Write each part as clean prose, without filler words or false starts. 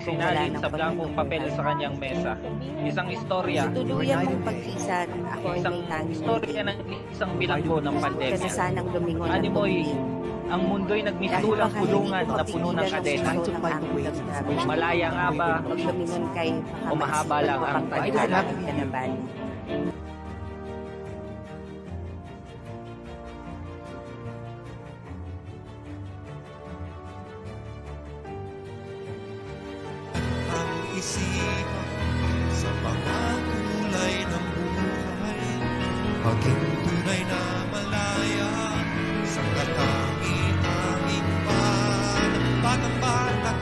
kung wala sinalin ng sa blankong papel sa kanyang mesa. Isang istorya. Sa tuluyan mong pagkisan, ako ay Isang may tanging istorya ng isang bilanggo ng pandemya. Ka na sanang lumingon ng Animoy, tumingin. ang mundo'y Dahil nagmistulang baka kulungan hindi ko na puno ng mapigilan ang kadena. puso ng aking damdamin. Malaya nga ba Pag lumingon kay baka o mahaba lang maisipan ko ang pang tadhana? pagkakaroon ka na bali. Ang isipan sa mga kulay ng buhay, maging tunay na malaya sa katangi-tanging bata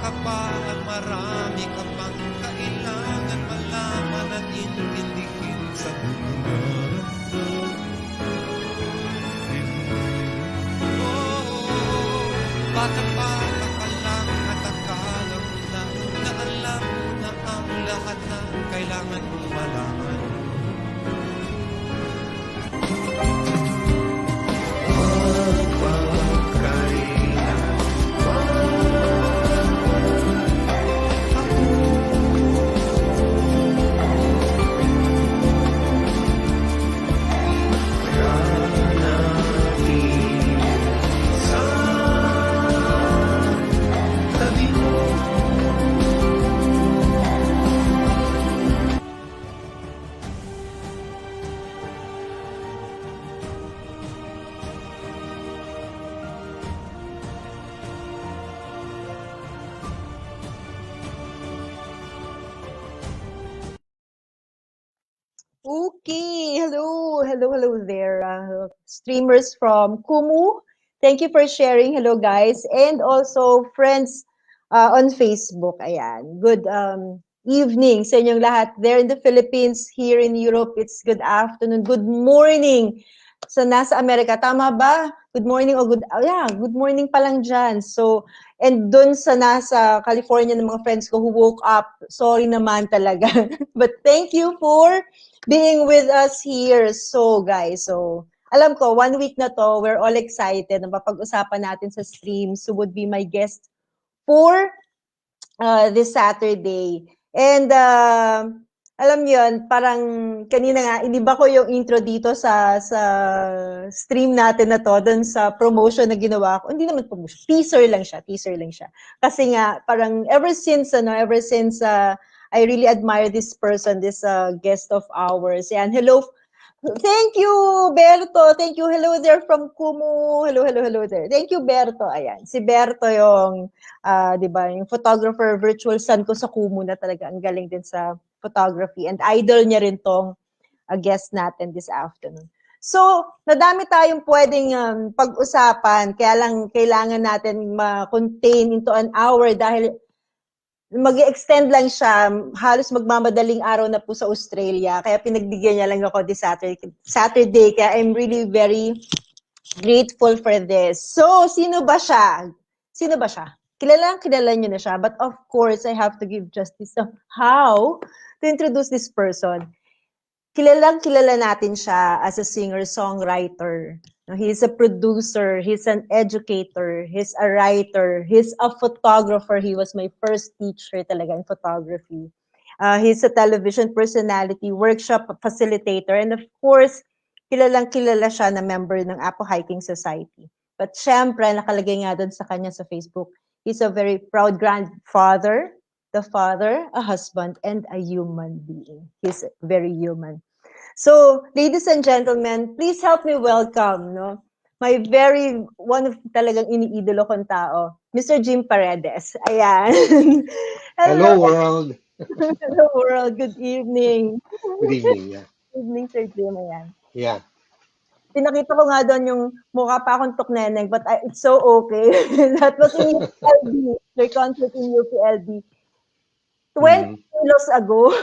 ka pa at marami ka pang kailangan malaman at intindihin sa buong bata-bata ka lang at akala mo na alam mo na ang lahat na kailangan mong malaman. Okay, hello there, streamers from Kumu. Thank you for sharing. Hello, guys, and also friends on Facebook. Ayan, good evening sa inyong lahat. There in the Philippines, here in Europe, it's good afternoon, good morning. Sa nasa Amerika, tama ba? Good morning o good morning pa lang dyan. So, and dun sa nasa California ng mga friends ko who woke up, sorry naman talaga. But thank you for being with us here. So, guys, alam ko, 1 week na to, we're all excited na mapag-usapan natin sa streams who would be my guest for this Saturday. And alam yun, parang kanina nga, iniba ko yung intro dito sa stream natin na to, dun sa promotion na ginawa ko. Hindi naman promotion, teaser lang siya. Kasi nga, parang ever since I really admire this person, this guest of ours. Yan, hello. Thank you, Berto. Thank you. Hello there from Kumu. Hello there. Thank you, Berto. Ayan, si Berto yung, di ba, yung photographer, virtual son ko sa Kumu na talaga. Ang galing din sa photography. And idol niya rin tong guest natin this afternoon. So, nadami tayong pwedeng pag-usapan. Kaya lang kailangan natin ma-contain into an hour dahil mag-extend lang siya, halos magmamadaling araw na po sa Australia, kaya pinagbigyan niya lang ako this Saturday, kaya I'm really very grateful for this. So, sino ba siya? Kilala niyo na siya, but of course, I have to give justice of how to introduce this person. Kilala natin siya as a singer-songwriter. He's a producer, he's an educator, he's a writer, he's a photographer. He was my first teacher talaga in photography. He's a television personality, workshop facilitator, and of course, kilala siya na member ng Apo Hiking Society. But syempre, nakalagay nga doon sa kanya sa Facebook, he's a very proud grandfather, the father, a husband, and a human being. He's very human. So, ladies and gentlemen, please help me welcome, my one of talagang iniidolo kong tao, Mr. Jim Paredes. Ayan. Hello, world. Hello, world. Good evening. Good evening. Yeah. Good evening, Sir Jim. Ayan. Yeah. Pinakita ko nga doon yung mukha pa akong tukneneng, but it's so okay. That was in UPLB, their concert in UPLB. 20 kilos ago.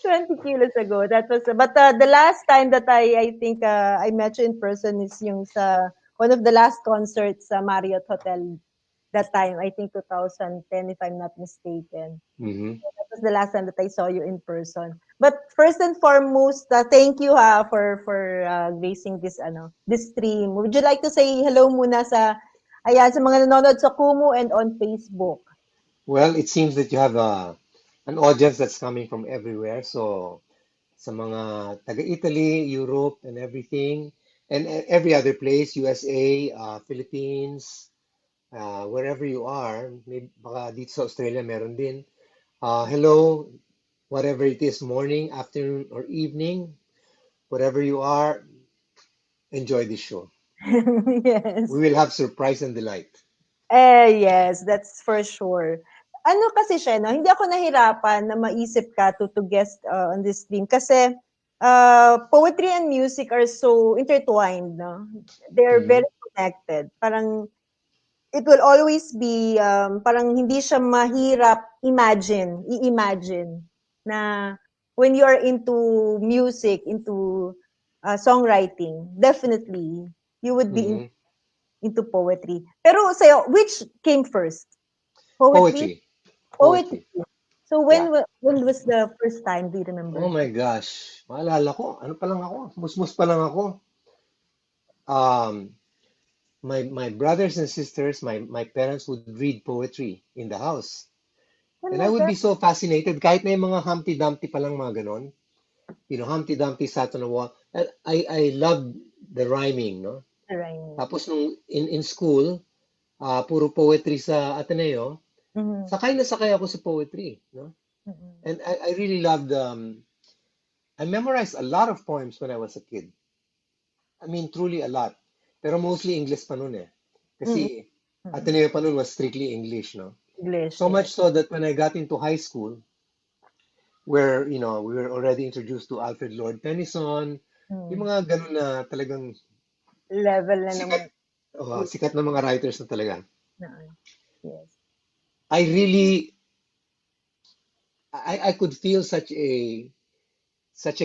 20 kilos ago. That was, but the last time that I think I met you in person is yung sa one of the last concerts sa Marriott Hotel. That time, I think 2010, if I'm not mistaken. That was the last time that I saw you in person. But first and foremost, thank you for gracing this stream. Would you like to say hello muna sa Ayan, sa mga nanonood sa Kumu and on Facebook. Well, it seems that you have an audience that's coming from everywhere. So, sa mga taga-Italy, Europe, and everything, and every other place, USA, Philippines, wherever you are, maybe baka dito sa Australia meron din. Hello, whatever it is, morning, afternoon, or evening, wherever you are, enjoy this show. Yes. We will have surprise and delight. Yes, that's for sure. Ano kasi siya, no? Hindi ako nahirapan na maisip ka to guest on this stream kasi poetry and music are so intertwined, no? They're Mhm. very connected. Parang it will always be parang hindi siya mahirap i-imagine na when you are into music, into songwriting, definitely you would be Mhm. into poetry. Pero sa'yo, which came first? Poetry? Poetry. Poetry. Poetry. So Yeah. when was the first time? Do you Oh remember? my gosh. Maalala ko, ano pa lang ako? Musmus pa lang ako. Um, my brothers and sisters, my parents would read poetry in the house. And I would Talaga? be so fascinated kahit na yung mga Humpty Dumpty pa lang mga ganon. You know, Humpty Dumpty sat on a wall. And I loved the rhyming, no? Right. Tapos nung in school, puro poetry sa Ateneo, Mm-hmm. sakay ako sa poetry, no? Mm-hmm. And I really loved, I memorized a lot of poems when I was a kid. I mean, truly a lot. Pero mostly English pa nun eh. Mm-hmm. Kasi Ateneo pa nun was strictly English, no? English, So yes. much so that when I got into high school, where, we were already introduced to Alfred Lord Tennyson, yung Mm. mga ganun na talagang Level na ng sikat, sikat na mga writers na talaga. na- yes. I really, I could feel such a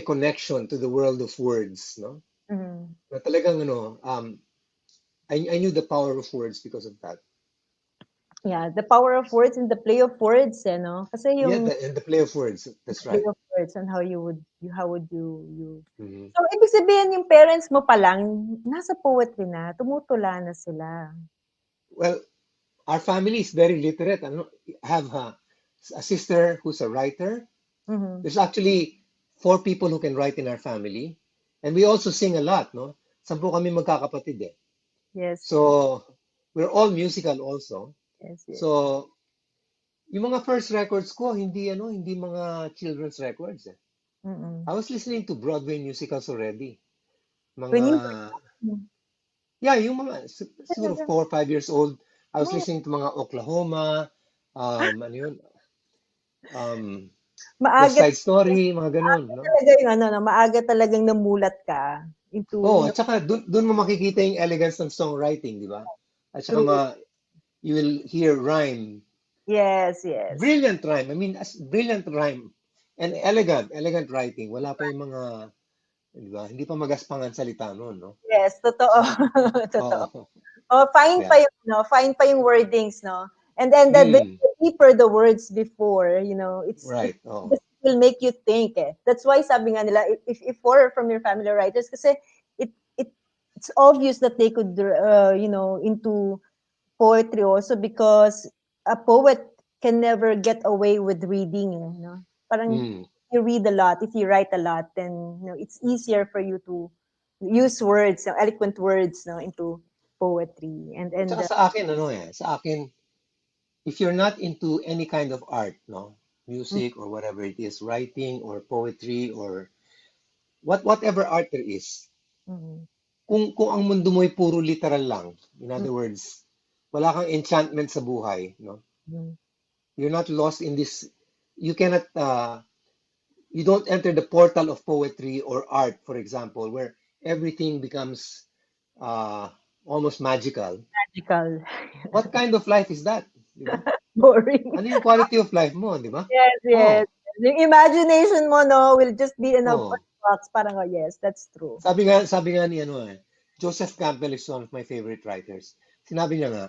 connection to the world of words, no? Mm-hmm. Na talagang, I knew the power of words because of that. Yeah, the power of words and the play of words, no? Kasi Yeah, yung and the play of words. That's play right. of words and how would you Mhm. So, ibig sabihin yung parents mo pa lang, nasa poetry na, tumutula na sila. Well, our family is very literate. I have a sister who's a writer. Mm-hmm. There's actually four people who can write in our family. And we also sing a lot, no? 10 kami magkakapatid eh. Yes, So, we're all musical also. yes, yes. So, yung mga first records ko, hindi mga children's records eh. Mm-mm. I was listening to Broadway musicals already. When Mga, you yeah, yung mga, siguro talaga, 4 or 5 years old, I was oh, listening to mga Oklahoma, ano yun, um, West maaga, Side Story, mga ganun, no? talaga yung ano, no, maaga talagang namulat ka into, Oh, at saka dun mo makikita yung elegance ng songwriting, di ba? At saka true. you will hear rhyme. Yes, yes. Brilliant rhyme. I mean, brilliant rhyme. And elegant writing. Wala pa yung mga, di ba? Hindi pa magaspangan salita noon, no? Yes, totoo. Totoo. Oh, Oh, fine yeah. pa yung, no, fine pa yung wordings, no? And then Mm, the deeper the words before, it right. Oh. just will make you think eh. That's why sabi nga nila, if four from your family are writers, kasi it, it, it's obvious that they could, into poetry also because a poet can never get away with reading, Parang Mm. you read a lot, if you write a lot, then it's easier for you to use words, eloquent words, into poetry. At saka sa akin, sa akin, if you're not into any kind of art, no, music or whatever it is, writing or poetry or whatever art there is, mm, kung ang mundo mo ay puro literal lang, in other words, wala kang enchantment sa buhay, no? mm, You're not lost in this, you cannot, you don't enter the portal of poetry or art, for example, where everything becomes uh, almost magical. magical. What kind of life is that? Di ba? Boring. Ano yung quality of life mo, di ba? Yes, yes. Oh, Yung imagination mo, no, will just be in a oh. box. Parang, oh, yes, that's true. Sabi nga ni Joseph Campbell is one of my favorite writers. Sinabi niya nga,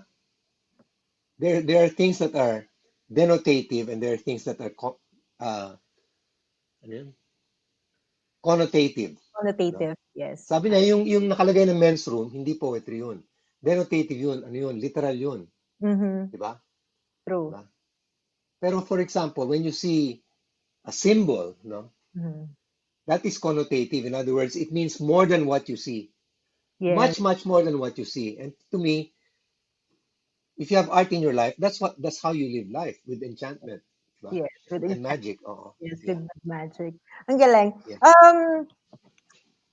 there are things that are denotative and there are things that are ano yun? Connotative. No? Connotative, yes. Sabi niya, yung nakalagay ng men's room, hindi poetry yun. denotative yun, ano yun, literal yun, Mm-hmm. di ba? Di True. ba? Pero for example, when you see a symbol, no, Mm-hmm. that is connotative. In other words, it means more than what you see. Yes, Much, much more than what you see. And to me, if you have art in your life, that's how you live life with enchantment, di ba? yes, with And enchant, magic. Oo. yes, Yeah. with magic. Ang galing. Yeah.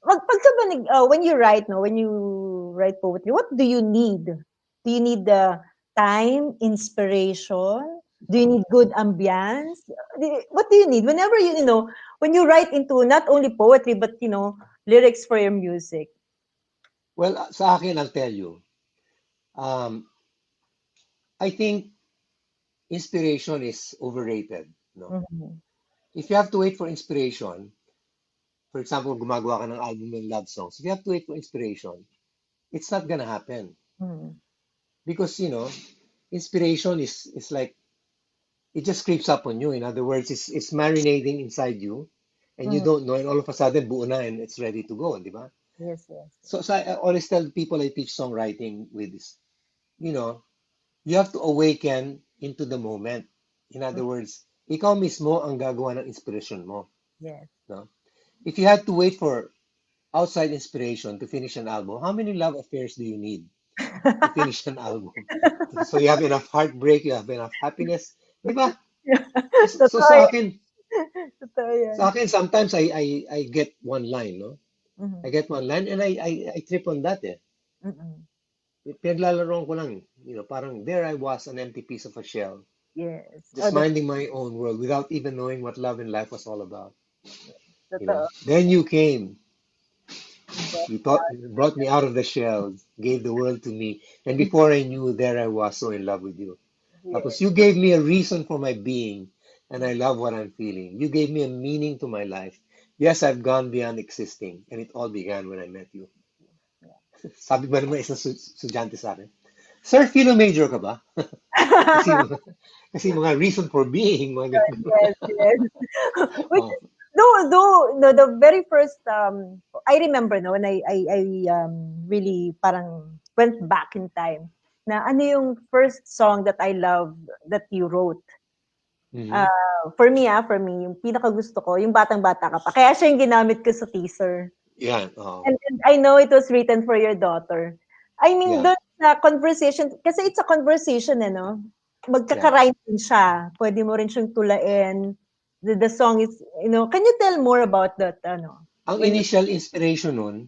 Pagka ba when you write, no, when you write poetry, what do you need? Do you need the time, inspiration? Do you need good ambience? What do you need? Whenever when you write into not only poetry, but, lyrics for your music. Well, sa akin, I'll tell you. Um, I think inspiration is overrated. No? Mhm, If you have to wait for inspiration, for example, gumagawa ka ng album ng love songs, if you have to wait for inspiration, it's not gonna happen. mhm, Because, inspiration is like, it just creeps up on you. In other words, it's marinating inside you, and you mhm. don't know, and all of a sudden, buo na, and it's ready to go, di ba? Yes, yes. So I always tell people I teach songwriting with this, you know, you have to awaken into the moment. In Mm, other words, ikaw mismo ang gagawa ng inspiration mo. yes. No? If you had to wait for outside inspiration to finish an album, how many love affairs do you need to finish an album? So you have enough heartbreak, you have enough happiness, di ba? So Totoo sa yan. akin, Totoo yan. sometimes I get one line, no? I Mhm, get one line and I trip on that eh. mm. Pinaglalaroan ko lang, parang there I was, an empty piece of a shell, Yes. Oh, just minding my own world without even knowing what love in life was all about. totoo. Then you came, Diba? you brought me out of the shell, gave the world to me, and before I knew, there I was, so in love with you. Yes. Tapos you gave me a reason for my being, and I love what I'm feeling. You gave me a meaning to my life. Yes, I've gone beyond existing, and it all began when I met you. Sabi ba naman isang estudyante sa akin, Sir, philo major ka ba? Kasi, kasi mga reason for being, mga ganun. Yes, yes. Which Oh, is, though, no, the very first, I remember, no, when I really parang went back in time, na ano yung first song that I love that you wrote. mhm. For me, yung pinakagusto ko, yung Batang-Bata Ka Pa. Kaya siya yung ginamit ko sa teaser. Yan, oh, And I know it was written for your daughter. I mean, yeah, doon sa conversation, kasi it's a conversation, no? yeah. Magkaka-rhyme din siya. Pwede mo rin siyang tulain. The song is, can you tell more about that, Ang when you, initial inspiration nun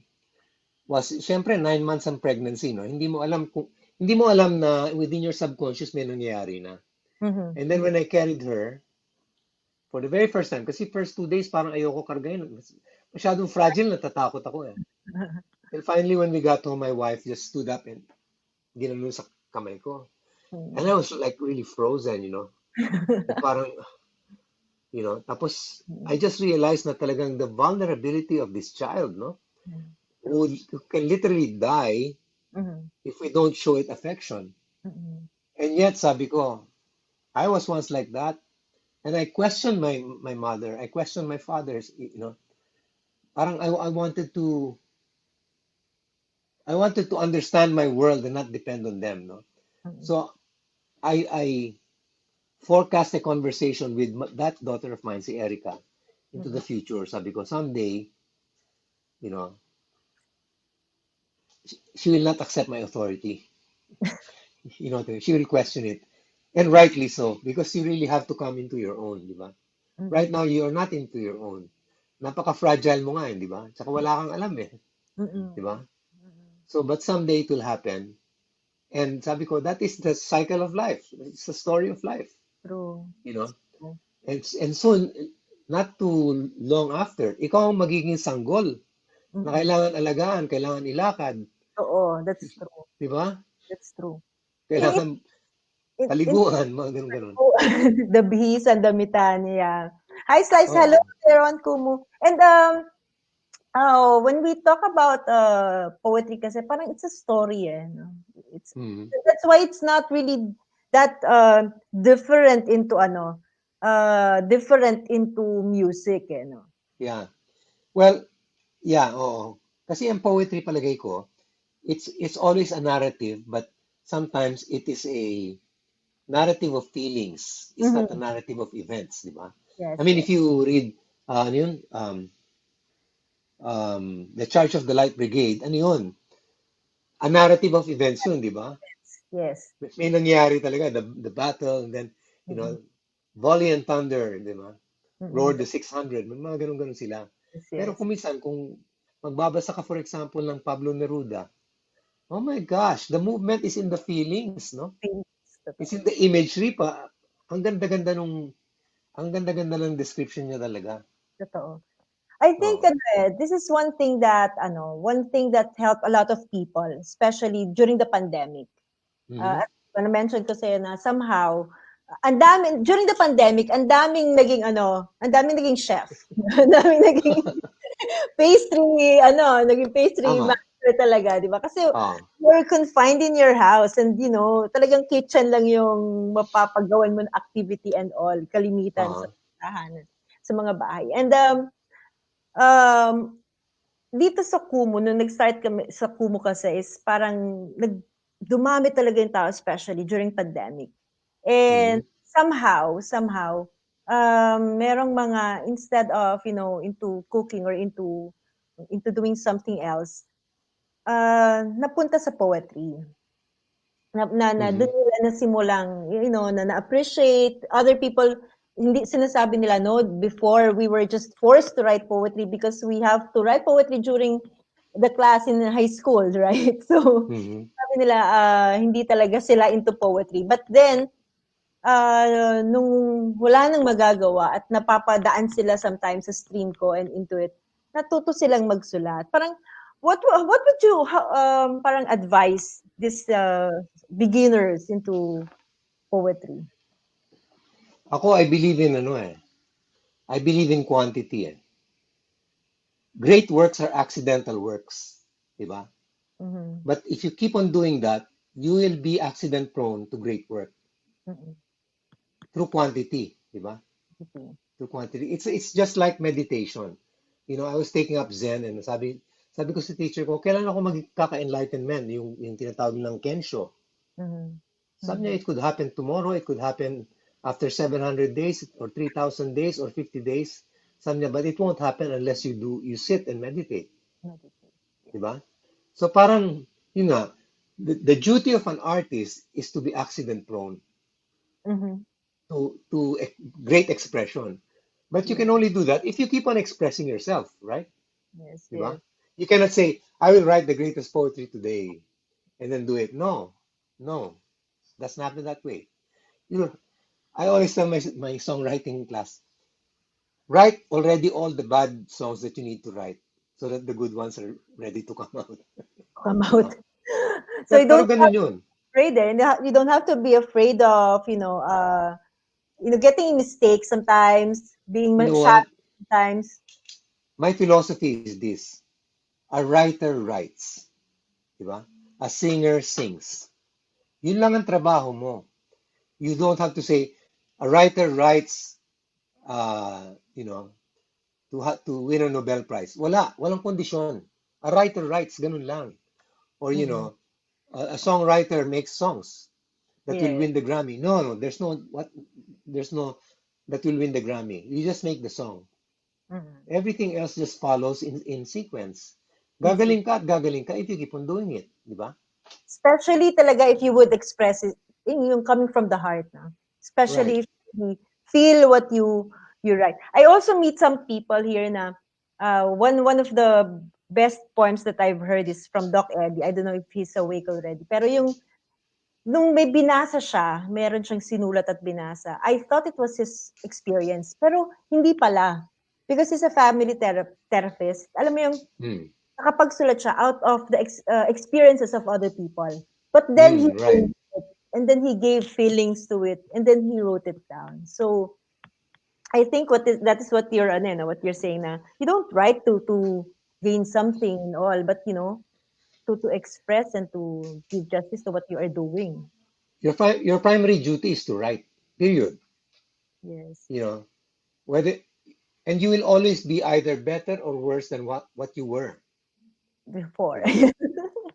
was, syempre, 9 months ang pregnancy, no? Hindi mo alam na within your subconscious may nangyayari na. Mhm. And then when I carried her, for the very first time, kasi first 2 days, parang ayoko kargayin. Masyadong fragile, natatakot ako eh. And finally, when we got home, my wife just stood up and ginanon sa kamay ko. And I was like really frozen. Yung parang, tapos I just realized na talagang the vulnerability of this child, no? Who can literally die Mhm. if we don't show it affection. Mhm. And yet, sabi ko, I was once like that. And I questioned my mother. I questioned my father. Parang I wanted to understand my world and not depend on them, no? Mhm. So I forecast a conversation with that daughter of mine, si Erica, into Mhm. the future. Sabi ko, someday, you know, she will not accept my authority. She will question it. And rightly so, because you really have to come into your own, di ba? Right Mhm. now, you are not into your own. Napaka-fragile mo nga, di ba? Tsaka wala kang alam eh, di Mhm. ba? So, but someday it will happen. And sabi ko, that is the cycle of life. It's the story of life, True. you know? True. And soon, not too long after, ikaw ang magiging sanggol na Mm. kailangan alagaan, kailangan ilakad, Oo, that's true. di ba? That's true. In Kailangan in paliguan, mga ganun-ganun. Oh, the bees and the Mitania. Hi, Slice. Hello, Oo. Teron Kumu. And when we talk about poetry, kasi parang it's a story, eh. No? It's Mm, that's why it's not really that different into different into music, eh, no? yeah. Well, yeah, oo. Kasi ang poetry palagay ko, it's always a narrative, but sometimes it is a narrative of feelings. It's not a Mhm. narrative of events, di ba? I Yes, mean, yes. if you read ano yun, The Charge of the Light Brigade, ano yun? A narrative of events yun, di ba? Yes. May nangyari talaga, the battle, and then, you Mm-mm. know, Volley and Thunder, di ba? Mm-mm. Roar the 600, may mga ganun-ganun sila. Yes, Pero yes. kung minsan, kung magbabasa ka, for example, ng Pablo Neruda, oh my gosh, the movement is in the feelings, no? Feelings, It's totoo. in the imagery pa. Ang ganda-ganda ang ganda-ganda ng description niya talaga. Totoo. I think Oh. this is one thing that helped a lot of people, especially during the pandemic. Mhm. As mention ko sa'yo na somehow, ang dami, during the pandemic, ang daming naging chef. Ang daming naging naging pastry Tama. master talaga, di ba? Kasi Oh. you're confined in your house and talagang kitchen lang yung mapapagawan mo ng activity and all, kalimitan sa Oh. tahanan, sa mga bahay. And um, dito sa Kumu, nung nag-start kami sa Kumu kasi is parang dumami talaga yung tao, especially during pandemic. And Mhm. somehow, merong mga, instead of, into cooking or into doing something else, napunta sa poetry. Na doon Mhm. nila nasimulang, na-appreciate other people. Hindi sinasabi nila, no, before we were just forced to write poetry because we have to write poetry during the class in high school, right? So, Mhm. sabi nila, hindi talaga sila into poetry. But then, nung wala nang magagawa at napapadaan sila sometimes sa stream ko and into it, natuto silang magsulat. Parang, what would you parang advise this beginners into poetry? Ako, I believe in I believe in quantity eh. Great works are accidental works, di ba? Mhm. But if you keep on doing that, you will be accident prone to great work Mm. through quantity, di ba? Okay. Through quantity. It's just like meditation. I was taking up Zen and sabi ko sa teacher ko, kailan ako magkaka-enlightenment, yung tinatawag ng Kensho. Mhm. Sabi niya, Mhm. it could happen tomorrow, it could happen after 700 days or 3,000 days or 50 days. Sabi niya, but it won't happen unless you sit and meditate. Meditate. Di ba? So parang, yun nga, the duty of an artist is to be accident prone Mhm. to great expression. But you Yes, can only do that if you keep on expressing yourself, right? yes, Di ba? yes. You cannot say, I will write the greatest poetry today and then do it. No, no, that's not that way. You know, I always tell my songwriting class, write already all the bad songs that you need to write so that the good ones are ready to come out. Come Di ba? out. So you Pero don't ganun yun. afraid eh. You don't have to be afraid of, getting mistakes sometimes, being You know shy what? sometimes. My philosophy is this. A writer writes. Di ba? A singer sings. Yun lang ang trabaho mo. You don't have to say, a writer writes, you know, to win a Nobel Prize. Walang kondisyon. A writer writes, ganun lang. Or, Mm-mm. a songwriter makes songs that will Yes. win the Grammy. No, no, there's no that will win the Grammy. You just make the song. Mm-mm. Everything else just follows in sequence. Easy. Gagaling ka at gagaling ka if you keep on doing it, di ba? Especially talaga if you would express it, yung coming from the heart, na. Right. Especially if you feel what you write. I also meet some people here na one of the best poems that I've heard is from Doc Eddie. I don't know if he's awake already. Pero nung may binasa siya, meron siyang sinulat at binasa. I thought it was his experience, pero hindi pala. Because he's a family therapist. Alam mo yung Hmm. nakapagsulat siya out of the experiences of other people. But then Right. he gave feelings to it, and then he wrote it down. So I think that is what what you're saying na you don't write to gain something and all, but to express and to give justice to what you are doing. Your primary duty is to write. Period. Yes, You know, whether and you will always be either better or worse than what you were. Di before. ba?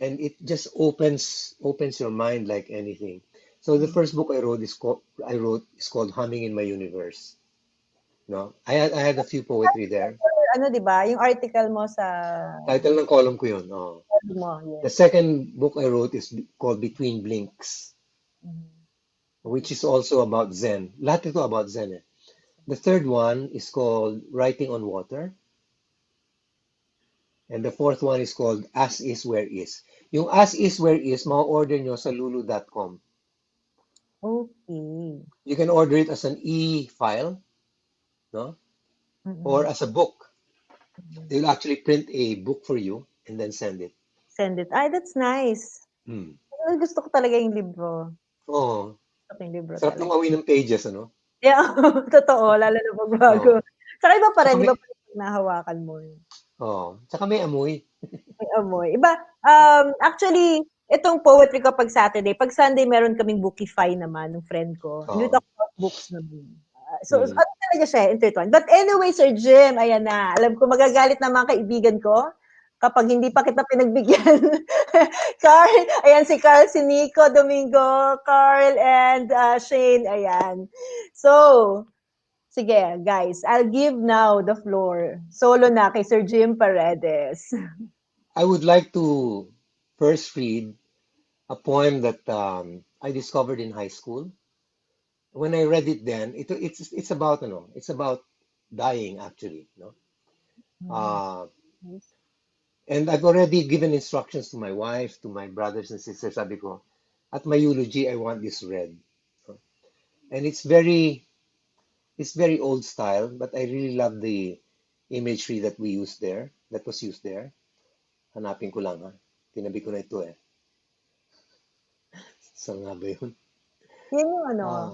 and it just opens your mind like anything. So the first book I wrote is called Humming in My Universe. No, I had a few poetry there. Ano, di ba? Yung article mo sa Title ng column ko yun. Oh. blog mo, The yes. second book I wrote is called Between Blinks, Mhm. which is also about Zen. Lahat ito about Zen. Eh. The third one is called Writing on Water, and the fourth one is called As Is Where Is. Yung As Is Where Is, ma-order nyo sa lulu.com. Okay. You can order it as an e-file, no? Or Mm-mm. as a book. Mm-mm. They'll actually print a book for you and then send it. Send it. Ay, that's nice. Hmm. Gusto ko talaga yung libro. Oh, Gusto ko yung libro sarap talaga. nung amoy ng pages, ano? Yeah, totoo, lalo na pag bago. Oh. Saka iba pa Tsaka rin, may, iba pa rin pag nahawakan mo. tsaka may amoy. May amoy. Iba, actually, itong poetry ko pag Sunday meron kaming bookify naman ng friend ko. And we Oh. talk about books naman. So, Mhm. ano talaga siya, intertwined. But anyway, Sir Jim, ayan na. Alam ko magagalit na mga kaibigan ko kapag hindi pa kita pinagbigyan. Carl, ayan si Carl, si Nico, Domingo, Carl, and Shane, ayan. So, sige, guys, I'll give now the floor. Solo na kay Sir Jim Paredes. I would like to first read a poem that I discovered in high school. When I read it then, it's about it's about dying actually, no? Mm. Uh, and I've already given instructions to my wife, to my brothers and sisters. Sabi ko, at my eulogy, I want this read. No? And it's very old style, but I really love the imagery that was used there. Hanapin ko lang ha. Tinabi ko na ito eh. Saan nga ba yun? Yan yung ano, Ah,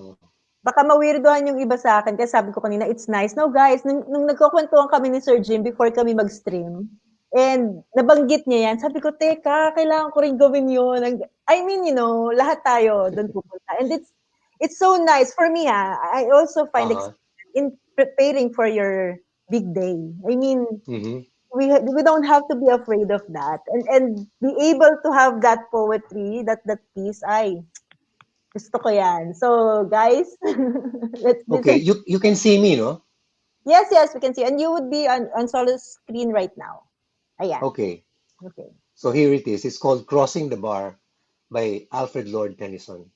baka ma-weirdohan yung iba sa akin kasi sabi ko kanina, it's nice. No, guys, nung nagkukwentuhan kami ni Sir Jim before kami mag-stream, and nabanggit niya yan, sabi ko, teka, kailangan ko rin gawin yun. I mean, lahat tayo doon pupunta. And it's so nice. For me, I also find uh-huh. in preparing for your big day. I mean, Mm-hmm. we don't have to be afraid of that. And be able to have that poetry, that piece, ay, gusto ko yan. So, guys, let's Okay, listen. you can see me, no? Yes, yes, we can see. And you would be on Solo's screen right now. Ayan. Okay, Okay. so here it is. It's called Crossing the Bar by Alfred Lord Tennyson.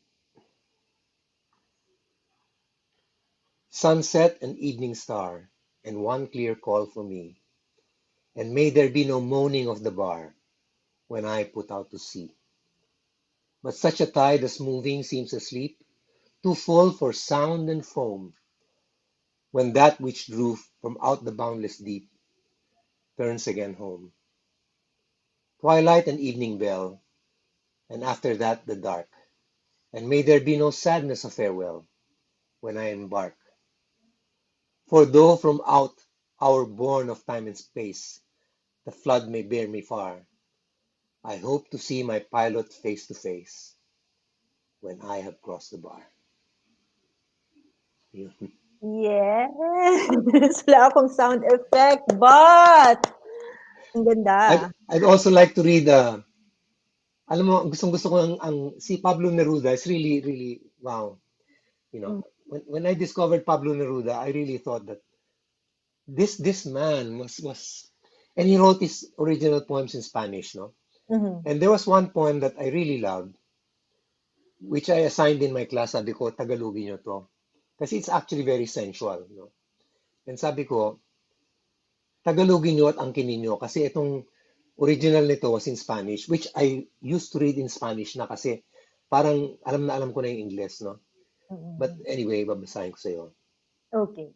Sunset and evening star, and one clear call for me. And may there be no moaning of the bar when I put out to sea. But such a tide as moving seems asleep, too full for sound and foam, when that which drew from out the boundless deep turns again home. Twilight and evening bell, and after that the dark. And may there be no sadness of farewell when I embark. For though from out our bourne of time and space the flood may bear me far, I hope to see my pilot face to face when I have crossed the bar. Yun. Yes. Wala akong sound effect, but ang ganda. I'd also like to read, alam mo, gustong-gusto ko si Pablo Neruda is really, really, wow. Mm, When I discovered Pablo Neruda, I really thought that this man was, and he wrote his original poems in Spanish, no? mhm, And there was one poem that I really loved, which I assigned in my class. Sabi ko, Tagalogin nyo to. Kasi it's actually very sensual, no? And sabi ko, Tagalogin nyo at angkinin nyo. Kasi itong original nito was in Spanish, which I used to read in Spanish na kasi parang alam na alam ko na yung English, no? But mm. anyway, babasahin ko sa'yo. Okay.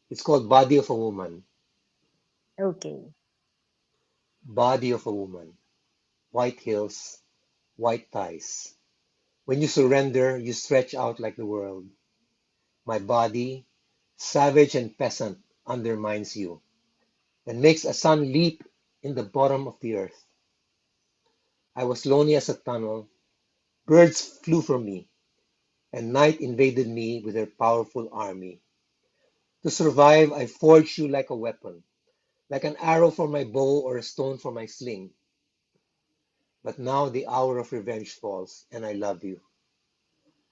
It's called Body of a Woman. Okay. Body of a woman. White heels, white ties. When you surrender, you stretch out like the world. My body, savage and peasant, undermines you and makes a sun leap in the bottom of the earth. I was lonely as a tunnel. Birds flew from me, and night invaded me with her powerful army. To survive, I forged you like a weapon, like an arrow for my bow or a stone for my sling. but now the hour of revenge falls, and I love you.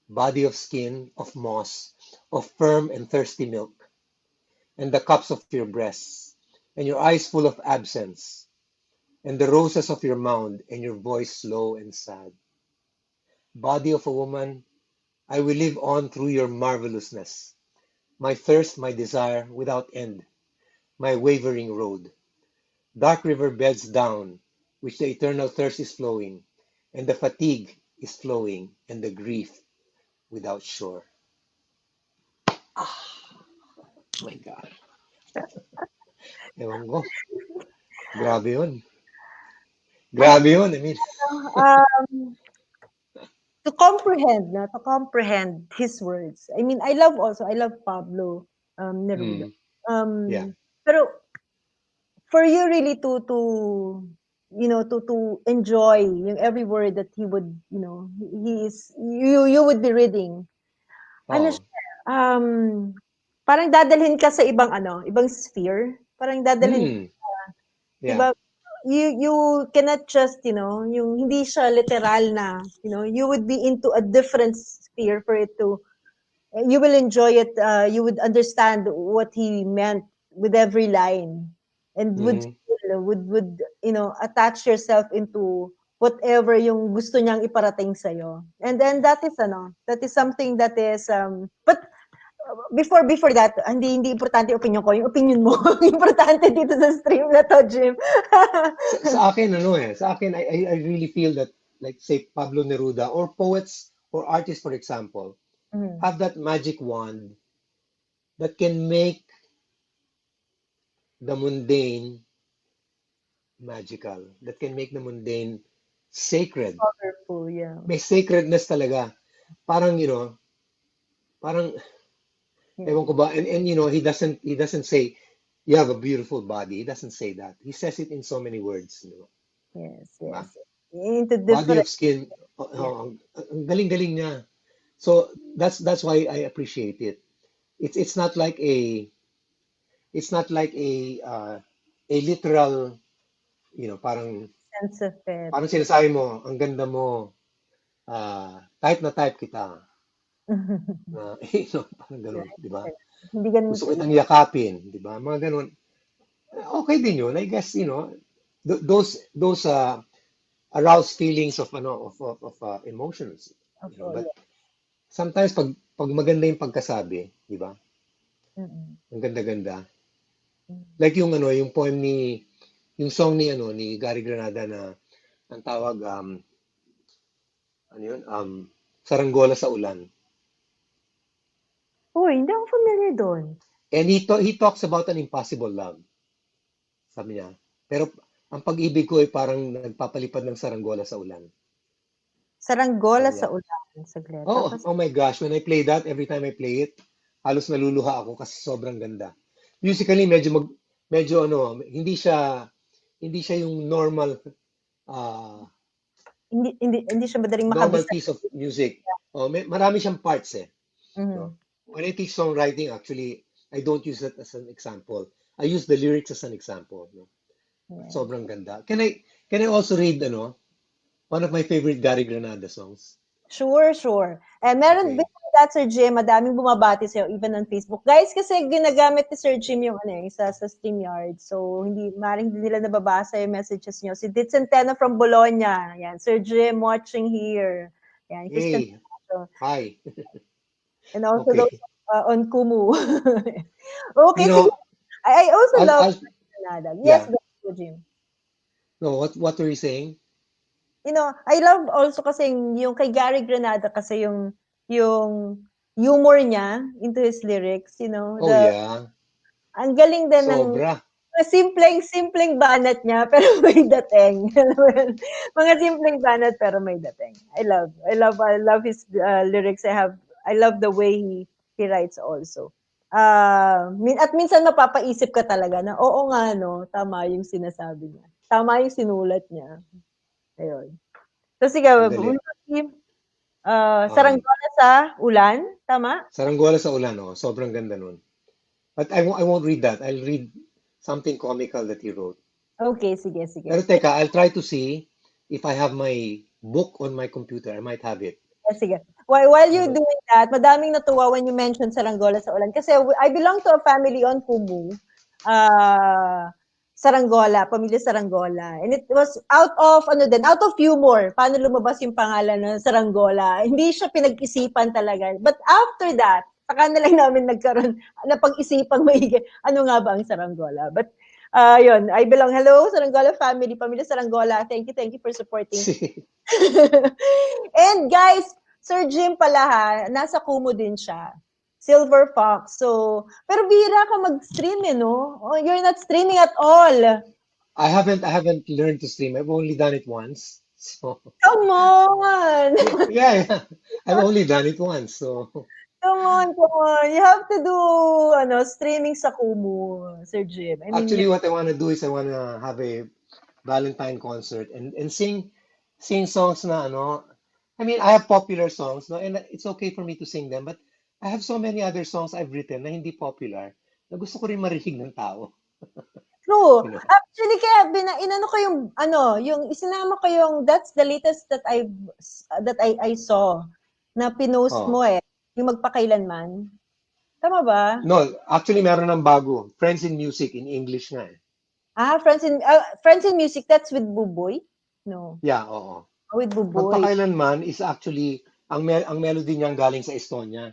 Body of skin, of moss, of firm and thirsty milk, and the cups of your breasts, and your eyes full of absence, and the roses of your mound, and your voice slow and sad. Body of a woman, I will live on through your marvelousness, my thirst, my desire, without end, my wavering road. Dark river beds down, which the eternal thirst is flowing, and the fatigue is flowing, and the grief without shore. Oh my God. Ewan ko. Grabe yun. I Grabe yun. I mean, um, to comprehend his words. I mean, I love Pablo Neruda. mm, yeah. Pero for you really to to enjoy yung every word that he would, he is you would be reading. Ano Oh. siya, parang dadalhin ka sa ibang sphere. Parang dadalhin ka, Mm, 'di yeah. ba? You cannot just, yung hindi siya literal na, you would be into a different sphere for it to you will enjoy it, you would understand what he meant with every line and Mm, would attach yourself into whatever yung gusto niyang iparating sa and then that is something that is but before that hindi importante yung opinion ko, yung opinion mo importante dito sa stream na to, Jim. sa akin, sa akin, I really feel that, like, say, Pablo Neruda or poets or artists, for example, Mm. have that magic wand that can make the mundane magical, that can make the mundane sacred. Powerful, yeah. May sacredness talaga. Parang, parang, Yeah. ewan ko ba, and he doesn't say, you have a beautiful body. He doesn't say that. He says it in so many words, Yes, diba? yes. Into Body of different, skin, yeah. ang galing-galing niya. So that's why I appreciate it. It's not like a literal, parang Sense of it. parang sinasabi mo, ang ganda mo, type na type kita. Parang ganun, di ba? Hindi ganun Gusto kitang yakapin, di ba? Mga ganun. Okay din yun. I guess, those arouse feelings of emotions, Opo, but yeah. sometimes pag maganda yung pagkasabi, di ba? Mm-mm. Ang ganda-ganda. Mm. Like yung poem yung song ni Gary Granada na ang tawag, ano yun, Saranggola sa Ulan. Uy, hindi ako familiar doon. And he talks about an impossible love, sabi niya. Pero ang pag-ibig ko ay parang nagpapalipad ng saranggola sa ulan, Saranggola sabi sa niya. ulan. Saglit. Oh, Tapos, oh my gosh, when I play that, every time I play it, halos naluluha ako kasi sobrang ganda. Musically, medyo hindi siya yung uh, hindi siya madaling normal makabisa. piece of music. Oh, marami siyang parts eh. Mhm. No? When I teach songwriting, actually, I don't use that as an example. I use the lyrics as an example. No? Yes. Sobrang ganda. Can I also read one of my favorite Gary Granada songs? Sure, sure. Meron Okay. before that, Sir Jim, madaming bumabati sa'yo, even on Facebook. Guys, kasi ginagamit ni Sir Jim yung sa StreamYard. So, maring hindi nila nababasa yung messages nyo. Si Dit Centeno from Bologna. Yan, Sir Jim watching here. Yan, Christian Hey, Pacho. hi. And also those Okay. on Kumu. Okay, You sige. know, I also love I'll Canada. Yes, yeah. go, Jim. No, what were you saying? I love also kasi yung kay Gary Granada kasi yung humor niya into his lyrics, Oh yeah, ang galing din ng sobra. simpleng banat niya pero may dating. Alam mo yun? Mga simpleng banat pero may dating. I love his lyrics. I love the way he writes also. At minsan mapapaisip ka talaga na oo nga no, tama yung sinasabi niya. Tama yung sinulat niya. Ayun. So sige, Sandali. Um, Saranggola sa Ulan, tama? Saranggola sa Ulan, oh, sobrang ganda nun. But I won't read that. I'll read something comical that he wrote. Okay, sige, sige. Pero teka, I'll try to see if I have my book on my computer, I might have it. Sige. While you're Uh, doing that, madaming natuwa when you mentioned Saranggola sa Ulan. Kasi I belong to a family on Kumu. Saranggola, pamilya Saranggola. And it was out of humor. Paano lumabas yung pangalan ng Saranggola? Hindi siya pinag-isipan talaga. But after that, saka na lang namin nagkaroon, napag-isipang maigi, ano nga ba ang Saranggola? But yun, I belong, hello, Saranggola family, pamilya Saranggola. Thank you for supporting. And guys, Sir Jim pala ha, nasa Kumu din siya. Silver Fox. So, pero bihira ka mag-stream no? Oh, you're not streaming at all. I haven't learned to stream. I've only done it once. So Come on. yeah. I've only done it once. So Come on. You have to do streaming sa Kumu, Sir Jim. I mean, actually, what I want to do is I want to have a Valentine concert and sing songs na ano. I mean, I have popular songs, no, and it's okay for me to sing them, but I have so many other songs I've written na hindi popular na gusto ko rin marinig ng tao, true. you know. Actually, kaya inano ko yung isinama ko yung that's the latest that I saw na pinost Oh. mo yung magpakailanman. Tama ba? No, actually meron ng bago. Friends in Music in English nga eh. Friends in Music, that's with Buboy? No. Yeah, oo. With Buboy. Magpakailanman is actually ang melody niyang galing sa Estonia.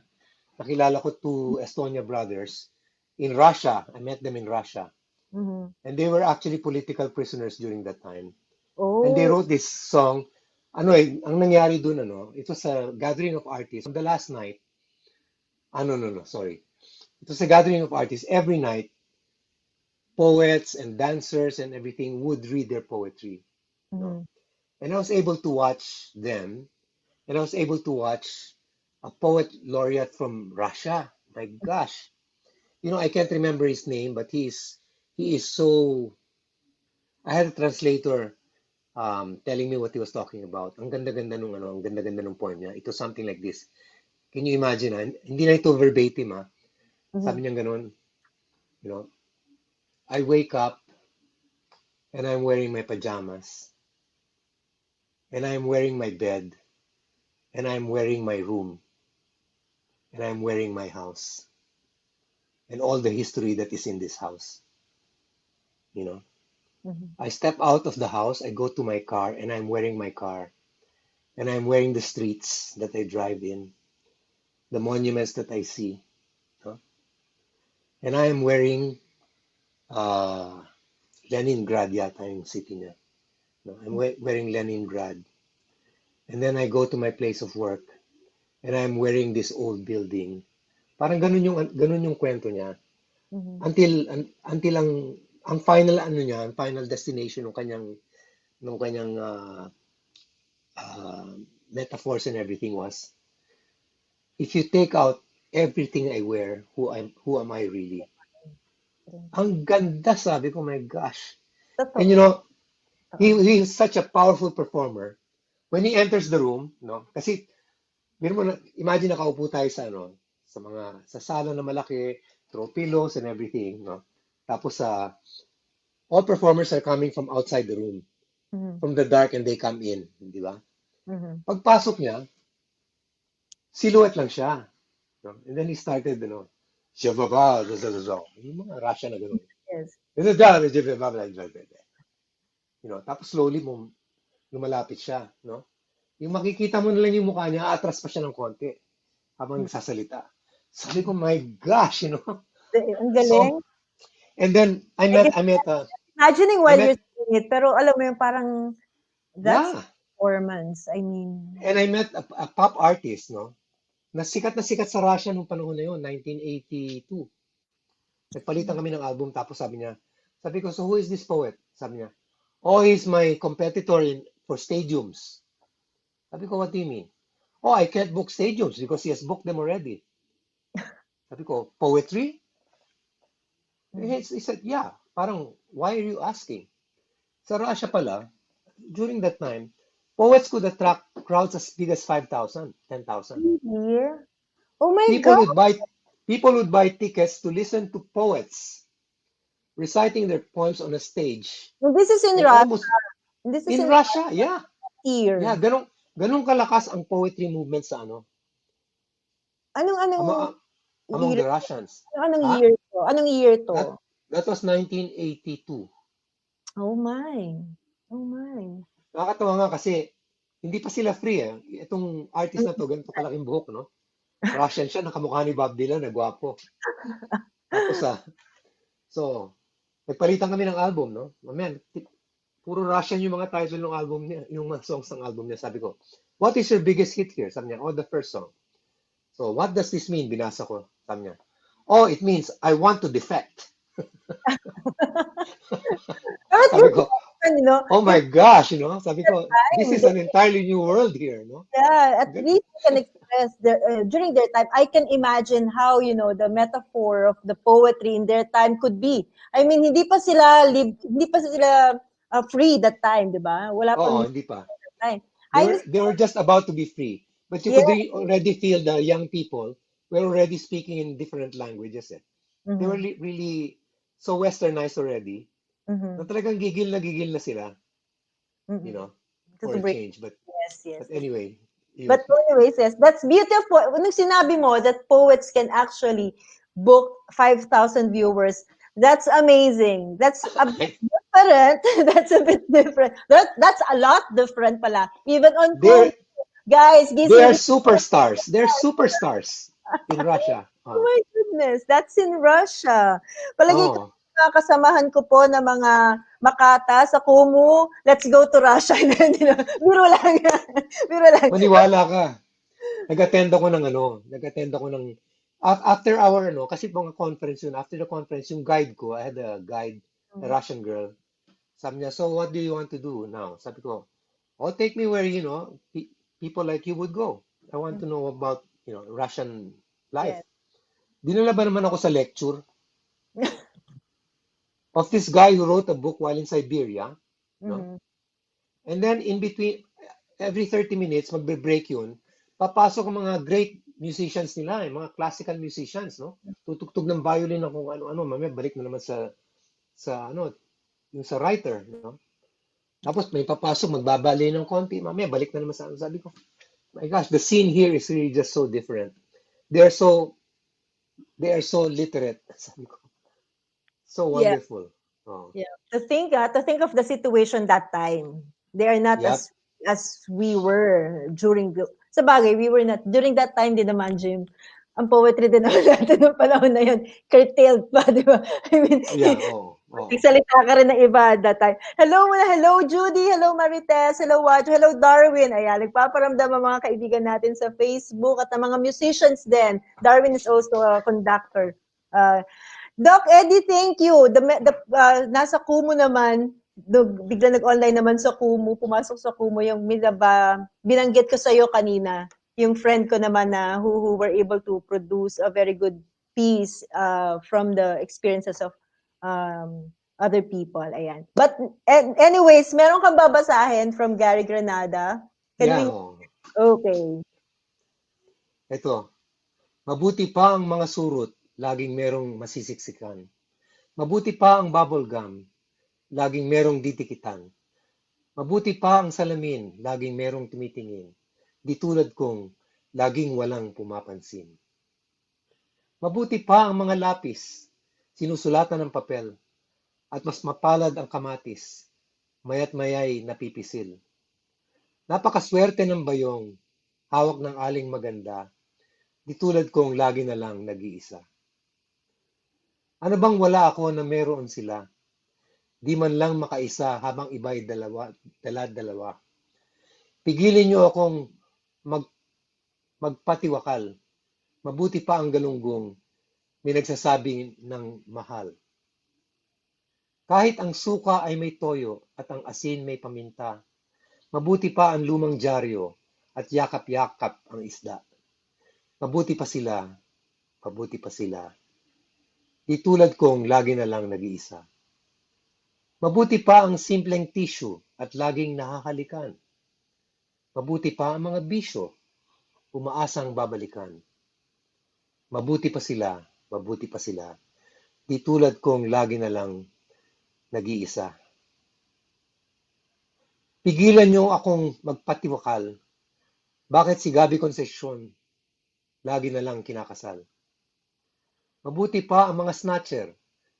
Nakilala ko two Estonia brothers in Russia. I met them in Russia. Mhm. And they were actually political prisoners during that time. Oh. And they wrote this song. Ang nangyari dun, it was a gathering of artists. On the last night, no, sorry. It was a gathering of artists. Every night, poets and dancers and everything would read their poetry. No? Mhm. And I was able to watch them, and I was able to watch a poet laureate from Russia. My gosh. I can't remember his name, but he is so. I had a translator telling me what he was talking about. Ang ganda-ganda nung poem niya. It was something like this. Can you imagine? Hindi na ito verbatim, Sabi niya ganun, I wake up and I'm wearing my pajamas and I'm wearing my bed and I'm wearing my room and I'm wearing my house and all the history that is in this house. I step out of the house, I go to my car and I'm wearing my car and I'm wearing the streets that I drive in, the monuments that I see. And I am wearing Leningrad yata yung city niya. I'm wearing Leningrad. And then I go to my place of work and I'm wearing this old building. Parang ganun yung kwento niya. Until ang final ang final destination ng kanyang metaphors and everything was, if you take out everything I wear, who am I really? Ang ganda, sabi ko, my gosh. Totoo. And he is such a powerful performer. When he enters the room, kasi imagine nakaupo tayo sa sala na malaki, throw pillows and everything, Tapos all performers are coming from outside the room, from the dark, and they come in, di ba? Pagpasok niya, silhouette lang siya. And then he started, Shababa, yung mga Russia na gano'n. Yes. Tapos slowly lumalapit siya, Yung makikita mo na lang yung mukha niya, atras pa siya ng konti habang nagsasalita. Sabi ko, my gosh, Ang galing. So, and then I met Imagining while you're saying it, pero alam mo yung parang that's yeah. performance. I mean, And I met a pop artist, na sikat sa Russia nung panahon na yun, 1982. Nagpalitan kami ng album, tapos sabi ko, so who is this poet? Sabi niya, oh, he's my competitor for stadiums. Sabi ko, what do you mean? Oh, I can't book stadiums because he has booked them already. Sabi ko, poetry? He said, yeah. Parang, why are you asking? Sa Russia pala, during that time, poets could attract crowds as big as 5,000, 10,000. yeah. Oh my God. People would buy tickets to listen to poets reciting their poems on a stage. Well, this is in And Russia. almost, This is In in Russia, yeah. Yeah, year. ganun kalakas ang poetry movement sa ano, Anong among year? the Russians. Anong Ha? year to? Anong year to? That was 1982. Oh my. Oh my. Nakakatawa nga kasi hindi pa sila free eh. Itong artist na to, ganito kalaking buhok, no? Russian siya, nakamukha ni Bob Dylan, nagwapo. Tapos so, nagpalitan kami ng album, no? Man, puro Russian yung mga title ng album niya, yung mga songs ng album niya. Sabi ko, what is your biggest hit here? Sabi niya, oh, the first song. So, what does this mean? Binasa ko. Sabi niya, oh, it means I want to defect. Pero Sabi ko, you know, oh my gosh, sabi ko, this is an entirely new world here, no? yeah, at Gan- least you can express during their time. I can imagine how, the metaphor of the poetry in their time could be. I mean, hindi pa sila free that time, di ba? Wala Oo, pang hindi pa. time. They I were was, they were just about to be free. But you yeah. could already feel the young people were already speaking in different languages. Eh. They were Mhm, really so westernized already na mhm, talagang gigil na sila, you mhm. know, To for a break. change. Yes, yes, But yes. anyway, you But anyways, yes, that's beautiful. Nung sinabi mo that poets can actually book 5,000 viewers, that's amazing. That's a bit different. That's a bit different. That's a lot different pala. Even on Chrome, they're guys, they are gising. superstars. They're superstars in Russia. Oh my goodness, that's in Russia. Palagi ko Oh, mga kasamahan ko po na mga Makata sa Kumu, let's go to Russia. Biro lang. Biro lang. maniwala ka. Nag-attend ako ng after our kasi mga conference yun, after the conference, yung guide ko, I had a guide, a Russian girl. Sabi niya, so what do you want to do now? Sabi ko, oh, take me where, people like you would go. I want to know about, Russian life. Yes. Dinala ba naman ako sa lecture of this guy who wrote a book while in Siberia, no? Mhm. And then in between, every 30 minutes, magbe-break yun, papasok ang mga great musicians nila, mga classical musicians, no? Tutugtog ng violin ng kung ano-ano, mamaya balik na naman yung sa writer, no? Tapos may papasok, magbabali ng konti, mamaya balik na naman sa ano. Sabi ko, my gosh, the scene here is really just so different. They are so, they are so literate. Sabi ko, so Yeah. wonderful. Oh, Yeah. To think of the situation that time. They are not yep. as we were during sa bagay, we were not during that time din naman, Jim. Ang poetry din naman natin nung panahon na yun, curtailed pa, di ba? I mean, Yeah, oh, oh. nagsalita ka rin ng iba at that time. Hello Judy, hello Marites, hello Waj, hello Darwin. Ayan, nagpaparamdam ang mga kaibigan natin sa Facebook at ang mga musicians din. Darwin is also a conductor. Doc Eddie, thank you. Nasa Kumu naman, bigla nag-online naman sa Kumu, pumasok sa Kumu yung binanggit ko sa'yo kanina, yung friend ko naman na who were able to produce a very good piece from the experiences of other people. Ayan. But anyways, meron kang babasahin from Gary Granada. Can we? Yeah, oh. Okay. Ito, mabuti pa ang mga surot, laging merong masisiksikan. Mabuti pa ang bubble gum, laging merong ditikitan. Mabuti pa ang salamin, laging merong tumitingin. Di tulad kong, laging walang pumapansin. Mabuti pa ang mga lapis, sinusulatan ng papel, at mas mapalad ang kamatis, mayat mayay napipisil. Napakaswerte ng bayong, hawak ng aling maganda, di tulad kong lagi na lang nag-iisa. Ano bang wala ako na meron sila? Di man lang makaisa habang iba'y dala-dalawa. Pigilin niyo akong mag, magpatiwakal. Mabuti pa ang galunggong, may nagsasabi ng mahal. Kahit ang suka ay may toyo at ang asin may paminta, mabuti pa ang lumang dyaryo at yakap-yakap ang isda. Mabuti pa sila, mabuti pa sila. Di tulad kong lagi na lang nag-iisa. Mabuti pa ang simpleng tissue at laging nakakalikan. Mabuti pa ang mga bisyo, umaasang babalikan. Mabuti pa sila, mabuti pa sila. Di tulad kong lagi na lang nag-iisa. Pigilan niyo akong magpatiwakal. Bakit si Gabi Concepcion lagi na lang kinakasal? Mabuti pa ang mga snatcher,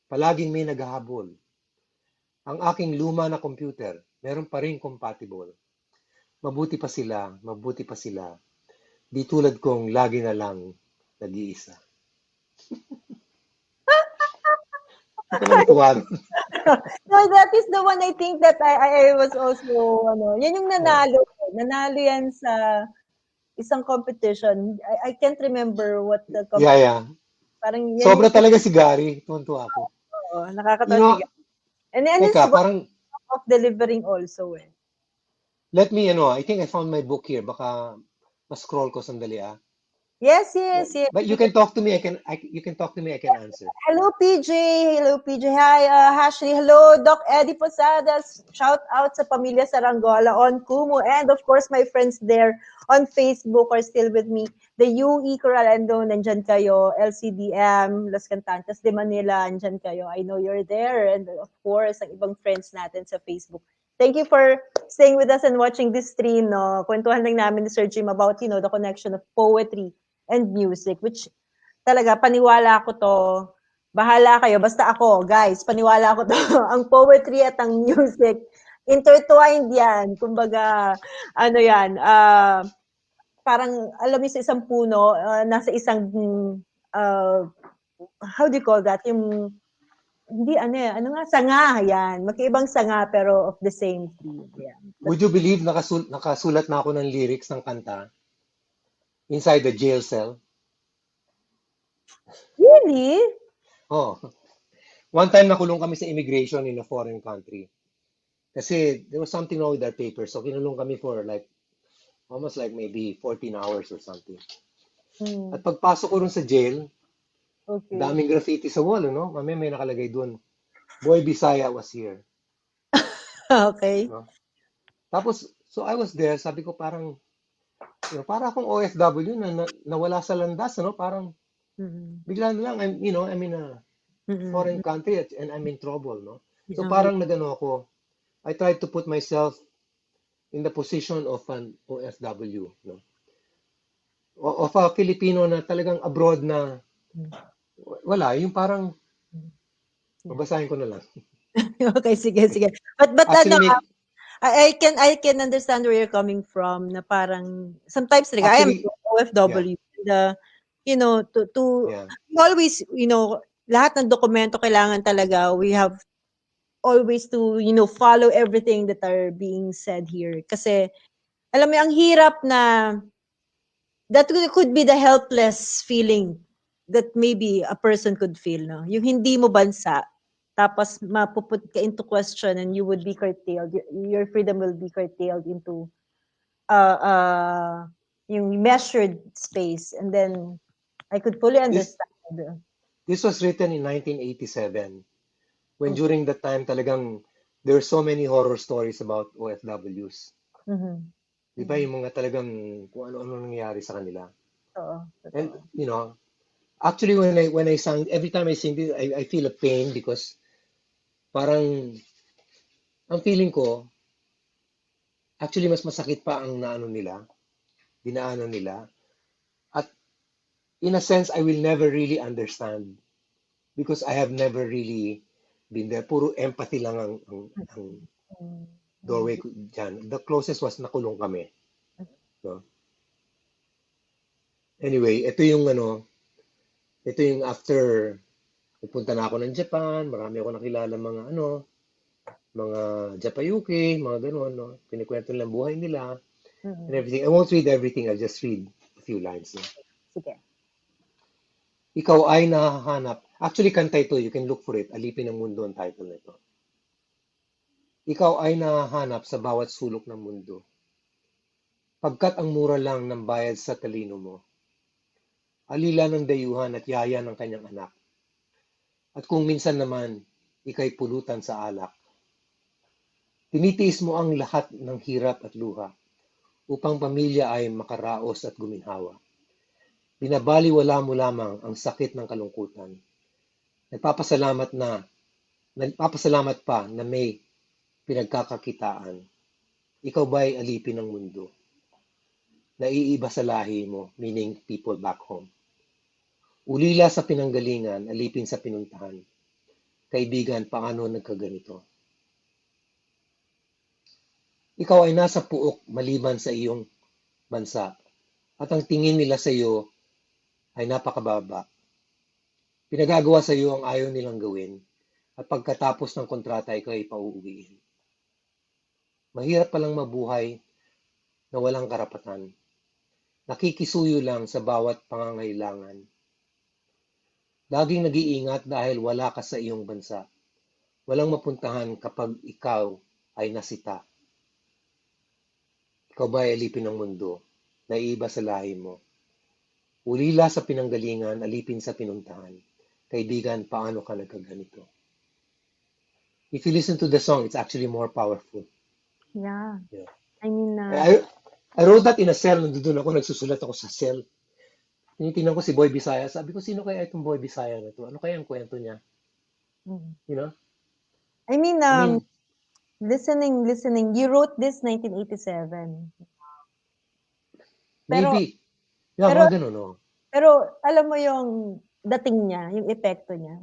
palaging may naghahabol. Ang aking luma na computer, meron pa rin compatible. Mabuti pa sila. Di tulad kong lagi na lang nag-iisa. Hindi ka ba natuwa? No, that is the one I think that I was also, yan yung nanalo. Nanalo yan sa isang competition. I can't remember what the Yeah, competition. yeah. Parang yan yung, Sobra talaga si Gary. Tuwan-tuwa ako. You nakakatawa know, si Gab. And it's teka, one parang, of delivering also eh. let me, I think I found my book here. Baka ma-scroll ko sandali, ah. Yes, yes, yes. But you can talk to me, you can talk to me, I can answer. Hello, PJ. Hello, PJ. Hi, Ashley. Hello, Doc Eddie Posadas. Shout out sa Pamilya Saranggola on Kumu. And of course, my friends there on Facebook are still with me. The UE Coralando, nandyan kayo. LCDM, Los Cantantes de Manila, nandyan kayo. I know you're there. And of course, ang ibang friends natin sa Facebook. Thank you for staying with us and watching this stream. No? Kwentuhan lang namin ni Sir Jim about, the connection of poetry and music, which talaga, paniwala ko to. Bahala kayo. Basta ako, guys, paniwala ko to. Ang poetry at ang music, intertwined yan. Kumbaga, yan, parang, alam mo sa isang puno, nasa isang, how do you call that? Yung, hindi, sanga, yan. Magkaibang sanga, pero of the same tree. Yeah. Would you believe nakasulat na ako ng lyrics ng kanta inside the jail cell? Really? Oh. One time nakulong kami sa immigration in a foreign country. Kasi there was something wrong with our papers. So kinulong kami for almost like maybe 14 hours or something. At pagpasok ko rin sa jail, Okay. daming graffiti sa wall, no? Mamaya may nakalagay dun, Boy Bisaya was here. Okay. No? Tapos, so I was there, sabi ko parang, para akong OFW na nawala sa landas, parang bigla na lang, I'm in a foreign country and I'm in trouble, no? So Okay. parang ako, I tried to put myself in the position of an OFW, no? Of a Filipino na talagang abroad na wala, yung parang babasahin ko na lang. Okay, sige. But Actually, I can understand where you're coming from na parang sometimes talaga I am actually, yeah, OFW and to yeah. always lahat ng dokumento kailangan talaga we have always to follow everything that are being said here kasi alam mo ang hirap na that could be the helpless feeling that maybe a person could feel, no? Yung hindi mo bansa, tapos mapuput ka into question and you would be curtailed. Your freedom will be curtailed into yung measured space. And then, I could fully This understand. this was written in 1987 when during that time talagang there were so many horror stories about OFWs. Mm-hmm. Di ba yung mga talagang kung ano-ano nangyayari sa kanila. Oo, And totoo. actually when I sang, every time I sing this, I feel a pain because parang ang feeling ko actually mas masakit pa ang dinaanan nila. At in a sense, I will never really understand because I have never really been there. Puro empathy lang ang doorway ko dyan. The closest was nakulong kami. No? Anyway, ito yung after pupunta na ako ng Japan, marami ako nakilala mga Japayuki, mga ganun, no? Kinikwento nilang buhay nila and everything. I won't read everything, I'll just read a few lines. No? Sige. Ikaw ay nahahanap. Actually, kanta ito. You can look for it. Alipin ng mundo ang title nito. Ikaw ay nahahanap sa bawat sulok ng mundo. Pagkat ang mura lang ng bayad sa talino mo. Alila ng dayuhan at yaya ng kanyang anak. At kung minsan naman, ikay pulutan sa alak. Tinitiis mo ang lahat ng hirap at luha upang pamilya ay makaraos at guminhawa. Binabaliwala mo lamang ang sakit ng kalungkutan. Nagpapasalamat pa na may pinagkakakitaan. ikaw ba'y alipin ng mundo? Naiiba sa lahi mo, meaning people back home. Ulila sa pinanggalingan, alipin sa pinuntahan. Kaibigan, paano nagkaganito? Ikaw ay nasa puok maliban sa iyong bansa at ang tingin nila sa iyo ay napakababa. Pinagagawa sa iyo ang ayaw nilang gawin at pagkatapos ng kontrata ikaw ay pauuwiin. Mahirap palang mabuhay na walang karapatan. Nakikisuyo lang sa bawat pangangailangan. Laging nag-iingat dahil wala ka sa iyong bansa. Walang mapuntahan kapag ikaw ay nasita. Ikaw ba ay alipin ng mundo? Naiiba sa lahi mo. Ulila sa pinanggalingan, alipin sa pinuntahan. Kaibigan, paano ka nagkaganito? If you listen to the song, it's actually more powerful. Yeah. Yeah. I mean, I wrote that in a cell. Nandun ako, nagsusulat ako sa cell. Tinitingnan ko si Boy Bisaya. Sabi ko, sino kaya itong Boy Bisaya na to? Ano kaya ang kwento niya? You know? I mean, I mean, listening. You wrote this 1987. Pero, maybe. Yeah, pero, mga ganun, no? pero alam mo yung dating niya, yung epekto niya.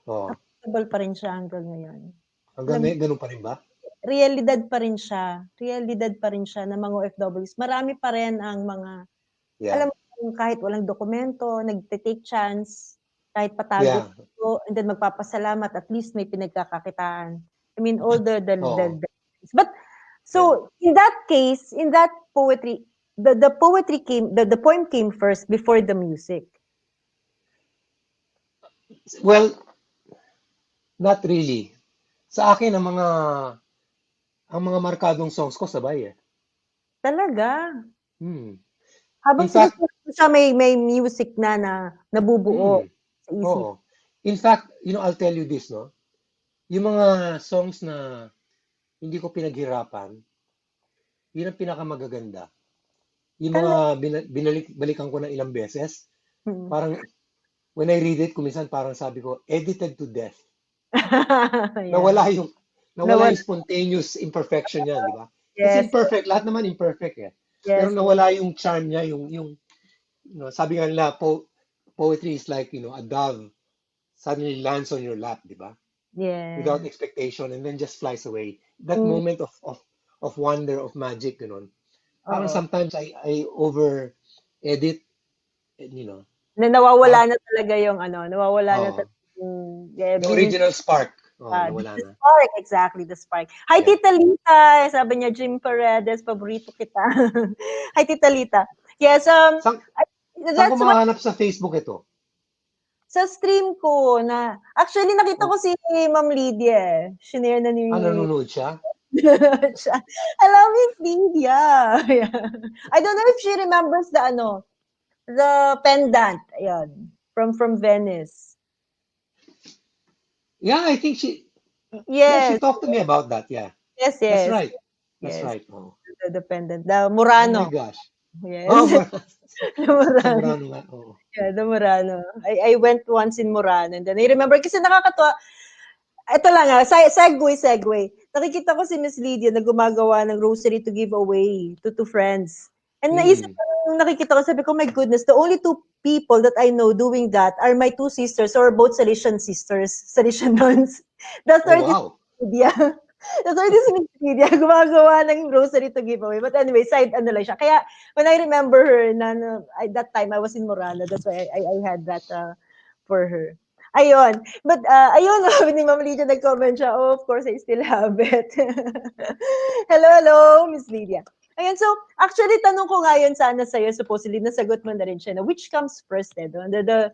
Oh. Applicable pa rin siya hanggang ngayon. Hanggang ngayon, ganun pa rin ba? Realidad pa rin siya. Realidad pa rin siya ng mga OFWs. Marami pa rin ang mga, alam mo, kahit walang dokumento, nagte-take chance, kahit patago, and then magpapasalamat, at least may pinagkakakitaan. I mean, all the but, so, in that case, in that poetry, the poetry came, the poem came first before the music. Well, not really. Sa akin, ang mga markadong songs ko sabay eh. Talaga? In Habang fact, siya may music na nabubuo sa isip. Oo. In fact, I'll tell you this, no? Yung mga songs na hindi ko pinaghirapan, yun ang pinakamagaganda. Yung mga balikan ko ng ilang beses, parang, when I read it, kuminsan parang sabi ko, edited to death. Nawala yung spontaneous imperfection niya, di ba? It's imperfect, lahat naman imperfect eh. Pero nawala yung charm niya, yung sabi nga nila, poetry is like, a dove suddenly lands on your lap, di ba? Yeah. Without expectation and then just flies away. That moment of wonder, of magic, Parang sometimes I over edit, and, na nawawala na talaga yung nawawala na talaga yung the original spark. Nawala the na. spark, exactly, the spark. Hi, Tita Lita. Sabi niya, Jim Paredes, paborito kita. Hi, Tita Lita. Yes, Saan ko mahanap sa Facebook ito? Sa stream ko na, actually nakita ko si Ma'am Lydia. Shinare na ni... nanonood siya? Hello, Miss Lydia. I don't know if she remembers the pendant, ayan, from Venice. Yeah, I think she talked to me about that, yeah. Yes. That's right. That's right. Oh. The pendant, the Murano. Oh my gosh. Yes. Oh, the Murano. Sa Murano nga, oo. Yeah, the Murano. I went once in Murano and then I remember kasi nakakatuwa. Ito lang segue. Nakikita ko si Miss Lydia na gumagawa ng rosary to give away to friends. And naisip ko, nakikita ko, sabi ko, my goodness, the only two people that I know doing that are my two sisters, or both Salesian sisters, Salesian nuns. That's why wow. That's why this Miss Lydia gumagawa ng rosary to give away. But anyway, side lang siya. Kaya when I remember her, that time I was in Morano, that's why I had that for her. Ayun. But, ayun, ni Ma'am Lydia nag-comment siya, oh, of course, I still have it. Hello, Miss Lydia. Ayun, so, actually, tanong ko nga yun sana sa'yo, supposedly, nasagot mo na rin siya, which comes first, the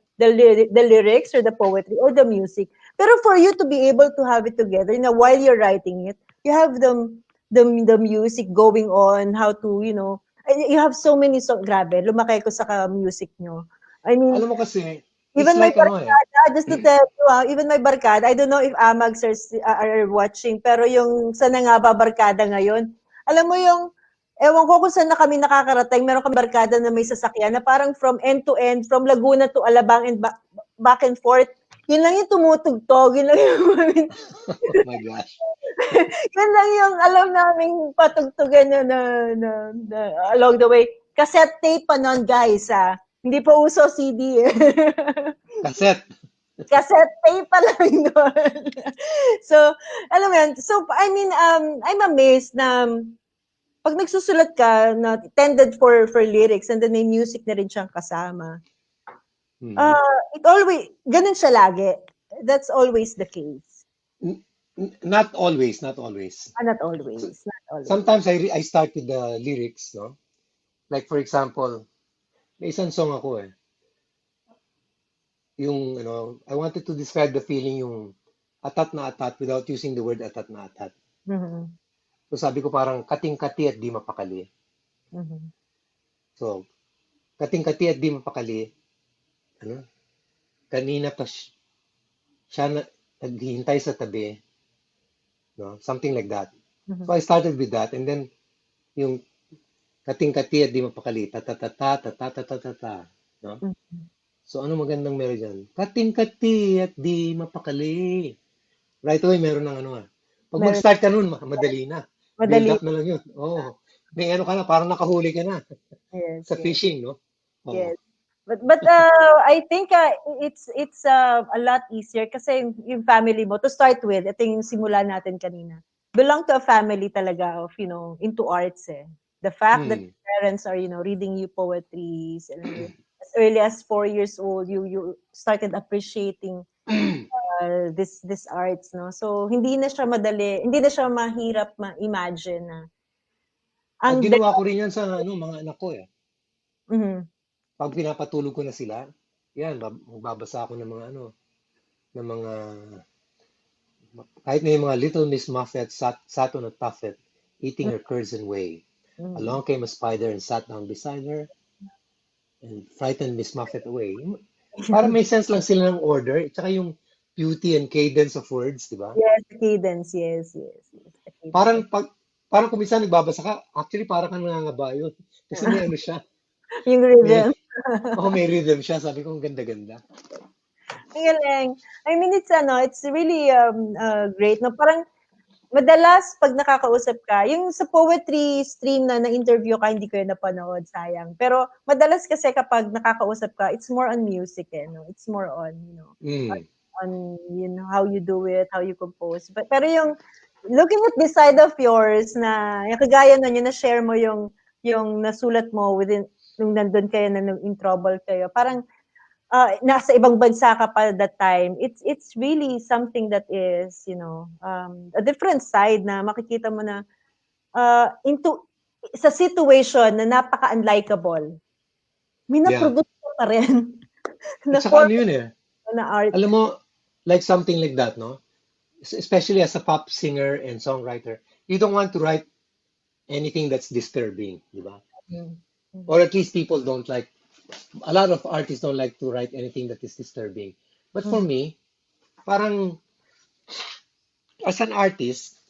lyrics or the poetry or the music? Pero for you to be able to have it together, while you're writing it, you have the music going on, how to, you have so many songs, grabe, lumaki ko sa music nyo. I mean, alam mo kasi, even my barkada, just to tell you, even my barkada, I don't know if Amags are watching, pero yung sana nga ba barkada ngayon, alam mo yung, ewan ko kung saan na kami nakakarating, meron kami barkada na may sasakyan na parang from end to end, from Laguna to Alabang and back and forth, Yun lang yung tumutugtog, yun lang yung Oh my gosh. yun lang yung alam naming patugtugan na along the way. Cassette tape pa nun, guys, ah. Hindi pa uso CD eh. Cassette. Cassette tape pa lang nun. So, alam mo yan. So, I mean, I'm amazed na pag nagsusulat ka na intended for lyrics and then may music na rin siyang kasama. Mhm. It always, ganun siya lagi. That's always the case. Not always, not always. Not always, not always. Sometimes I start with the lyrics, no? Like for example, may isang song ako eh. Yung, I wanted to describe the feeling yung atat na atat without using the word atat na atat. Mhm. So sabi ko parang kating-kati at di mapakali. Mhm. So, kating-kati at di mapakali, ano? Kanina pa siya naghihintay sa tabi, no? Something like that. So I started with that and then yung kating-kati at di mapakali, ta-ta-ta-ta, ta-ta-ta-ta-ta, no? So ano magandang meron dyan? Kating-kati at di mapakali. Right away meron ng ano ah. Pag Meron. mag-start ka nun, madali na. Build Madali. up na lang yun. Oo. May ano ka na, parang nakahuli ka na Yes, sa yes, fishing, no? Oo. yes. But I think it's a lot easier kasi yung family mo to start with, ito yung simula natin kanina. Belong to a family talaga of, into arts eh. The fact that Hmm. your parents are, reading you poetries and as early as 4 years old, you started appreciating this arts, no? So hindi na siya madali, hindi na siya mahirap ma-imagine na At ang ginawa ko rin yan sa mga anak ko eh. Mhm. Pag pinapatulog ko na sila, yan, magbabasa ako ng mga ng mga, kahit na yung mga Little Miss Muffet sat on a tuffet, eating her curds and whey. Mhm. Along came a spider and sat down beside her and frightened Miss Muffet away. Para may sense lang sila ng order, tsaka yung beauty and cadence of words, di ba? Yes, the cadence. Yes, yes, yes. The Parang cadence. parang kung minsan nagbabasa ka, actually parang kang nangangabayo. Kasi may ano siya, Yung may, rhythm. may rhythm siya. Sabi ko, ang ganda-ganda. Ang galing. I mean, it's really great. No? Parang madalas pag nakakausap ka, yung sa poetry stream na na-interview ka, hindi ko yun napanood, sayang. Pero madalas kasi kapag nakakausap ka, it's more on music eh, no? It's more on, Mm. on how you do it, how you compose. Pero yung looking at the side of yours na yung kagaya nun, yung na-share mo yung nasulat mo within nung nandun kayo na nung in trouble kayo. Parang nasa ibang bansa ka pa that time. It's really something that is, a different side na makikita mo na into sa situation na napaka-unlikable. May Yeah. na-produce ka pa rin At na saka form ano yun eh, na art. alam mo, like something like that, no? Especially as a pop singer and songwriter, you don't want to write anything that's disturbing, di ba? Mm. Or at least people don't like, a lot of artists don't like to write anything that is disturbing. But for me, parang as an artist,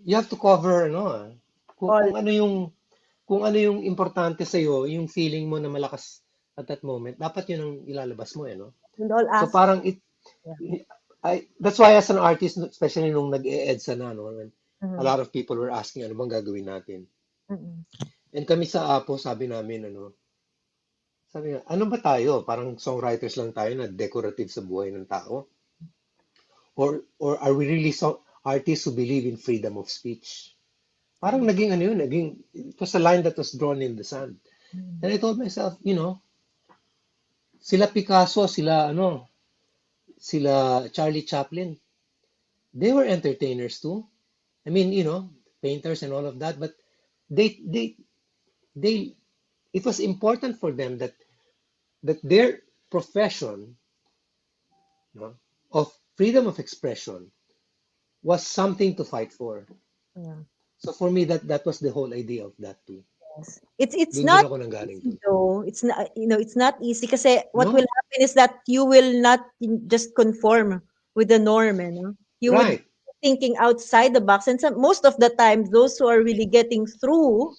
you have to cover, kung, All, kung ano yung kung ano yung importante sa iyo, yung feeling mo na malakas at that moment, dapat yun ang ilalabas mo, no? in all So aspects. parang Yeah. that's why as an artist, especially nung nag-EDSA na, no, when a Mhm. lot of people were asking ano bang gagawin natin. Mhm. And kami sa Apo, sabi namin, sabi nga, ano ba tayo? Parang songwriters lang tayo na decorative sa buhay ng tao? Or are we really artists who believe in freedom of speech? Parang naging ano yun, it was a line that was drawn in the sand. And I told myself, sila Picasso, sila Charlie Chaplin, they were entertainers too. I mean, painters and all of that, but they, they, they, it was important for them that their profession, no, of freedom of expression was something to fight for. Yeah. So for me, that was the whole idea of that too. Yes. It's Doon din not ako nanggaling easy doon. though. It's not, it's not easy kasi what will No? happen is that you will not just conform with the norm, You would Right. be thinking outside the box, and most of the time those who are really getting through,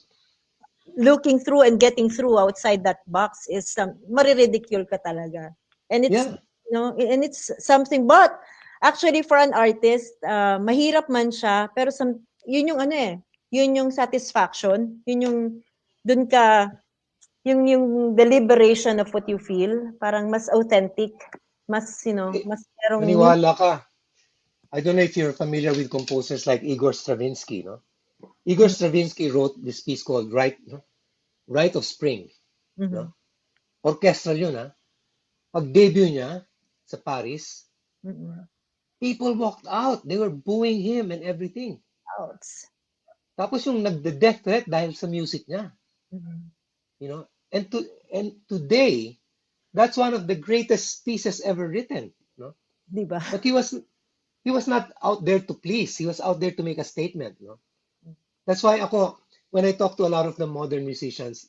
looking through and getting through outside that box is mariridicule ka talaga. And it's Yeah. No, and it's something, but actually for an artist, mahirap man siya, pero yun yung ano eh, yun yung satisfaction, yun yung dun ka, yung deliberation of what you feel, parang mas authentic, mas, Eh, mas merong Maniwala ka. I don't know if you're familiar with composers like Igor Stravinsky, no? Igor Stravinsky wrote this piece called Rite of Spring, Mhm, no? Orchestral yun, ha? Pag-debut niya sa Paris, mhm. people walked out. They were booing him and everything. Outs. Tapos yung nagde-death threat dahil sa music niya, Mhm. you know? And today, that's one of the greatest pieces ever written, no? 'Di ba? But he was not out there to please. He was out there to make a statement, no? That's why ako, when I talk to a lot of the modern musicians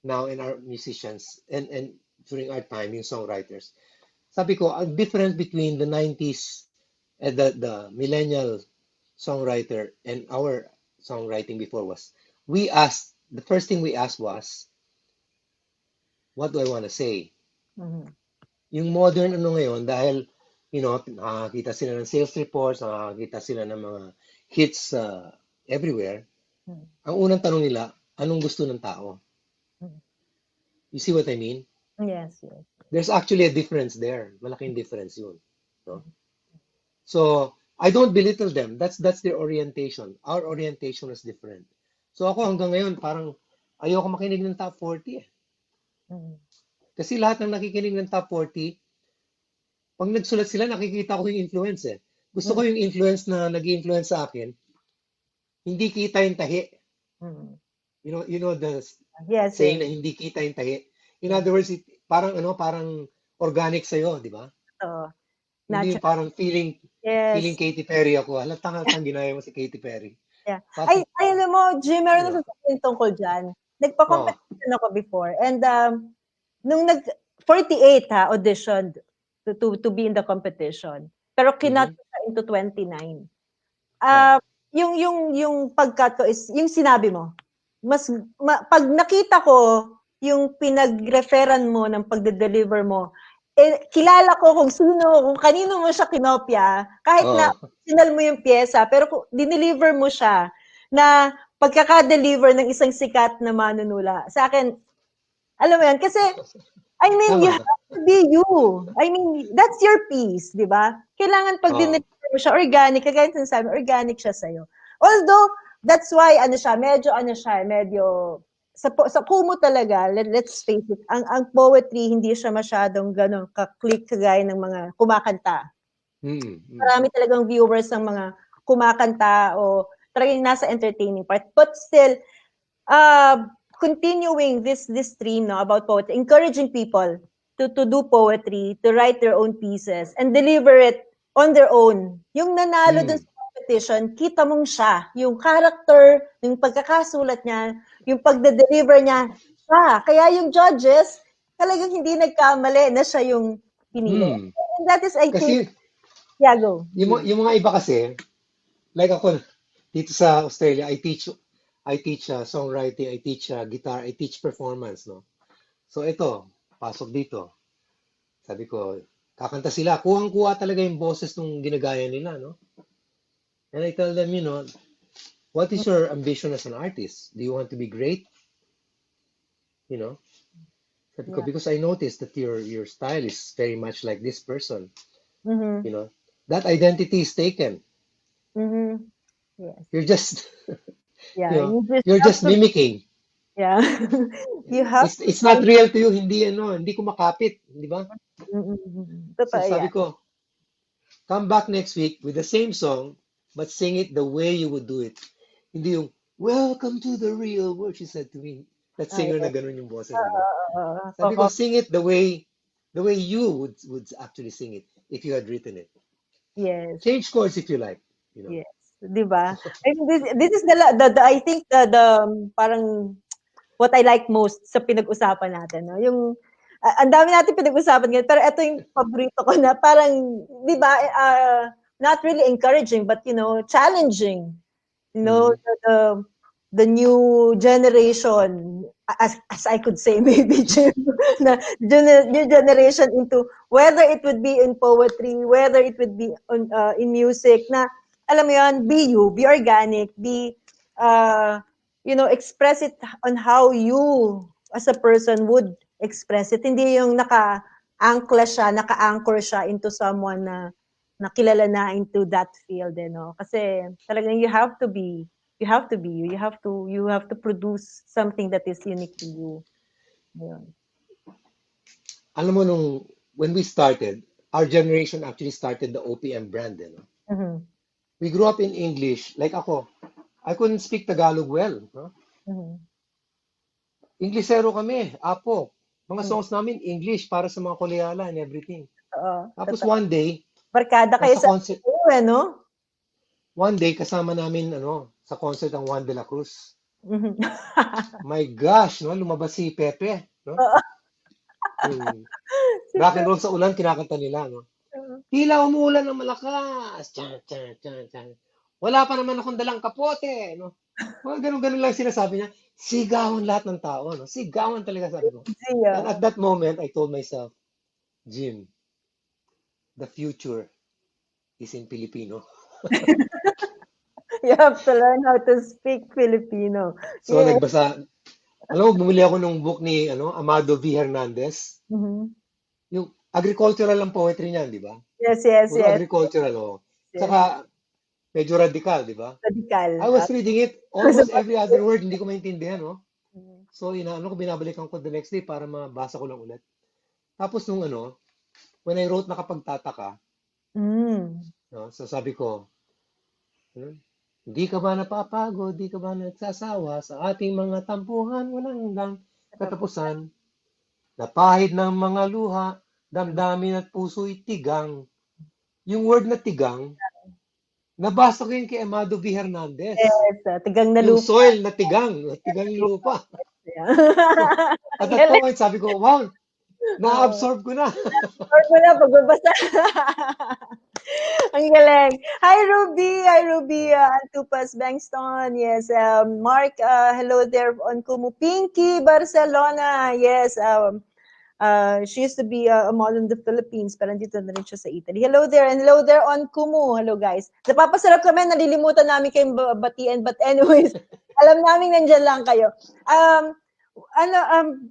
now and our musicians and during our time, yung songwriters, sabi ko, ang difference between the 90s and the millennial songwriter and our songwriting before was, the first thing we asked was, what do I want to say? Mhm. Yung modern ano ngayon, dahil, nakakita sila ng sales reports, nakakita sila ng mga hits everywhere, Mhm. ang unang tanong nila, anong gusto ng tao? Mhm. You see what I mean? Yes, yes. There's actually a difference there. Malaking difference yun. No? So, I don't belittle them. That's their orientation. Our orientation is different. So ako hanggang ngayon, parang ayoko makinig ng top 40 eh. Mhm. Kasi lahat ng nakikinig ng top 40, pag nagsulat sila, nakikita ko yung influence eh. Gusto ko Mhm. yung influence na nag-influence sa akin, hindi kita yung tahi. Mhm. You know the Yes, saying yes. na hindi kita yung tahi. In Yes. other words, parang organic sa'yo, di ba? Oo. Hindi yung Natural. parang feeling Yes. Katy Perry ako. Halatang ginaya mo si Katy Perry. Yeah. Parang, Ay, alam mo, Jim, meron you na know, sasabihin tungkol diyan. oh, Nagpa-competition ako before and, nung 48 ha, auditioned to be in the competition. Pero kinut mhm, ko siya into 29. oh, Ah, yung pag-cut ko is yung sinabi mo. Mas 'pag nakita ko yung pinag-referan mo ng pagde-deliver mo, eh, kilala ko kung sino, kung kanino mo siya kinopya, kahit na oh, original mo yung piyesa, pero kung dineliver mo siya na pagkaka-deliver ng isang sikat na manunula. Sa'kin, alam mo yun, kasi I mean, you tama ka. have to be you. I mean, that's your piece, 'di ba? Kailangan 'pag Oh, dineliver mo siya organic, kagaya ng sinasabi mo, organic siya sa'yo. Although, that's why ano siya, medyo sa Kumu talaga, let's face it, ang poetry hindi siya masyadong gano'n ka-click kagaya ng mga kumakanta. mm. Marami talagang viewers ng mga kumakanta o talagang nasa entertaining part. But still, uh, continuing this stream no about poetry, encouraging people to do poetry, to write their own pieces and deliver it on their own. Yung nanalo dun Mm. sa competition, kita mong siya, yung character, yung pagkakasulat niya, yung pagde-deliver niya, siya. Kaya yung judges, talagang hindi nagkamali na siya yung pinili. Mm. And that is, I think, Kasi yeah, go. yung mga iba kasi, like ako dito sa Australia, I teach songwriting, I teach guitar, I teach performance, no. So ito, pasok dito. Sabi ko, kakanta sila, kuhang-kuha talaga yung boses nung ginagaya nila, no. And I tell them, what is your ambition as an artist? Do you want to be great? You know, sabi ko, Yeah. because I noticed that your style is very much like this person, Mm-hmm. you know. That identity is taken. Mm-hmm. Yes. You're just, Yeah. You just you're have just to, mimicking. yeah. You have to It's not find. real to you, hindi kumakapit, di ba? So Totoo sabi yan. ko, come back next week with the same song, but sing it the way you would do it. Hindi yung, welcome to the real world, she said to me. That Ah, singer na yes. ganun yung boses, di ba? Sabi ko, Koko, sing it the way you would actually sing it if you had written it. yes. Change chords if you like. Yes. 'Di ba? I mean, this is the I think the parang what I like most sa pinag-usapan natin, no? Yung ang dami natin pinag-usapan ngayon, pero ito yung paborito ko na parang, 'di ba, not really encouraging but challenging. Mhm. The new generation, as I could say maybe, Jim. na new generation into whether it would be in poetry, whether it would be on in music na alam mo yun, be you, be organic, be express it on how you as a person would express it. Hindi yung naka-anchor siya into someone na nakilala na into that field, Kasi talagang you have to be you. You have to produce something that is unique to you. Ayun. Alam mo when we started, our generation actually started the OPM brand, no? Mhm. We grew up in English. Like ako, I couldn't speak Tagalog well, no? Mhm. Inglesero kami, apo. Mga Mhm. songs namin, English para sa mga Koleala and everything. Oo, Tapos totoo. one day, Barkada kayo nasa sa concert, no? one day kasama namin sa concert ang Juan de la Cruz. Mhm. My gosh, no, lumabas si Pepe, no? Oo. Yung rock Super. and roll sa ulan kinakanta nila, no? Oo. Tila umuulan ng malakas. Tyan, tyan, tyan, tyan. Wala pa naman akong dalang kapote, no? Mga ganun-ganun lang sinasabi niya. Sigawan lahat ng tao, no? Sigawan talaga sabi ko. And Siya. at that moment, I told myself, Jim, the future is in Filipino. You have to learn how to speak Filipino. So Yes. alam mo, bumili ako ng book ni Amado V. Hernandez. Mhm. Yung agricultural ang poetry niyan, di ba? Yes, yes, Puro yes. agricultural, oh. Yes. Saka, medyo radical, di ba? Radical. I was reading it, almost every other word, hindi ko maintindihan, no? So, binabalikan ko the next day para mabasa ko lang ulit. Tapos when I wrote Nakapagtataka, Mm. no, so sabi ko, hindi ka ba napapagod, di ka ba nagsasawa sa ating mga tampuhan, walang hanggang katapusan, napahid ng mga luha, damdamin at puso'y tigang. Yung word na tigang, nabasa ko yun kay Amado V. Hernandez. Yes, tigang na Yung lupa. soil na tigang yung lupa. So, at Ang that galing. point, sabi ko, wow, Oo. na-absorb ko na. Or mo na pagbabasa. Ang galing. Hi, Ruby. Hi, Ruby. Antupas Bangston. Yes. Mark, hello there on Kumu. Pinky, Barcelona. Yes. She used to be a model in the Philippines, pero nandito na rin siya sa Italy. Hello there, and hello there on Kumu. Hello, guys. Napapasarap kami, nalilimutan namin kayong batiin. But anyways, alam namin nandyan lang kayo.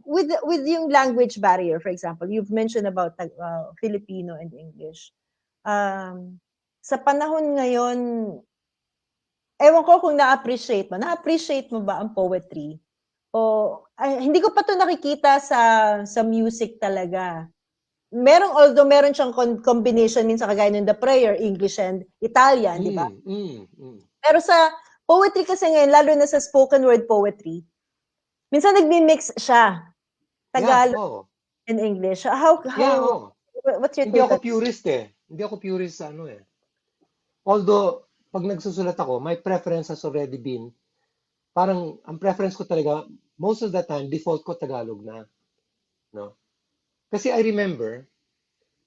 With yung language barrier, for example, you've mentioned about Filipino and English. Sa panahon ngayon, ewan ko kung na-appreciate mo ba ang poetry? Hindi ko pa to nakikita sa music talaga. Although meron siyang combination minsan kagaya ng the prayer, English and Italian, di ba? Pero sa poetry kasi ngayon, lalo na sa spoken word poetry, minsan nagmi-mix siya. Yeah, Tagalog oh. and English. Yeah, oh. What's your Hindi take ako on purist eh. Hindi ako purist sa eh. Although, pag nagsusulat ako, my preference has already been, parang, ang preference ko talaga, most of the time, default ko Tagalog na. No? Kasi I remember,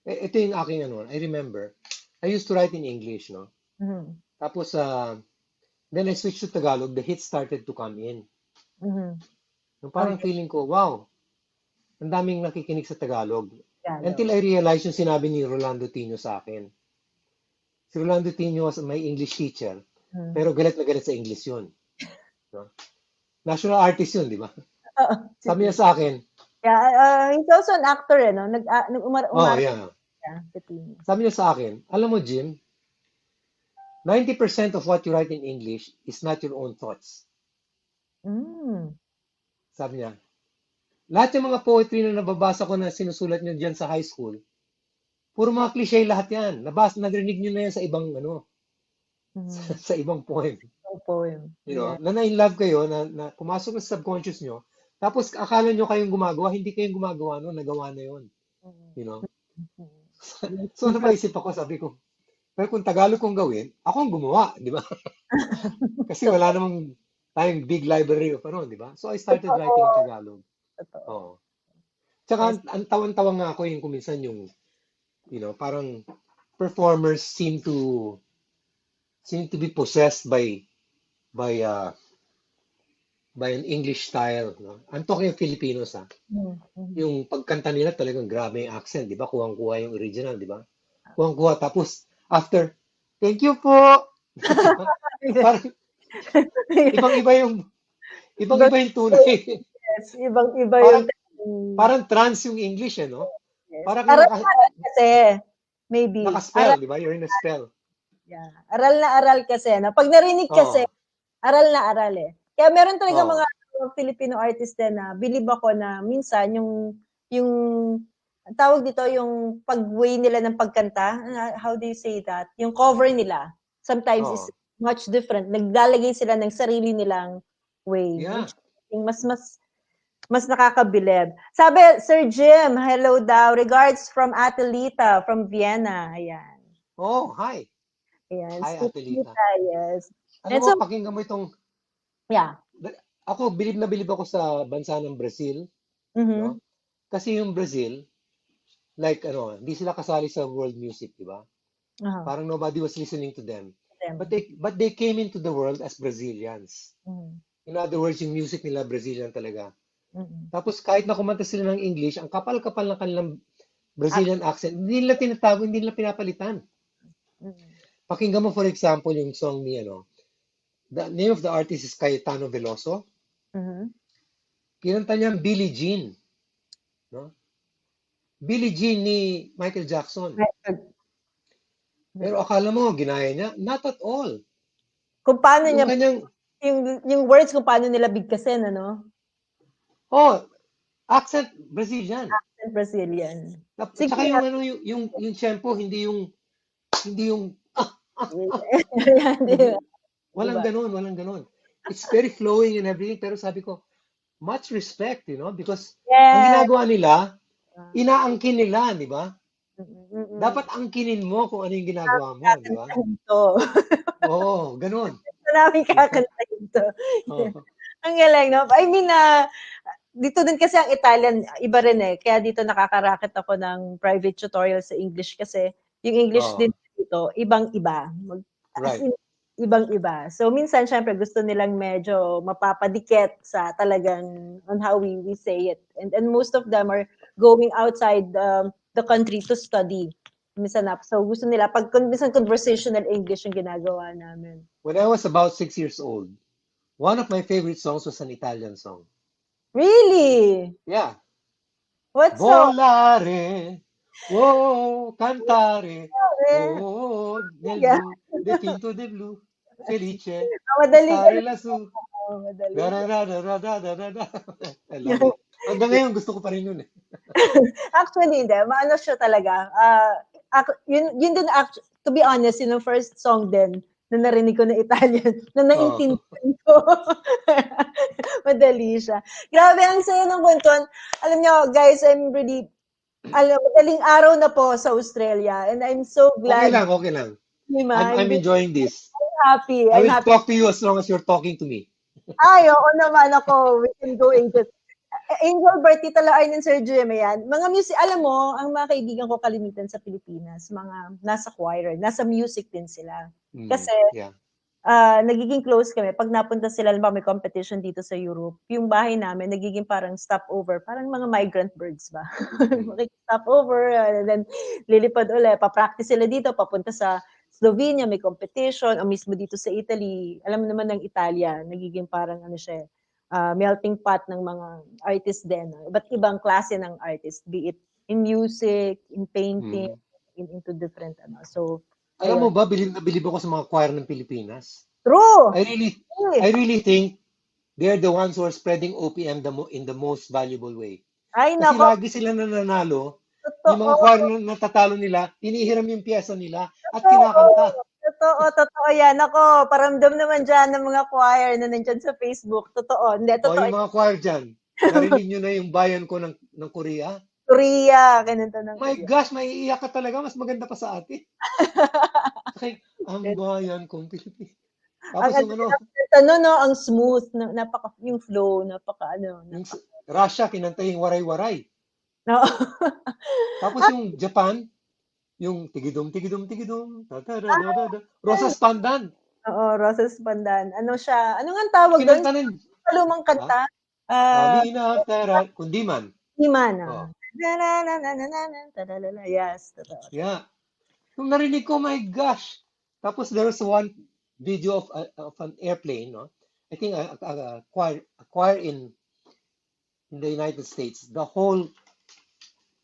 ito yung aking I remember, I used to write in English, no? Mhm. Tapos, then I switched to Tagalog, the hits started to come in. Mhm. Yung parang Okay. feeling ko, wow, ang daming nakikinig sa Tagalog. Tagalog. Until I realized yung sinabi ni Rolando Tino sa akin. Si Rolando Tino was my English teacher, pero galit na galit sa English yun. No? National artist yun, di ba? Oo. Sabi niya sa akin, Yeah, he's also an actor, no? oh yeah, siya sa TV. sabi niya sa akin, alam mo Jim, 90% of what you write in English is not your own thoughts. Mm. Sabi niya, lahat yung mga poetry na nababasa ko na sinusulat niyo dyan sa high school, puro mga cliche lahat yan. Narinig niyo na yan sa ibang sa ibang poem. Poem. You know, na-in love kayo, na pumasok sa subconscious nyo, tapos akala nyo kayong gumagawa, hindi kayong gumagawa no, nagawa na yun. You know? So napaisip ako, sabi ko, pero kung Tagalog kong gawin, ako ang gumawa, di ba? Kasi wala namang tayong big library of di ba? So I started writing in Tagalog. Totoo. Oo. Tsaka ang tawan-tawa nga ako yung kuminsan yung, parang performers seem to be possessed by by an English style, no? I'm talking of Filipinos, ha. Yung pagkanta nila talagang grabe yung accent, di ba? Kuwang-kuha yung original, di ba? Kuwang-kuha. Tapos, after, thank you po. Di ba? Parang, ibang-iba yung, ibang-iba yung tunay. Yes, ibang-iba yung Parang, parang trans yung English, eh, no? yes. Parang yung Aral kasi, maybe. naka-spell, di ba? You're in a spell. Yeah. Aral na aral kasi. No? Pag narinig kasi, Oh, aral na aral eh. Kaya meron talaga oh, mga Filipino artist din na believe ako na minsan yung ang tawag dito yung pag-way nila ng pagkanta, how do you say that? Yung cover nila sometimes is oh. much different. Naglalagay sila ng sarili nilang way. Yeah. Which mas nakakabilib. Sabi, Sir Jim, hello daw. Regards from Atelita from Vienna. Ayan. Oh, hi. Ayan. Hi, Sweet Atelita. Tita, yes. Alam And mo, so, pakinggan mo itong, yeah. ako, bilib na bilib ako sa bansa ng Brazil, no? Mm-hmm. Kasi yung Brazil, like, ano, hindi sila kasali sa world music, di ba? Uh-huh. Parang nobody was listening to them. Them. But they came into the world as Brazilians. Mm-hmm. In other words, yung music nila Brazilian talaga. Mm-hmm. Tapos kahit na kumanta sila ng English, ang kapal-kapal ng kanilang Brazilian accent, hindi nila tinatago, hindi nila pinapalitan. Mm-hmm. Pakinggan mo for example yung song ni ano, the name of the artist is Cayetano Veloso. Mm-hmm. Kinanta niya Billie Jean, no? Billie Jean ni Michael Jackson. Pero akala mo ginaya niya? Not at all. Kung paano Yung niya, kanyang, yung words kung paano nila bigkasin, ano? oh, accent Brazilian. Accent Brazilian. At Sige. saka yung ano yung tempo hindi yung Diba? walang walang ganun. It's very flowing and everything pero sabi ko much respect, you know, because ang Yes. ginagawa nila, inaangkin nila, di ba? Mm-mm. Dapat angkinin mo kung ano yung ginagawa mo, di ba? Kakantahin to. Oo, ganun. Maraming kakantahin to. Oo. Ang galing, no? I mean, dito din kasi ang Italian, iba rin eh. Kaya dito nakakaraket ako ng private tutorial sa English kasi yung English Oo, din dito, ibang-iba. As right. in, ibang-iba. So, minsan, syempre, gusto nilang medyo mapapadikit sa talagang on how we say it. And most of them are going outside the country to study. Minsan na. So, gusto nila, minsan conversational English yung ginagawa namin. When I was about 6 years old, one of my favorite songs was an Italian song. Really? Yeah. What song? Volare, oh, cantare, oh, nel Yeah. blu, dipinto di blu, felice, Madali stare lassù. madali. Da-da-da-da-da-da-da-da. I love it. Hanggang ngayon, gusto ko pa rin yun eh. Actually, hindi. Maano siya talaga. Yun din, to be honest, yun ang first song din na narinig ko na Italian, na Oh. naintindihan ko. Madali siya. Grabe, ang saya ng kwentuhan. Alam nyo, guys, madaling araw na po sa Australia. And I'm so Okay glad. lang, okay lang. Lima, I'm enjoying this. happy. I I'm will happy. talk to you as long as you're talking to me. Ay, oo naman ako. We can go Angel. Angel Bertie Talaay ng Sir Jim, yan. Mga music, alam mo, ang mga kaibigan ko kalimitan sa Pilipinas, mga nasa choir, nasa music din sila. Kasi, Yeah. nagiging close kami. Pag napunta sila, may competition dito sa Europe, yung bahay namin, nagiging parang stopover, parang mga migrant birds ba? Stopover, and then lilipad ulit, papractice sila dito, papunta sa Slovenia, may competition, o mismo dito sa Italy, alam mo naman ng Italia, nagiging parang ano siya, melting pot ng mga artists din. Iba't ibang klase ng artist, be it in music, in painting, into different ano. So, Alam mo ayun. ba, bilib na bilib ako sa mga choir ng Pilipinas. True! I really think they're the ones who are spreading OPM in the most valuable way. Ay, Kasi nako, lagi sila nananalo. Yung mga totoo. choir na natatalo nila, hinihiram yung pyesa nila at kinakanta. Totoo yan. Ako, paramdam naman dyan ng mga choir na nandyan sa Facebook. Totoo. Hindi, O totoo. yung mga choir dyan, narinig nyo na yung bayan ko ng Korea? Korea, ganito ng My Korea. gosh, maiiyak ka talaga. Mas maganda pa sa atin. Okay, ang bayan kong Pilipinas. Tapos yung ano, no, ang smooth, yung flow, yung Russia, kinanta yung waray-waray. No. Tapos yung Japan, yung tigidum, tigidum, tigidum, Rosas Pandan. Oo, Roses Pandan. Ano siya? Ano nga ang tawag doon? lumang Diba? kanta. Ah, Lina, Tara, kundi man. Iman, Oh, yes, totoo. yeah. Nung narinig ko, my gosh. Tapos there was one video of an airplane, no? I think a choir in the United States. The whole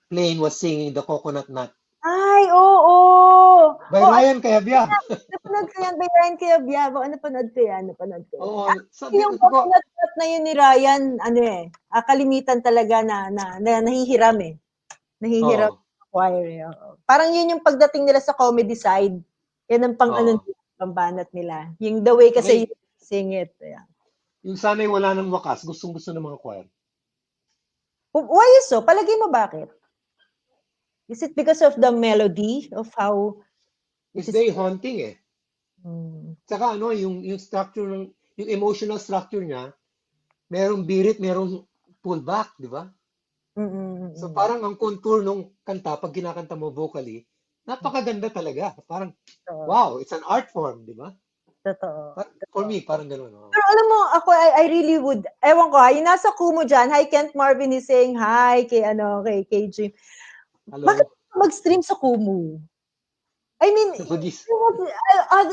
plane was singing the Coconut Nut Ay, oo! by Oh, Ryan Cayabyab. napanood ko yan kay Ryan Cayabyab. Oo, napanood ko yan. Oo, sabi Yung ko, coconut shot na yun ni Ryan, ano kalimitan talaga na nahihiram Nahihiram oo, sa choir oo. Parang yun yung pagdating nila sa comedy side. Yan ang pang-ano oo. nila, pambanat nila. Yung the way kasi May, you sing it. Yeah. yung sana'y wala ng wakas, gustong-gusto ng mga choir. Why is so? Palagay mo bakit? Is it because of the melody of how it It's is? very haunting eh. Mm, Tsaka ano, yung structure yung emotional structure niya, merong birit, merong pullback, di ba? mm, mm, So mm. parang ang contour nung kanta, pag kinakanta mo vocally, napakaganda talaga. Parang, Totoo. wow, it's an art form, di ba? Totoo. For me, parang gano'n. Oh. Pero alam mo, ako, I really would, ewan ko yung nasa Kumu dyan, hi Kent Marvin is saying hi kay Jim. Bakit Hello, mag-stream sa Kumu? I mean, Bugis.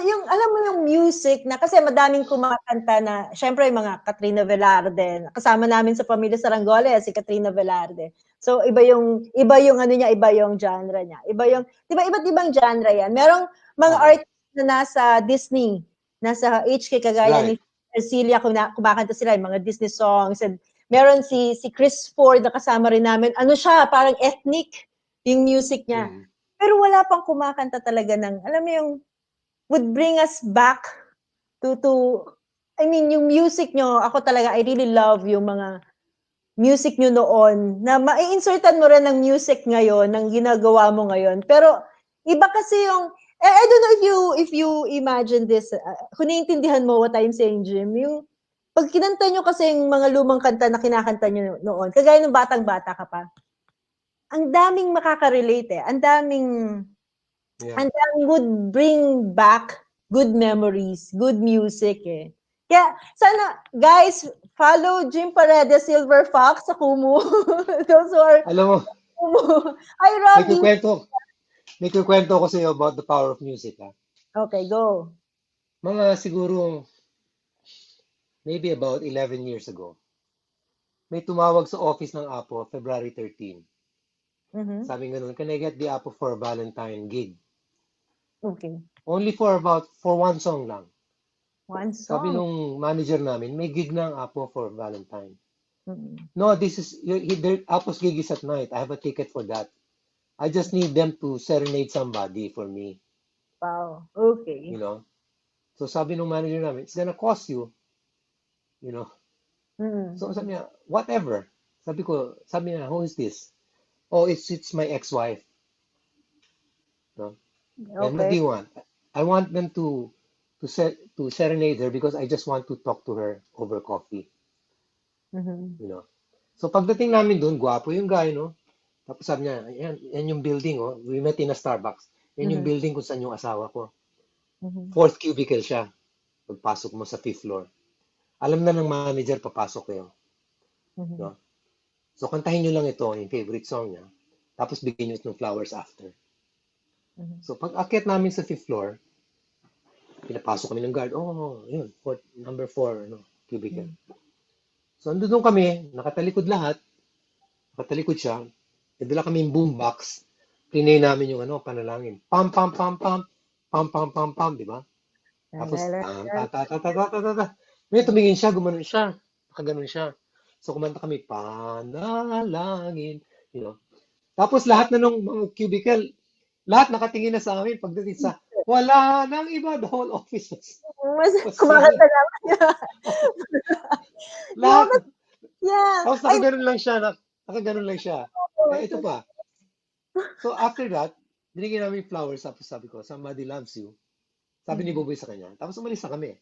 yung, alam mo yung music na, kasi madaming kumakanta na, syempre yung mga Katrina Velarde, kasama namin sa Pamilya Saranggola, si Katrina Velarde. So, iba yung ano niya, iba yung genre niya. Iba yung, di ba, iba't ibang genre yan. Merong mga Oo, artists na nasa Disney, nasa HK, kagaya right. ni Ercilia, kumakanta sila, yung mga Disney songs. And meron si Chris Ford na kasama rin namin. Ano siya, parang ethnic yung music niya. Mm. Pero wala pang kumakanta talaga ng, alam mo yung, would bring us back to, I mean, yung music nyo, ako talaga, I really love yung mga music nyo noon, na mai-insertan mo rin ng music ngayon, ng ginagawa mo ngayon. Pero, iba kasi yung, I don't know if you imagine this, kung naiintindihan mo what I'm saying, Jim, yung, pag kinanta nyo kasi yung mga lumang kanta na kinakanta nyo noon, kagaya ng batang-bata ka pa, ang daming makaka-relate Ang daming Yeah. And would bring back good memories, good music Kaya sana, guys, follow Jim Paredes Silver Fox sa Kumu. Those who are Alam mo, Kumu. Hi, may Robbie. kukwento, may kukwento ko sa iyo about the power of music. Ha? Okay, go. Mga siguro, maybe about 11 years ago, may tumawag sa office ng Apo, February 13. Mm-hmm. Sabi ganun, can I get the Apo for a Valentine gig? Okay. Only for one song lang. One Sabi song. nung manager namin, may gig na ang Apo for Valentine. Mm-hmm. No, Apo's gig is at night. I have a ticket for that. I just need them to serenade somebody for me, Wow. Okay. you know. So sabi nung manager namin, it's gonna cost you, you know. Mm-hmm. So sabi niya, whatever. Sabi niya, who is this? Oh, it's my ex-wife. No? And what do Okay. you want? I want them to serenade her because I just want to talk to her over coffee, Mm-hmm. you know. So pagdating namin doon, gwapo yung guy, no? Tapos sabi niya, yan yung building, oh. We met in a Starbucks. Yan yung Mm-hmm. building kung saan yung asawa ko. Mm-hmm. Fourth cubicle siya. Pagpasok mo sa fifth floor. Alam na ng manager, papasok kayo. Mm-hmm. No? So kantahin nyo lang ito, yung favorite song niya. Tapos bigyan nyo ng flowers after. Mm-hmm. So pag akyat namin sa fifth floor, pinapasok kami ng guard. Oh, yun, number 4, ano, cubicle. So andun kami, nakatalikod lahat. Nakatalikod siya. Nadala kami yung boombox. Plinay namin yung ano, panalangin. Pam, pam, pam, pam. Pam, pam, pam, pam, di ba? Tapos, tam, ta, ta, ta, ta, ta, ta, ta, ta. May tumingin siya, gumanon siya. Nakaganon siya. So, kumanta kami, panalangin. You know. Tapos, lahat na nung mga cubicle, lahat nakatingin na sa amin pagdating sa, wala nang iba, the whole office was Kumakanta singing. naman niya. No, Lahat. but yeah. Tapos, nakaganon lang siya. Nakaganon lang siya. Ito pa. So, after that, binigyan namin flowers. Tapos sabi ko, somebody loves you. Sabi ni Boboy sa kanya. Tapos umalis na kami.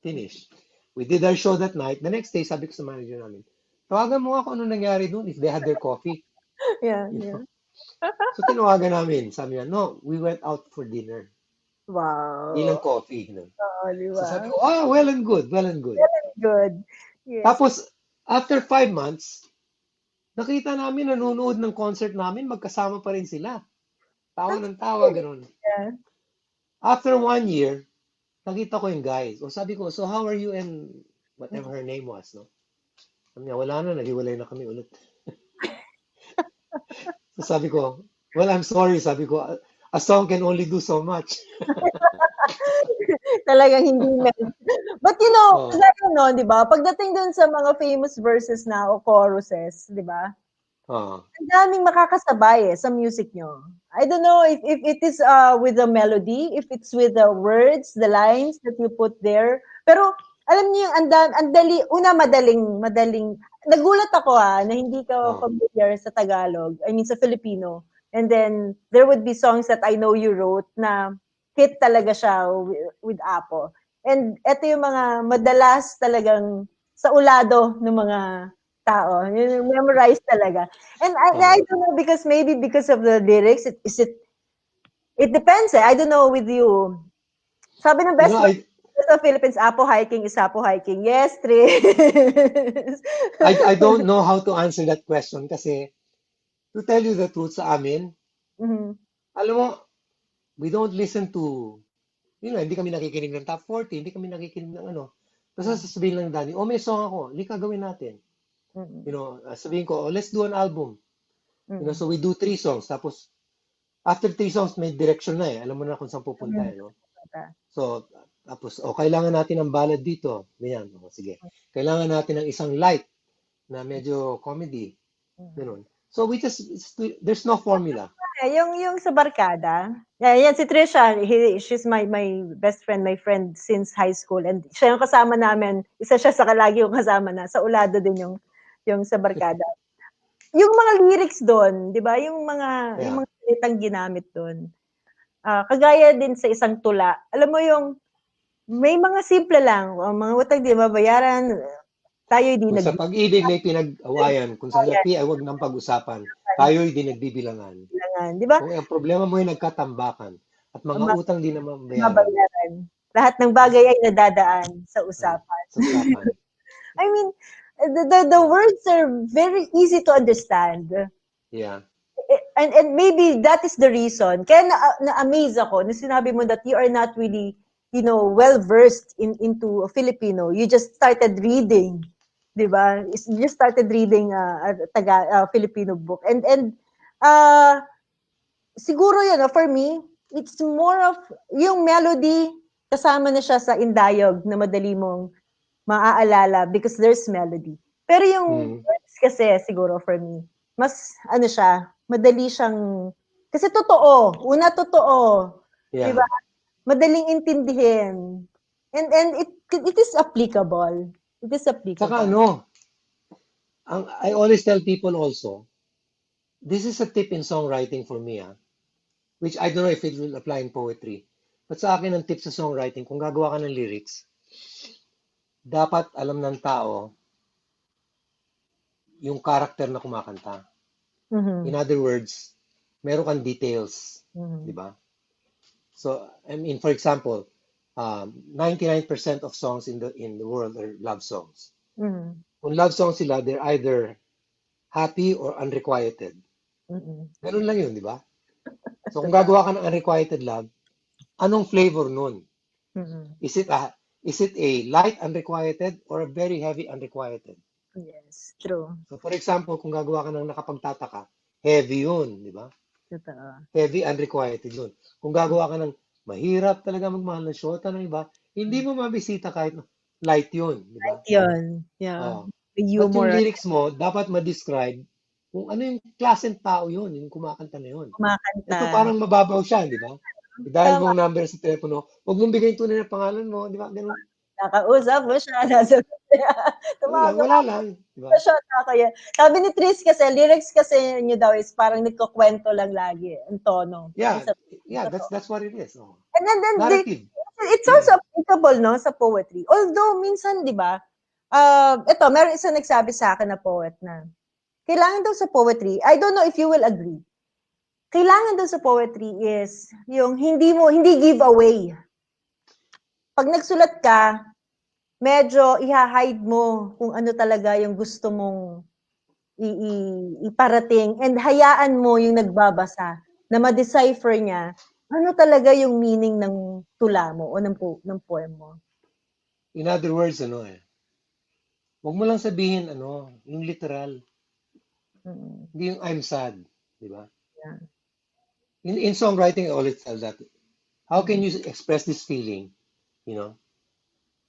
Finish. We did our show that night. The next day, sabi ko sa manager namin, tawagan mo nga kung ano nangyari doon if they had their coffee. Yeah, You yeah. know? So, tinawagan namin. Sabi niya, no, we went out for dinner. Ilang Wow. coffee. You know? Oo, di So, ba? sabi ko, well and good, well and good. Good. Yes. Tapos, after 5 months, nakita namin nanonood ng concert namin, magkasama pa rin sila. Tawa That's ng tawa, good. ganun. Yeah. After 1 year, nakita ko yung guys. O sabi ko, so how are you and whatever her name was, no? Sabi niya, wala na, naghiwalay na kami ulit. So sabi ko, well, I'm sorry. Sabi ko, a song can only do so much. Talagang hindi na. But you know, Oh, like ano, di ba? Pagdating dun sa mga famous verses na o choruses, di ba? oh, Ang daming makakasabay sa music nyo. I don't know if it is with the melody, if it's with the words, the lines that you put there. Pero alam niyo yung andali, una madaling. Nagulat ako na hindi ka oh. familiar sa Tagalog, I mean sa Filipino. And then there would be songs that I know you wrote na hit talaga siya with Apo. And ito yung mga madalas talagang sa ulado ng mga tao. Yung memorize talaga. And I Oh. don't know maybe because of the lyrics, it depends I don't know with you. Sabi ng You best know, friend sa Philippines, Apo hiking is Apo hiking. Yes, Tris. I don't know how to answer that question kasi to tell you the truth sa amin, Mhm. alam mo, we don't listen to, hindi kami nakikinig ng top 40, hindi kami nakikinig ng ano. Basta sasabihin lang ni Danny, oh, may song ako, lika gawin natin. Mhm. Sabihin ko, oh, let's do an album. Mhm. So we do 3 songs. Tapos, after 3 songs, may direction na eh. Alam mo na kung saan pupunta Mhm. eh, no? So, tapos, kailangan natin ng ballad dito. Ganyan, sige. Kailangan natin ng isang light na medyo comedy. Ganun. So, there's no formula. Yung sa barkada. Yan si Trisha, she's my best friend, my friend since high school. And siya yung kasama namin. Isa siya sa lagi yung kasama na. Sa ulado din yung sa barkada. Yung mga lyrics doon, 'di ba? Yung Yeah. mga salitang ginamit doon. Kagaya din sa isang tula. Alam mo yung may mga simple lang, mga utang di mabayaran, tayo'y di Kung sa pag-ibig may pinag-awayan, kung sa nagbibilangan, salapi ay huwag nang pag-usapan, tayo'y di nagbibilangan. 'di ba? Kung ang problema mo ay nagkatambakan, at mga utang di naman bayaran, Mabayaran. Lahat ng bagay ay nadadaan sa usapan. sa usapan. I mean, the words are very easy to understand. Yeah. And maybe that is the reason. Kaya na-amaze ako na sinabi mo that you are not really, well versed into Filipino. You just started reading, 'di ba? You just started reading Filipino book. And uh siguro 'yun, for me, it's more of yung melody kasama na siya sa indayog na madali mong maaalala because there's melody. Pero yung Mm. words kasi siguro for me, mas siya, madali siyang kasi totoo, una totoo, 'di ba? Yeah. Madaling intindihin. And it is applicable. It is Saka applicable. I always tell people also, this is a tip in songwriting for me, which I don't know if it will apply in poetry. But sa akin, ang tip sa songwriting, kung gagawa ka ng lyrics, dapat alam ng tao yung character na kumakanta. In Mhm. other words, meron kang details, di Mhm. ba? So, I mean, for example, 99% of songs in the world are love songs. Mhm. Kung love songs sila, they're either happy or unrequited. Mhm. Ganun lang yun, di ba? So, kung Totoo. gagawa ka ng unrequited love, anong flavor nun? Mhm. Is it a light unrequited or a very heavy unrequited? Yes, true. So, for example, kung gagawa ka ng nakapagtataka, heavy yun, di ba? Totoo. Heavy unrequited yun. Kung gagawa ka ng mahirap talaga magmahal ng shota ng iba, hindi mo mabisita kahit light yun, di ba? Yun. Yeah. Oh. The But yung humor lyrics mo, dapat ma-describe kung ano yung klaseng tao yun, yung kumakanta na yun. kumakanta. Ito parang mababaw siya, di ba? Dahil Tama. mong number sa telepono, huwag mong bigay tunay na pangalan mo, di ba? Ganun. Nakausap mo siya. Nasa, Wala lang, di ba? shot ako yan. Sabi ni Tris kasi, lyrics kasi niyo daw is parang nagkukwento lang lagi, ang tono. Yeah, Minsan, yeah, totoo. that's what it is. Oh. And then Narrative. it's also applicable, no, sa poetry. Although, minsan, di ba, ito, meron isang nagsabi sa akin na poet na, kailangan daw sa poetry, I don't know if you will agree, kailangan daw sa poetry is, yung hindi giveaway. Pag nagsulat ka, medyo iha-hide mo kung ano talaga yung gusto mong iparating and hayaan mo yung nagbabasa na ma-decipher niya ano talaga yung meaning ng tula mo o ng poem mo. In other words, huwag mo lang sabihin, yung literal. Mm, Hindi yung I'm sad, di ba? yeah. In songwriting, I always tell that. How can Mm, you express this feeling, you know,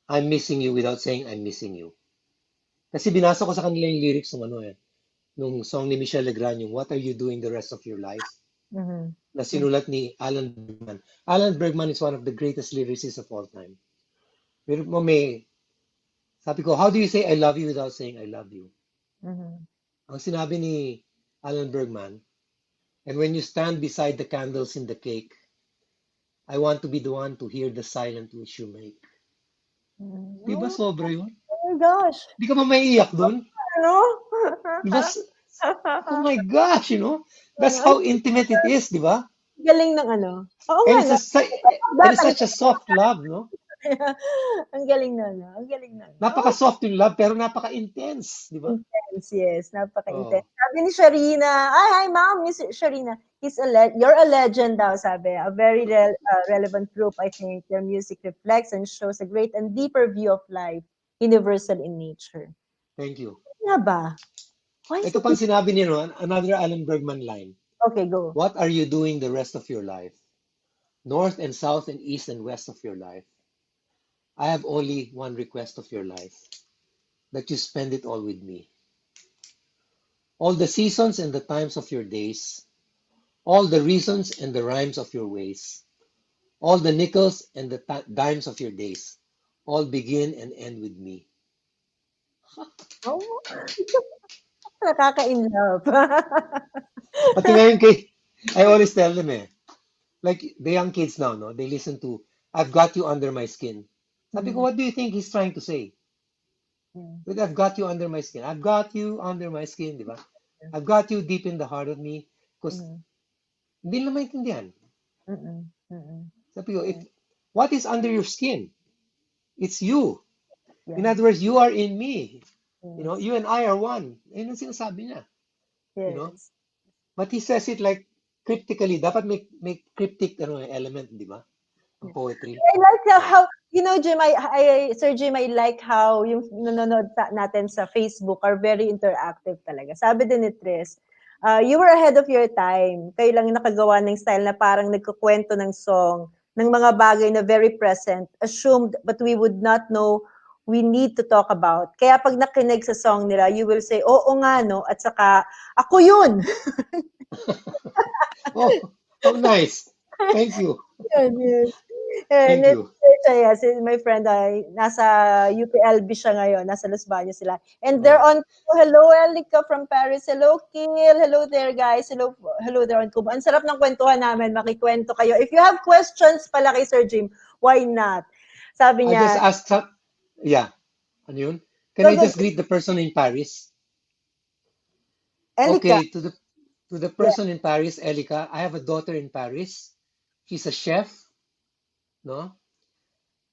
I'm missing you without saying I'm missing you? Kasi binasa ko sa kanila yung lyrics ng nung song ni Michelle Legrand, yung What Are You Doing the Rest of Your Life? mhm, Na mhm, sinulat ni Alan Bergman. Alan Bergman is one of the greatest lyricists of all time. Pero sabi ko, how do you say I love you without saying I love you? mhm. Ang sinabi ni Alan Bergman, and when you stand beside the candles in the cake, I want to be the one to hear the silent wish you make. Di ba Oh, sobra yun? oh my gosh! Di ka ba maiiyak dun? Ano? Di ba? Oh my gosh, That's Ano? how intimate it is, di ba? Galing ng ano. Oo And nga, it's no? and it's Batang such a soft love, no? ang galing na, no? Ang galing na, no? Napaka-soft yung love, pero napaka-intense, di ba? Intense, yes. Napaka-intense. Oh, Sabi ni Sharina, hi, ma'am, Miss Sharina. You're a legend daw, sabi. A very relevant group, I think. Your music reflects and shows a great and deeper view of life, universal in nature. thank you. Nga ba? Why is Ito it? pang sinabi niya, another Alan Bergman line. Okay, go. What are you doing the rest of your life? North and south and east and west of your life. I have only one request of your life, that you spend it all with me. All the seasons and the times of your days, all the reasons and the rhymes of your ways, all the nickels and the dimes of your days, all begin and end with me. Oh, nakaka-inlove. Pati ngayon I always tell them like the young kids now, no, they listen to, I've got you under my skin. Sabi ko, Mm, what do you think he's trying to say? mm, With I've got you under my skin. I've got you under my skin, di ba? I've got you deep in the heart of me. Because mm, hindi nila maintindihan. mm, mm, Sabi ko, mm. what is under your skin? It's you. In Yeah, other words, you are in me. yes, You and I are one. Yun ang sinasabi niya. You know? yes. But he says it like cryptically. Dapat may cryptic element, di ba? Ang poetry. I like Oh, how, Jim, Sir Jim, I like how yung nanonood natin sa Facebook are very interactive talaga. Sabi din ni Tris, you were ahead of your time. Kayo lang yung nakagawa ng style na parang nagkukwento ng song, ng mga bagay na very present, assumed, but we would not know we need to talk about. Kaya pag nakinig sa song nila, you will say, oo nga, no? At saka, ako yun! oh, how nice. Thank you. Yes, yes. And Thank then, you. siya, si my friend ay nasa UPLB siya ngayon, nasa Los Baños sila. And they're Oh, on, hello Elika from Paris, hello Kiel, hello there guys, hello there on Cuba. Ang sarap ng kwentuhan namin, makikwento kayo. If you have questions pala kay Sir Jim, why not? Sabi I just niya, asked, yeah, ano yun? Can go, I go, just go. greet the person in Paris? Elika, Okay, to the yeah. person in Paris, Elika, I have a daughter in Paris. She's a chef, no?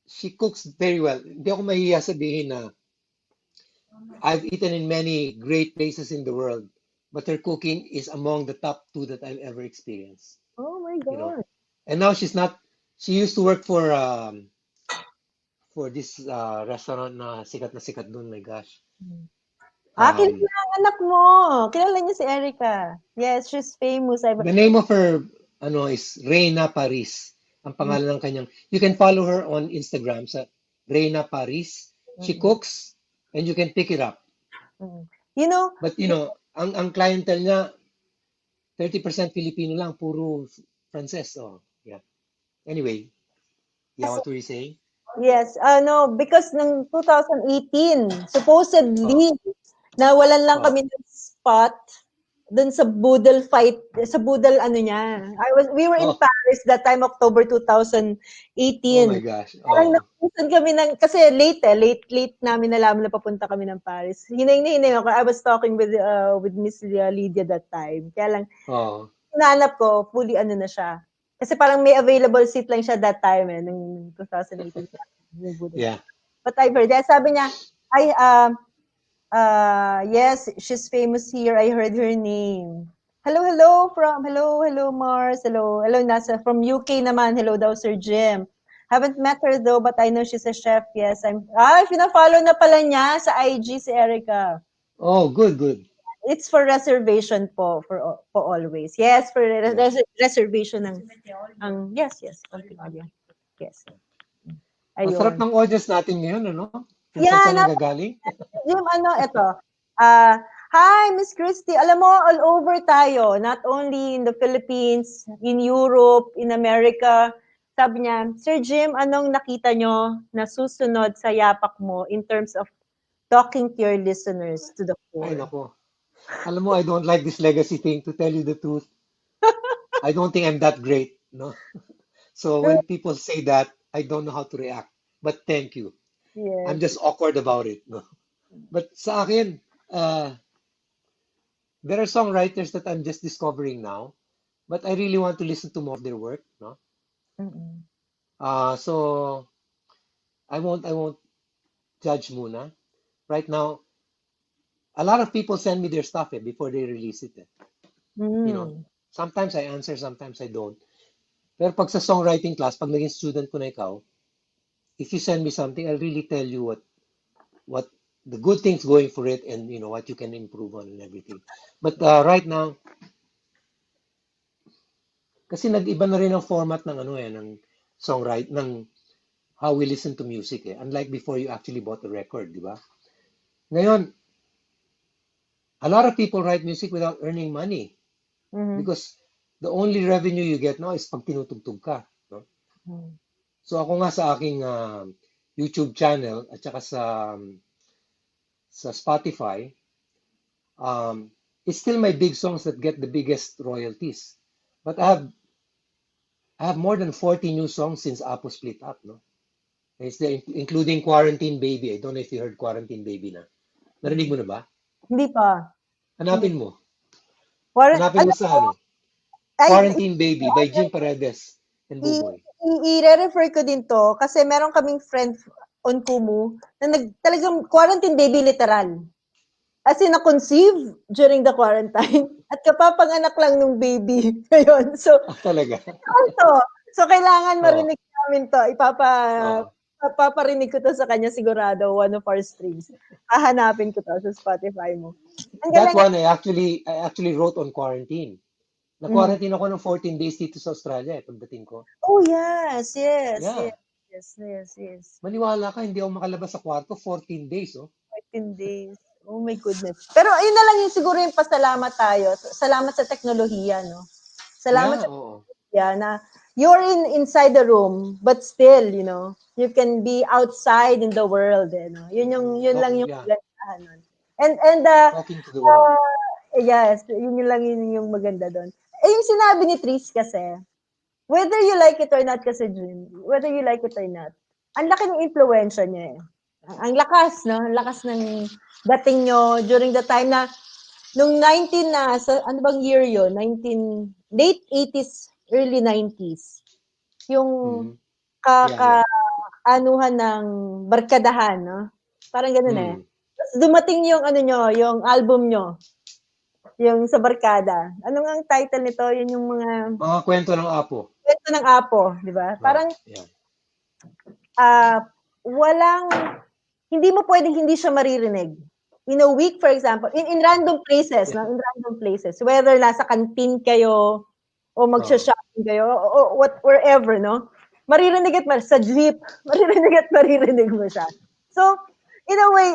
She cooks very well. Hindi ako mahihiya sabihin na I've eaten in many great places in the world, but her cooking is among the top two that I've ever experienced, Oh my you know. God. And now she's not, she used to work for this restaurant na sikat doon, my gosh. Kilala Um, ang anak mo. Kilala niya si Erica. Yes, she's famous. the name of her is Reina Paris. Ang Mm, pangalan ng kanyang. You can follow her on Instagram sa Reina Paris. She mm, cooks and you can pick it up. mm. You know, But ang clientele niya 30% Filipino lang, puro Frances. Oh, yeah. Anyway, yeah, what were you saying? yes, no, because nung 2018, Oh, supposedly, nawalan lang oh, kami ng spot dun sa Boodle fight, sa Boodle ano niya. We were in oh, Paris that time, October oh 2018. my gosh. Parang Oh, nakusan kami kasi late namin nalaman na papunta kami ng Paris. Hinay na hinay ako. I was talking with Miss Lydia that time. Kaya lang, oh, hinahanap ko, fully ano na siya. Kasi parang may available seat lang siya that time nung 2018. yeah. but I've heard that. Sabi niya, yes, she's famous here. I heard her name. Hello, Mars. Hello, from UK naman. Hello daw, Sir Jim. Haven't met her though, but I know she's a chef. Yes, pina-follow na pala niya sa IG si Erica. Oh, good. It's for reservation for always. Yes, for reservation yes, Ontiolio. Yes. Ang sarap Ayun. ng audience natin ngayon, ano? Kung Yeah, saan nanggagaling. Jim, ito. Hi, Miss Christy. Alam mo, all over tayo. Not only in the Philippines, in Europe, in America. Sabi niya, Sir Jim, anong nakita nyo na susunod sa yapak mo in terms of talking to your listeners to the Ay, core? nako. Alam mo, I don't like this legacy thing, to tell you the truth. I don't think I'm that great, no? So when people say that, I don't know how to react. But thank you. I'm Yes. just awkward about it, no? But sa akin, there are songwriters that I'm just discovering now, but I really want to listen to more of their work, no? Mm-mm. So I won't judge muna. Right now, a lot of people send me their stuff before they release it. You know, Mm. sometimes I answer, sometimes I don't. Pero pag sa songwriting class, pag naging student ko na ikaw, if you send me something, I'll really tell you what the good things going for it, and what you can improve on and everything. But right now, kasi nag-iba na rin ang format ng ng songwrite, ng how we listen to music Unlike before you actually bought the record, di ba? Ngayon, a lot of people write music without earning money Mhm. because the only revenue you get now is pag tinutugtog ka, no? Mm. So ako nga sa aking YouTube channel at saka sa Spotify, it's still my big songs that get the biggest royalties. But I have more than 40 new songs since Apo split up, no? It's including Quarantine Baby. I don't know if you heard Quarantine Baby na. Narinig mo na ba? Hindi pa. Hindi. Hanapin mo. Hanapin mo Alam sa mo, ay, Quarantine Baby by Jim Paredes and Buboy. i-refer ko din to kasi meron kaming friend on Kumu na talagang quarantine baby literal. As in, na-conceive during the quarantine at kapapanganak lang nung baby. Ngayon. So, Ah, talaga? so kailangan Oo. marinig namin to. Oo. Paparinig ko to sa kanya sigurado, one of our streams. Hahanapin ko to sa Spotify mo. Ang That galing. one I actually wrote on quarantine. Mhm. Na-quarantine ako ng 14 days dito sa Australia pagdating ko. Oh, yes. Yeah. Yes. Maniwala ka, hindi ako makalabas sa kwarto 14 days, oh. 14 days. Oh my goodness. Pero ayun na lang yung siguro yung pasalamat tayo. Salamat sa teknolohiya, no? Salamat Yeah, sa oo. teknolohiya na you're inside the room, but still, you can be outside in the world, no? Yun lang yung Yeah, kagandahan nun. And talking to the world. yes, yun yung maganda doon. Eh, yung sinabi ni Tris kasi, whether you like it or not kasi, Jim, whether you like it or not, ang laki ng impluwensya niya eh. Ang lakas, no? Ang lakas ng dating nyo during the time na, nung 19 na, ano bang year yun? Late 80s, early 90s. Yung Mhm. Yeah. kaka-anuhan ng barkadahan, no? Parang ganun eh. Mm. Tapos dumating yung ano nyo, yung album nyo, yung sa barkada. Ano nga ang title nito? Yun yung mga Mga kwento ng Apo. kwento ng Apo, di ba? Parang Yeah. walang, hindi mo pwedeng hindi siya maririnig. In a week, for example, in random places, no? In random places, whether nasa canteen kayo, o magsha-shopping kayo, o wherever, no? Maririnig at sa jeep, maririnig mo siya. So, in a way,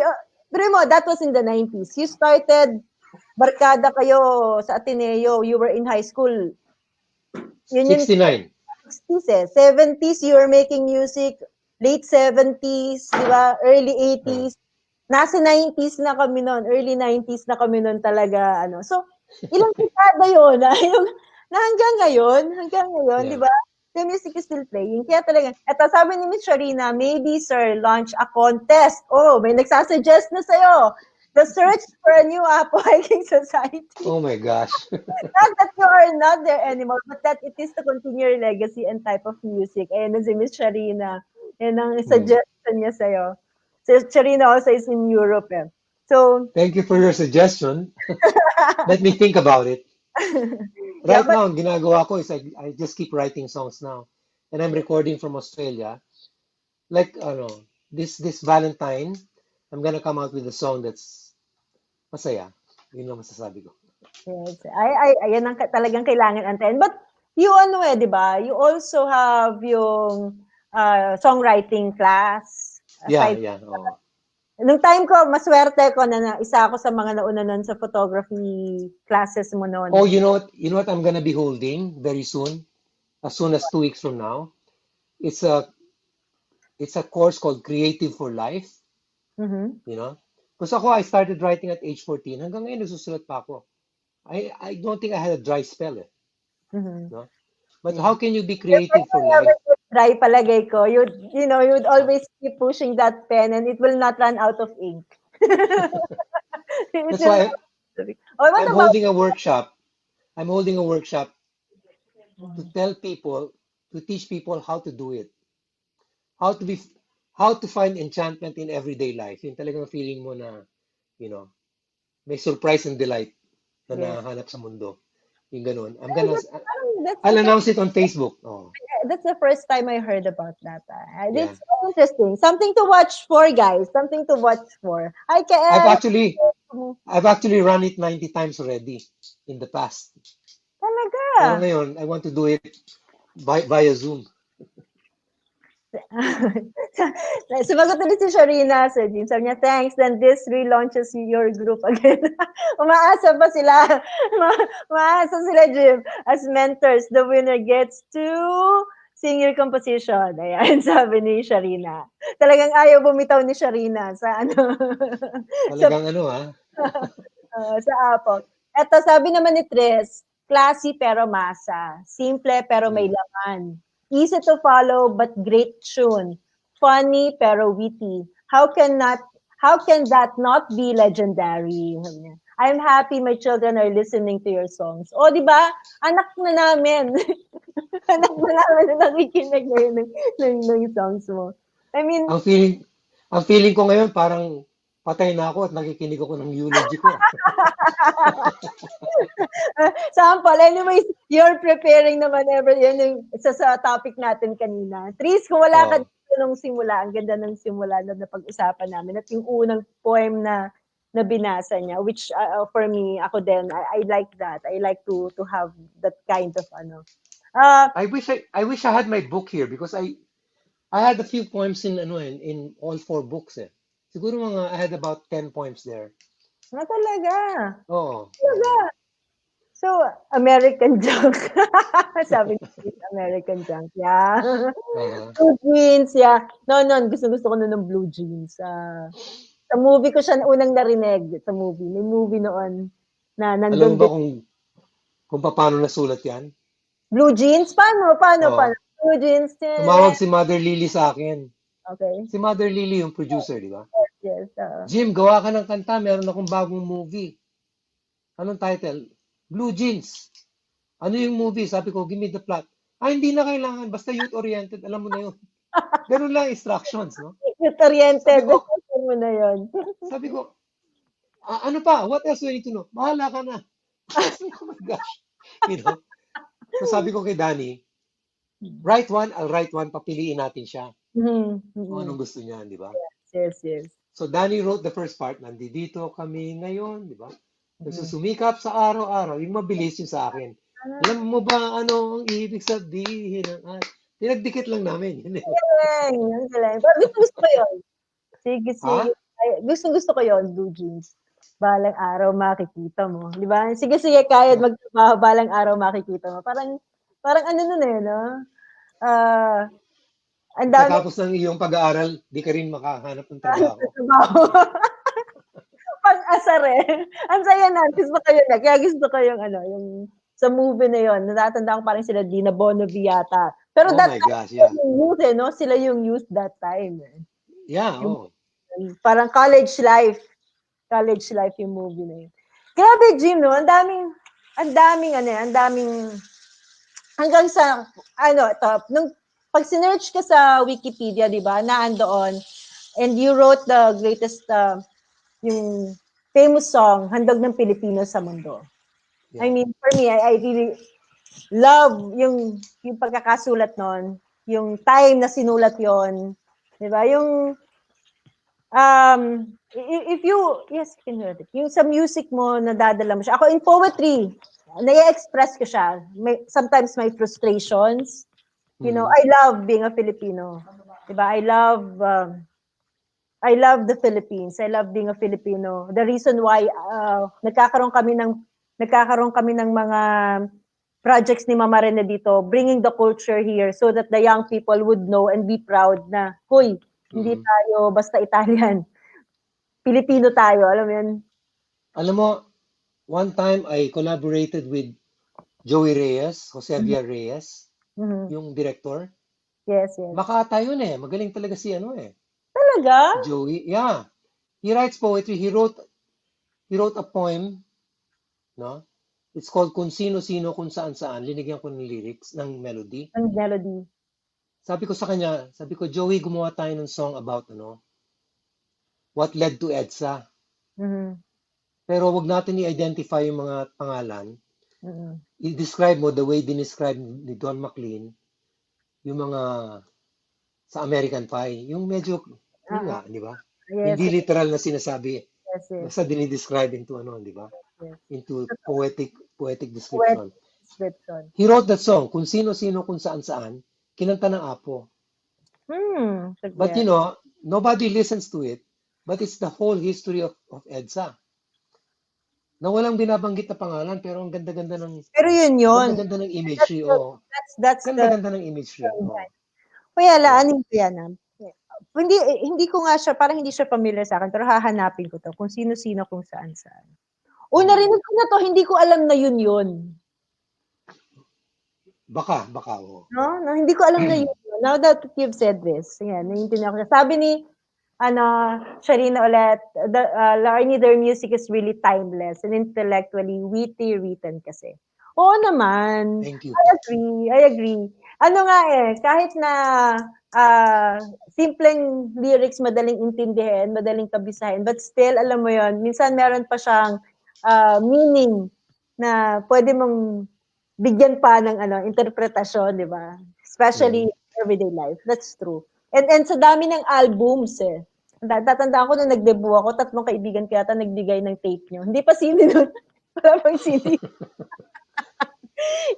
pero mo, that was in the 90s. You started, barkada kayo sa Ateneo, you were in high school. Yun 69. 60s eh. 70s, you were making music. Late 70s, di ba? Early 80s. Nasa 90s na kami noon. Early 90s na kami noon talaga. So, ilang dekada yun na hanggang ngayon, di Yeah. ba? The music is still playing. Kaya talaga, eto sabi ni Miss Sharina, maybe sir, launch a contest. Oh, may nagsasuggest na sa'yo. The search for a new Apo Hiking Society. Oh my gosh. Not that you are not there anymore, but that it is to continue your legacy and type of music. Ayan na si Miss Sharina. Yan ang suggestion niya sa'yo. So Charina also is in Europe. Eh. So, Thank you for your suggestion. Let me think about it. yeah, Right but now, ang ginagawa ko is I just keep writing songs now. And I'm recording from Australia. Like, this Valentine, I'm gonna come out with a song that's masaya. Yun lang masasabi ko. yes, ayan ang talagang kailangan antayin. But you ano eh, di ba? You also have yung songwriting class. Yeah, Aside, yeah. Oh. nung time ko, maswerte ko na isa ako sa mga nauna nun sa photography classes mo Oh, noon. you know what? You know what I'm gonna be holding very soon as 2 weeks from now. It's a it's a course called Creative for Life. Mhm. You know, because ako I started writing at age 14. Hanggang ngayon nagsusulat pa ako. I don't think I had a dry spell. Mhm. No? But Yeah. how can you be Your pen creative for will never life? get dry palagay ko. You'd always keep pushing that pen and it will not run out of ink. It That's will why not. Oh, what I'm about holding a workshop. I'm holding a workshop to tell people, to teach people how to do it. How to be, how to find enchantment in everyday life. Yung talagang feeling mo na, you know, may surprise and delight na yes. nahanap sa mundo. Yung ganun. That's I'll the announce it on Facebook. Oh, that's the first time I heard about that. yeah. It's so interesting. Something to watch for, guys. Something to watch for. I I've can actually, I've actually run it 90 times already in the past. Pero talaga. ngayon, I want to do it via Zoom. Sumagot ulit si Sharina, Sir Jim. Sabi niya, thanks. Then this relaunches your group again. Umaasa pa sila. Umaasa sila, Jim. As mentors, the winner gets to sing your composition. Ayan, sabi ni Sharina. Talagang ayaw bumitaw ni Sharina sa ano. sa, Talagang ano ha. sa Apple. Eto, sabi naman ni Tres, classy pero masa. Simple pero may Mm. laman. Easy to follow but great tune. Funny pero witty. How can that not be legendary? I'm happy my children are listening to your songs. O, di ba? Anak na namin. Anak na namin na nakikinig ngayon ng songs mo. I mean, Ang feeling, ang feeling ko ngayon parang patay na ako at nakikinig ako ng eulogy ko. sample. Anyways, you're preparing naman ever yan yung sa topic natin kanina. Tris, kung wala ka Oh. dito nung simula, ang ganda ng simula na napag-usapan namin at yung unang poem na binasa niya, which for me, ako din, I like that. I like to have that kind of ano. I wish I had my book here because I had a few poems in all 4 books eh. Siguro I had about 10 poems there. Na talaga. Oo. Talaga. So, American junk. Sabi ni American junk. Yeah. Uh-huh. Blue jeans, yeah. No, gusto ko nun ng blue jeans. Sa movie ko siya unang narinig sa movie. May movie noon na Alam mo nandun ba din. kung paano nasulat yan? Blue jeans? Paano? Oo. Blue jeans. Tumawag si Mother Lily sa akin. Okay. Si Mother Lily yung producer, di ba? Yes. Jim, gawa ka ng kanta. Meron akong bagong movie. Anong title? Blue Jeans. Ano yung movie? Sabi ko, give me the plot. Hindi na kailangan. Basta youth-oriented. Alam mo na yun. Ganun lang instructions, no? Sabi Youth-oriented. ko, Mo na yun. sabi ko, ano pa? What else do I need to know? Bahala ka na. Oh my gosh. You know? So sabi ko kay Danny, write one, I'll write one, papiliin natin siya. Kung anong gusto niya, di ba? Yes. So Danny wrote the first part, nandito kami ngayon, di ba? Nagsusumikap sa araw-araw, yung mabilis yung sa akin. Alam mo ba ano ang ibig sabihin ng pinagdikit lang namin. Yun eh. Ang galing. Pero gusto ko yun. Sige. Ha? Ay, gusto ko yun, blue jeans. Balang araw makikita mo. Di ba? Sige, kaya magtrabaho, balang araw makikita mo. Parang ano nun eh, no? Ang dami Pagkatapos ng iyong pag-aaral, di ka rin makahanap ng trabaho. trabaho. Pag-asar eh. Ang saya na. Gusto ko yun. Kaya gusto ko yung yung sa movie na yun. Natatandaan ko parang sila Dina Bonavi yata. Pero Oh that my time, gosh, yeah. yung youth eh, no? Sila yung youth that time eh. Yeah, Yung, oh. parang college life. College life yung movie na yun. Grabe, Jim, no? Ang daming, hanggang sa, ito, nung, pag sinearch ka sa Wikipedia, di ba, naandoon, And you wrote the greatest, yung famous song, Handog ng Pilipino sa Mundo. I Yeah. mean, for me, I really love yung pagkakasulat nun, yung time na sinulat yon, di ba? Yung, if you, yes, you can hear it. Yung sa music mo, nadadala mo siya. Ako, in poetry, nai-express ko siya. Sometimes my frustrations, I love being a Filipino. Di ba? I love the Philippines. I love being a Filipino. The reason why nagkakaroon kami ng mga projects ni Mama Rene dito, bringing the culture here so that the young people would know and be proud na, huy, hindi tayo basta Italian. Pilipino tayo, alam mo yun? Alam mo, one time I collaborated with Joey Reyes, Jose Javier Reyes, Mhm. yung director. Yes, yes. Makata yun eh. Magaling talaga si ano eh. Talaga? Si Joey. Yeah. He writes poetry. He wrote a poem, no? It's called Kung Sino-Sino Kung Saan-Saan. Linigyan ko ng lyrics, ng melody. Ang melody. Sabi ko sa kanya, Joey, gumawa tayo ng song about what led to EDSA. Mhm. Pero wag natin i-identify yung mga pangalan. Mhm. I-describe mo the way dinescribe ni Don McLean yung mga sa American Pie. Yung medyo, yun nga, di ba? Yes, Hindi literal na sinasabi. yes, yes. Basta dinidescribe into di ba? Yes. Into poetic Poet description. description. He wrote that song, Kung Sino-Sino Kung Saan-Saan, kinanta ng Apo. But nobody listens to it. But it's the whole history of EDSA. Na walang binabanggit na pangalan, pero ang ganda-ganda ng Pero yun. ganda-ganda ng imagery. Oh. That's the Ganda-ganda ng imagery. Oh. Kaya Yeah. laanin ko yan. Hindi ko nga siya, parang hindi siya familiar sa akin, pero hahanapin ko to kung sino-sino kung saan-saan. Narinig ko na to, hindi ko alam na yun. Baka, oh. No, hindi ko alam na yun. Now that you've said this, yan, naiintindihan ko na. Sabi ni, Sharina ulit, Larnie, their music is really timeless and intellectually witty written kasi. Oo naman. Thank you. I agree. Kahit na simpleng lyrics, madaling intindihin, madaling kabisahin, but still, alam mo yon, minsan meron pa siyang meaning na pwede mong bigyan pa ng interpretasyon, di ba? Especially everyday life. That's true. And sa dami ng albums tatandaan ko nung nag-debut ako, 3 kaibigan ko yata nagbigay ng tape nyo. Hindi pa CD nun. Wala pang CD.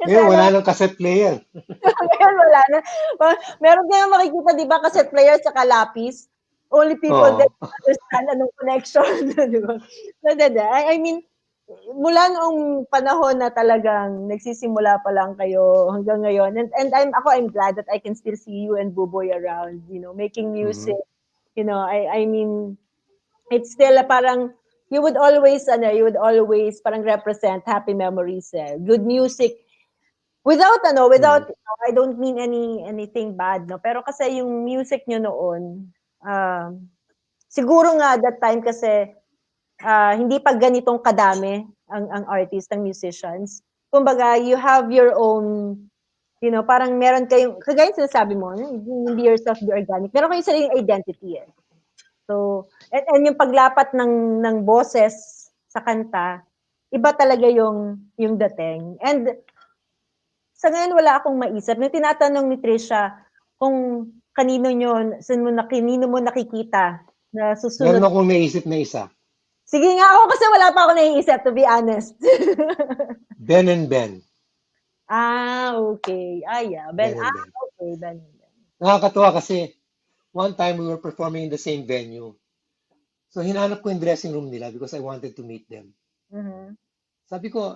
Ngayon, wala nang cassette player. Ngayon, wala na. Meron kayong makikita, di ba, cassette player sa lapis? Only people that understand anong connection. Di ba? I mean, mula noong panahon na talagang nagsisimula pa lang kayo hanggang ngayon. And I'm glad that I can still see you and Buboy around, making music. I mean, it's still parang you would always parang represent happy memories, good music. Without I don't mean anything bad, no, pero kasi yung music nyo noon, siguro nga that time kasi hindi pa ganitong kadami ang artist, ang musicians. Kumbaga, you have your own, parang meron kayong, kagaya sinasabi mo, hindi yourself be organic. Meron kayong sariling identity So, and yung paglapat ng boses sa kanta, iba talaga yung dating. And sa ngayon wala akong maisip. Nung tinatanong ni Trisha kung kanino mo nakikita na susunod. Meron akong naisip na isa. Sige nga ako kasi wala pa ako naiisip, to be honest. Ben and Ben. Okay. Yeah. Ben. Okay. Ben and Ben. Nakakatuwa kasi one time we were performing in the same venue. So hinanap ko yung dressing room nila because I wanted to meet them. Mm-hmm. Sabi ko,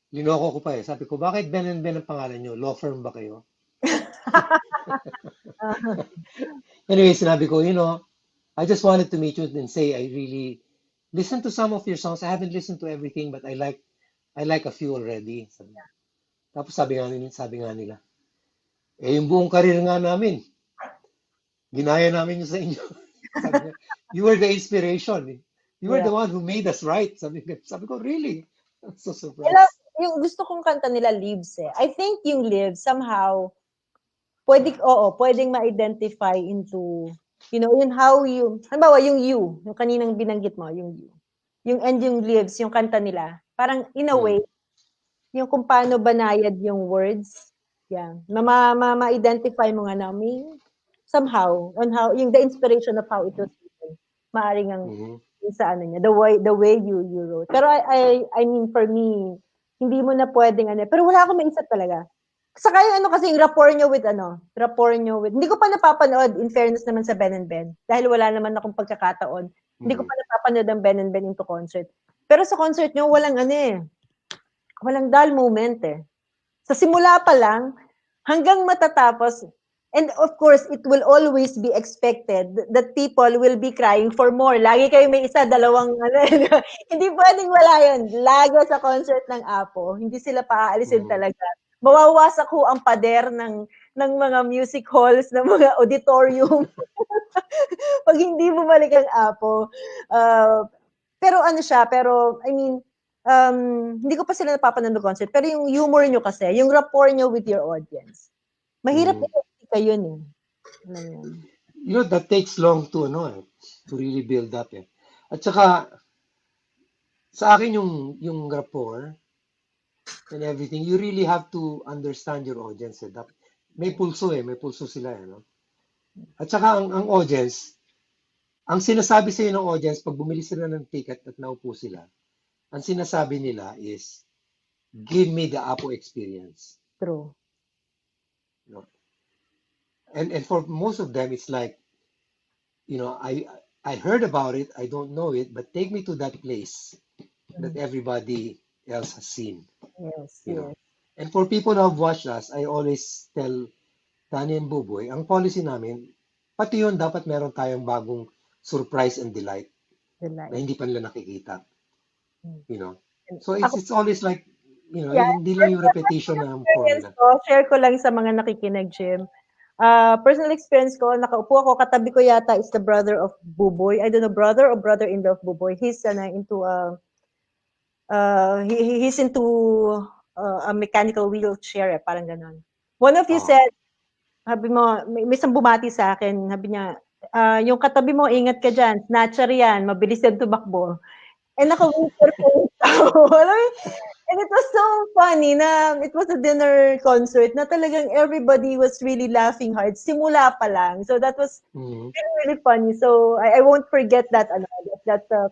linoko ko pa Sabi ko, bakit Ben and Ben ang pangalan nyo? Law firm ba kayo? Anyway, sinabi ko, I just wanted to meet you and say I really listened to some of your songs. I haven't listened to everything, but I like a few already. Tapos sabi nga nila, yung buong karir nga namin, ginaya namin yun sa inyo. Sabi niya, you were the inspiration. You were the one who made us right. Sabi ko, really? I'm so surprised. Yung gusto kong kanta nila, Lives I think yung Lives, somehow, pwedeng ma-identify into, yun how you, halimbawa yung kaninang binanggit mo, yung you. Yung and yung lives, yung kanta nila. Parang in a way, yung kung paano banayad yung words, ma-identify mo nga na somehow, on how, yung the inspiration of how it was written, maaring ang sa ano niya, the way you wrote. Pero I mean, for me, hindi mo na pwedeng pero wala akong maisip talaga. Saka yung kasi yung rapport nyo with, hindi ko pa napapanood, in fairness naman sa Ben and Ben, dahil wala naman akong pagkakataon, hindi ko pa napapanood ang Ben and Ben into concert. Pero sa concert nyo, walang dull moment eh. Sa simula pa lang, hanggang matatapos, and of course, it will always be expected that people will be crying for more. Lagi kayo may isa, dalawang, hindi pwedeng wala yun. Lagi sa concert ng Apo, hindi sila paaalisin talaga. Mawawasak ho ang pader ng mga music halls, ng mga auditorium. Pag hindi bumalik ang Apo. Pero I mean, hindi ko pa sila napapanood ng concert, pero yung humor nyo kasi, yung rapport nyo with your audience, mahirap kayo yun eh. That takes long to really build up eh. At saka, sa akin yung rapport and everything, you really have to understand your audience eh. May pulso sila eh, no? At saka ang audience, ang sinasabi sa ng audience pag bumili sila ng ticket at naupo sila, ang sinasabi nila is, give me the Apo experience. True. No? And for most of them, it's like, I heard about it, I don't know it, but take me to that place that everybody else has seen. Yes, Yes. And for people who have watched us, I always tell Tani and Buboy, ang policy namin, pati yun dapat meron tayong bagong surprise and delight na hindi pa nila nakikita. So it's always like, hindi lang yung repetition ng formula. Share ko lang sa mga nakikinig, Jim. Personal experience ko, nakaupo ako, katabi ko yata is the brother of Buboy. I don't know, brother or brother-in-law of Buboy. He's he's into a mechanical wheelchair, parang ganon. One of you said, sabi mo, may isang bumati sa akin, sabi niya, yung katabi mo, ingat ka dyan, snatcher yan, mabilis yan tumakbo. And naka-wheelchair po yung tao. And it was so funny na it was a dinner concert na talagang everybody was really laughing hard simula pa lang. So that was really, really funny. So I won't forget that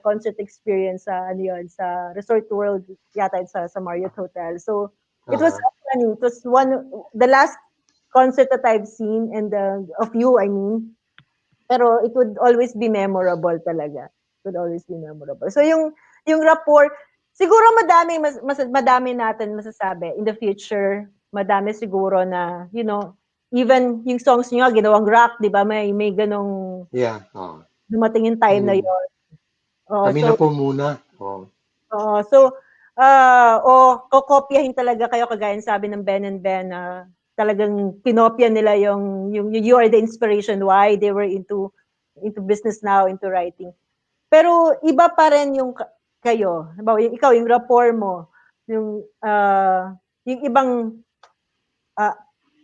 concert experience sa sa Resort World yata sa Marriott Hotel. So it was funny. It was the last concert that I've seen and of you, I mean. Pero it would always be memorable talaga. It would always be memorable. So yung rapport, siguro madami natin masasabi in the future. Madami siguro na, even yung songs niyo ginawang rock, 'di ba? May ganong dumating yung time na 'yon. Kami na po muna. Kokopyahin talaga kayo kagaya sabi ng Ben and Ben na talagang pinopya nila yung you are the inspiration why they were into business now, into writing. Pero iba pa rin yung kayo. Halimbawa, ikaw, yung rapport mo, yung ibang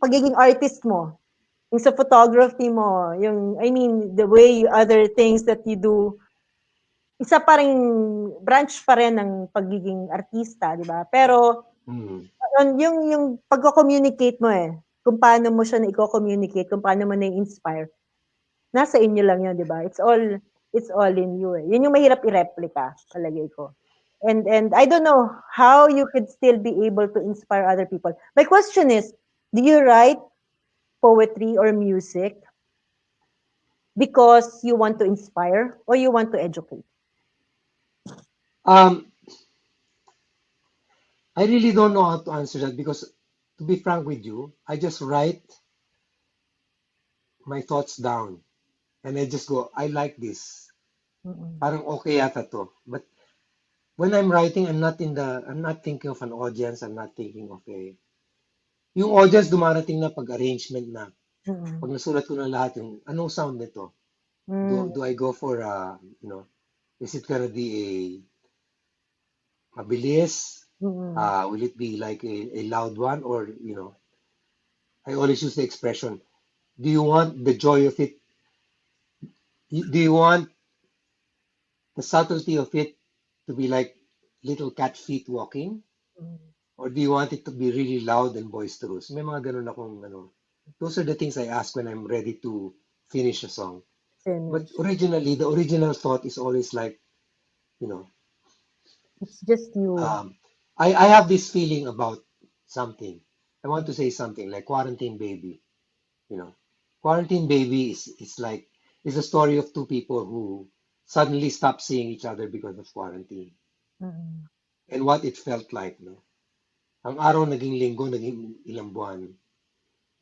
pagiging artist mo, yung sa photography mo, the way other things that you do, isa pa rin, branch pa rin ng pagiging artista, di ba? Pero, yung pagko-communicate mo kung paano mo siya na-communicate, kung paano mo na-inspire, nasa inyo lang yun, di ba? It's all in you Yun yung mahirap i-replica, palagay ko. And I don't know how you could still be able to inspire other people. My question is, do you write poetry or music because you want to inspire or you want to educate? I really don't know how to answer that because, to be frank with you, I just write my thoughts down and I just go, I like this. Parang okay yata to. But when I'm writing, I'm not thinking of an audience. I'm not thinking of yung audience dumarating na pag-arrangement na. Pag nasulat ko na lahat yung anong sound nito. Do I go for is it gonna be mabilis? Will it be like a loud one or I always use the expression, do you want the joy of it? Do you want the subtlety of it to be like little cat feet walking? Mm. Or do you want it to be really loud and boisterous? May mga ganun akong ano. Those are the things I ask when I'm ready to finish a song. But Finish. originally, the original thought is always like, you know, It's just you. I have this feeling about something. I want to say something like Quarantine Baby, you know. Quarantine Baby is like, is a story of two people who suddenly stop seeing each other because of quarantine Mm. and what it felt like, no? Ang araw naging linggo, naging ilang buwan,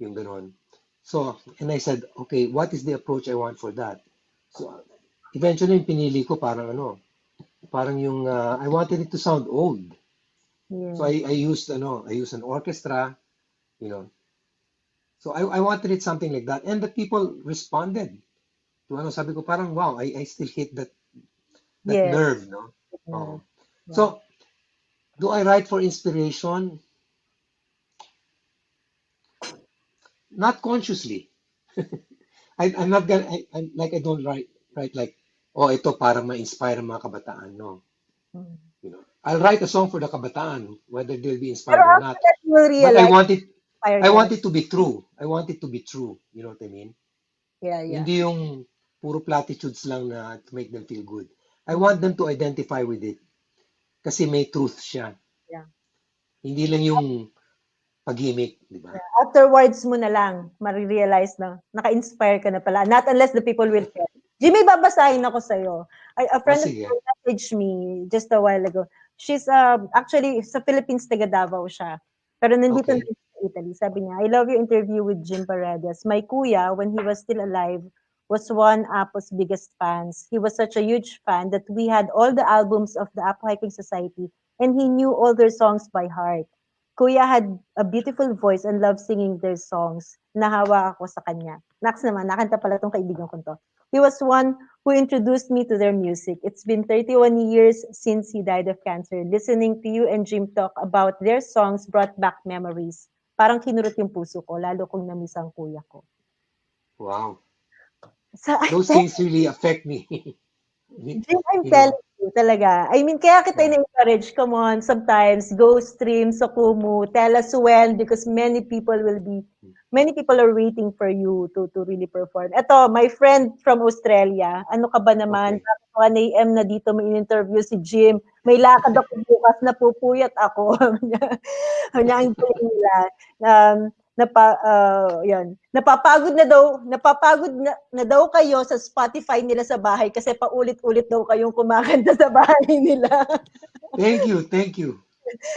yung ganon. So, and I said, okay, what is the approach I want for that? So, eventually, yung pinili ko parang ano, parang yung, I wanted it to sound old. So Yes. I used an orchestra, you know. So I wanted it something like that. And the people responded. To ano, sabi ko parang, wow, I still hit that Yes. nerve, no? Yes. Oh. Yeah. So, do I write for inspiration? Not consciously. I'm not gonna, I'm like, I don't write like, oh, ito parang ma-inspire ang mga kabataan. No, Mm. you know, I'll write a song for the kabataan, whether they'll be Pero inspired or after not. that, you will But realize fire I ka na. want it to be true. I want it to be true. You know what I mean? Yeah, yeah. Hindi yung puro platitudes lang na to make them feel good. I Mm. want them to identify with it kasi may truth siya. Yeah. Hindi lang yung pag-gimmick, di ba? Afterwards mo na lang, marirealize na naka-inspire ka na pala. Not unless the people will tell. Jimmy, babasahin ako sa'yo. A O friend of sige. mine messaged me just a while ago. She's actually sa Philippines, taga Davao siya. Pero nandito na Okay. sa Italy. Sabi niya, I love your interview with Jim Paredes. My kuya, when he was still alive, was one Apo's biggest fans. He was such a huge fan that we had all the albums of the Apo Hiking Society and he knew all their songs by heart. Kuya had a beautiful voice and loved singing their songs. Nahawa ako sa kanya. Naks naman, nakanta pala tong kaibigan ko to. He was one who introduced me to their music. It's been 31 years since he died of cancer. Listening to you and Jim talk about their songs brought back memories. Parang kinurot yung puso ko, lalo kong namiss ang kuya ko. Wow. So, Those things really affect me. Jim, I'm You know. telling you, talaga. I mean, kaya kita Yeah. na-encourage. Come on, sometimes, go stream sa Kumu. Tell us when because many people are waiting for you to really perform. Ito, my friend from Australia, ano ka ba naman? Okay. Bakit 1 a.m. na dito may interview si Jim? May lakad ako bukas, napupuyat ako. Kanya ang galing nila. Yan. Napapagod na daw kayo sa Spotify nila sa bahay kasi paulit-ulit daw kayong kumakanta sa bahay nila. Thank you. Thank you.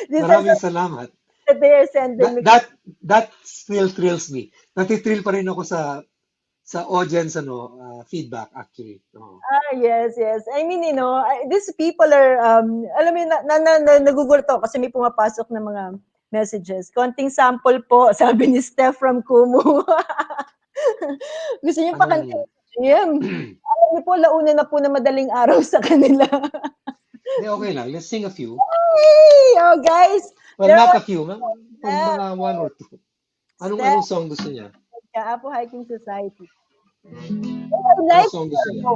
This is Maraming salamat. they're sending That me. that that still thrills me. Natitrill pa rin ako sa audience feedback actually. Oo. Yes, yes. I mean, these people are, alam mo, yun, nagugulat ako kasi may pumapasok na mga messages. Konting sample po, sabi ni Steph from Kumu. Gusto niyo pakanta Anong si Jim? Alam niyo po, launa na po na madaling araw sa kanila. Hindi, okay lang. Let's sing a few. Hey! Oh, guys, Well, there not are a few. Steph, Mga one or two. Anong Steph, song gusto niya? Apo Hiking Society. I Anong like, song gusto niya?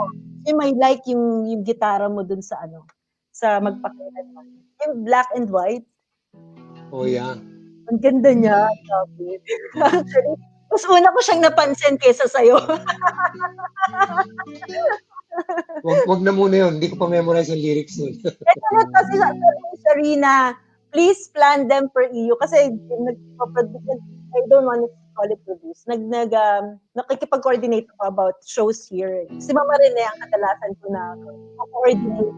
Jim, I like yung gitara mo dun sa sa magpakailanman. Yung black and white. Oh, yeah. Ang ganda niya, sabi. Actually, mas una ko siyang napansin kaysa sa'yo. Wag na muna yun. Hindi ko pa memorize yung lyrics nun. Ito na kasi sabi ni Sharina, please plan them per EU kasi nagpa-produce, I don't want to call it produce. Nakikipag-coordinate ako about shows here. Si Mama Rene ang kadalasan ko na coordinate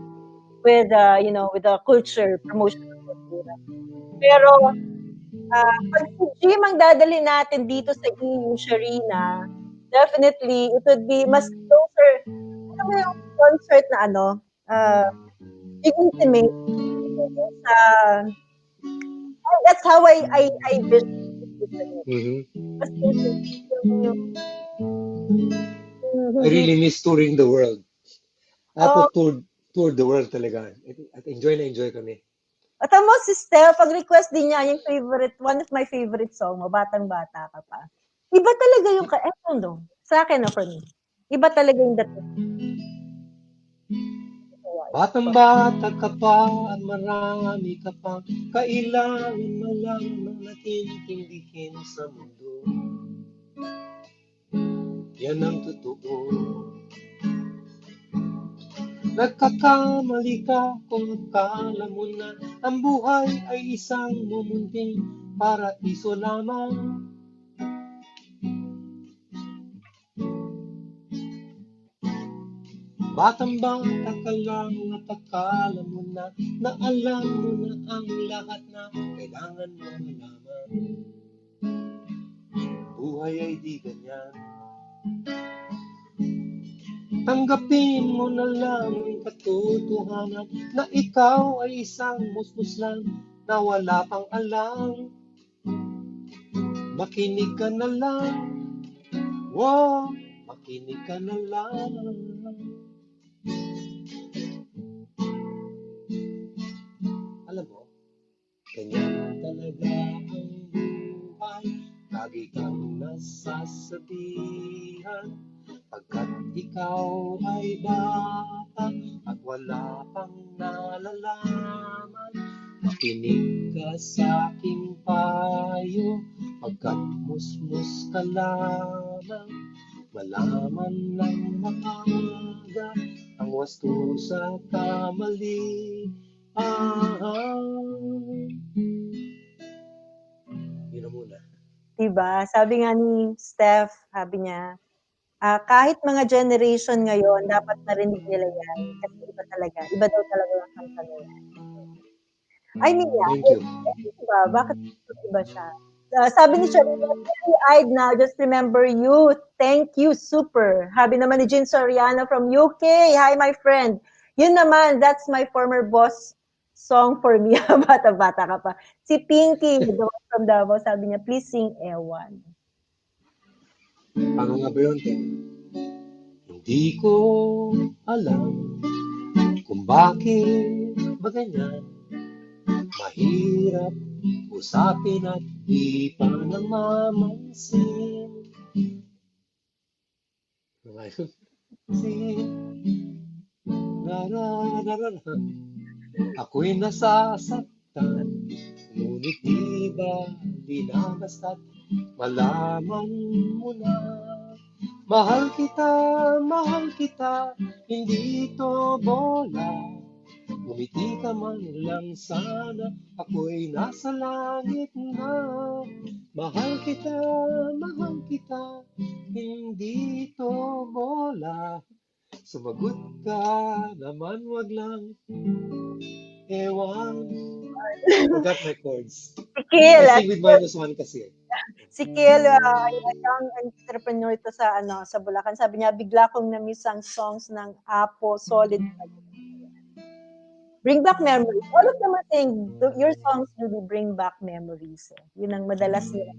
with, with the culture, promotion of culture. Pero, pag si Jim ang dadali natin dito sa EU, Sharina, definitely, it would be mas closer. Alam mo yung concert na intimate. That's how I visualize it. Mhm. Mas intimate yung I hindi, really miss touring the world. oh, Apo tour the world talaga. At enjoy na enjoy kami. At mo si Steph, pag-request din niya yung favorite, one of my favorite song mo, Batang-Bata Ka Pa. Iba talaga yung, eto no, sa akin no, for me. Iba talaga yung dating. Batang-bata ka pa at marami ka pang kailangan malaman at intindihin sa mundo. Yan ang totoo. Nagkakamali ka kung akala mo na ang buhay ay isang mumunting paraiso lamang. Batang-bata ka lang at akala mo na alam mo na ang lahat na kailangan mo malaman. Buhay ay di ganyan. Tanggapin mo na lang ang katotohanan na ikaw ay isang musmus lang na wala pang alam. Makinig ka na lang, wow, makinig ka na lang. Alam mo, ganyan talaga ang buhay. Lagi kang nasasabihan pagkat ikaw ay bata at wala pang nalalaman. Makinig ka sa aking payo pagkat musmus ka lamang. Malaman ng maaga ang wasto sa kamali. Yun na muna. Diba? Sabi nga ni Steph, sabi niya, kahit mga generation ngayon, dapat narinig nila yan. Kasi iba talaga. Iba daw talaga yung kanta na yan. I mean, Thank you. diba? Bakit iba siya? Sabi ni Sharina, teary-eyed now, just remember you. Thank you, super. Sabi naman ni Jean Soriano from UK. Hi, my friend. Yun naman, that's my former boss song for me. Bata-bata ka pa. Si Pinky, the one from Davao, sabi niya, please sing Ewan. Paano nga ba yun, Te? Hindi ko alam kung bakit ba ganyan. Mahirap usapin at di pa namamansin. Ngayon, ako'y nasasaktan, ngunit di ba binabasta't malaman mo na. Mahal kita, hindi to bola. Umiti ka man lang sana, ako'y nasa langit na. Mahal kita, hindi to bola. Sumagot ka naman, wag lang ewan. Forgot my chords. Si Kiel, I sing with -1 kasi. si Kiel, young entrepreneur ito sa Bulacan. Sabi niya, bigla kong na-miss ang songs ng Apo, Solid. Bring back memories. All of them are saying, your songs really bring back memories. Yun ang madalas nila.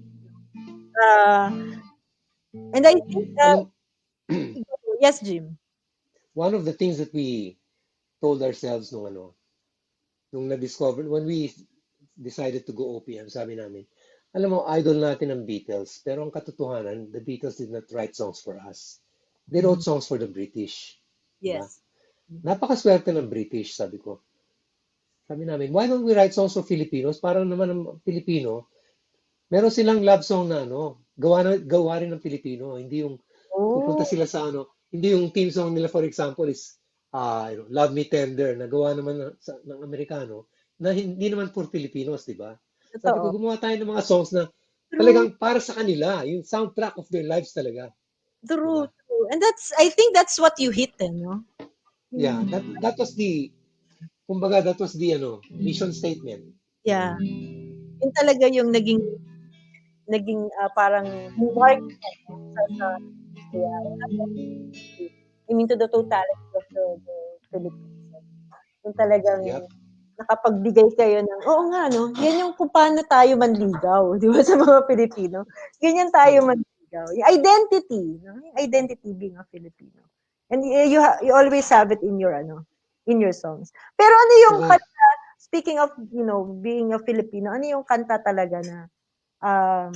And I think, yes, Jim. One of the things that we told ourselves nung na-discover, when we decided to go OPM, sabi namin, alam mo, idol natin ang Beatles, pero ang katotohanan, the Beatles did not write songs for us. They wrote songs for the British. Yes. Diba? Napakaswerte ng British, sabi ko. Sabi namin, why don't we write songs for Filipinos? Parang naman ang Filipino, meron silang love song na gawa rin ng Filipino. Hindi yung pupunta sila sa hindi yung theme song nila, for example, is Love Me Tender, na gawa naman ng Amerikano, na hindi naman for Filipinos, di ba? Sabi ko, gumawa tayo ng mga songs na talagang para sa kanila, yung soundtrack of their lives talaga. True, diba? True. And I think that's what you hit, no? Yeah, that was the, kumbaga, that was the mission statement. Yeah. Yun talaga yung naging parang mark sa I mean, to the totality of the Philippines. Yung talagang nakapagbigay kayo ng, oo nga, no? Yan yung kung paano tayo manligaw, di ba, sa mga Pilipino. Ganyan tayo manligaw. Yung identity, no? Yung identity being a Filipino. And you always have it in your songs. Pero ano yung speaking of, being a Filipino, ano yung kanta talaga na, um,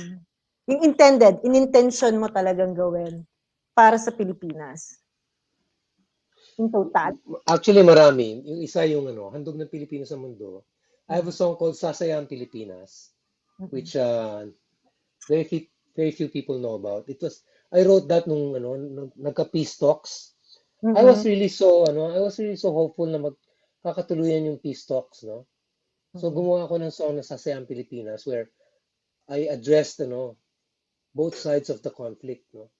yung in-intention mo talagang gawin para sa Pilipinas? In total? Actually, marami. Yung isa yung Handog ng Pilipinas sa Mundo. I have a song called Sasayang Pilipinas, which very few, very few people know about. I wrote that nung nagka-peace talks. I was really so hopeful na magkakatuluyan yung peace talks, no? So gumawa ako ng song na Sasayang Pilipinas where I addressed, both sides of the conflict, no?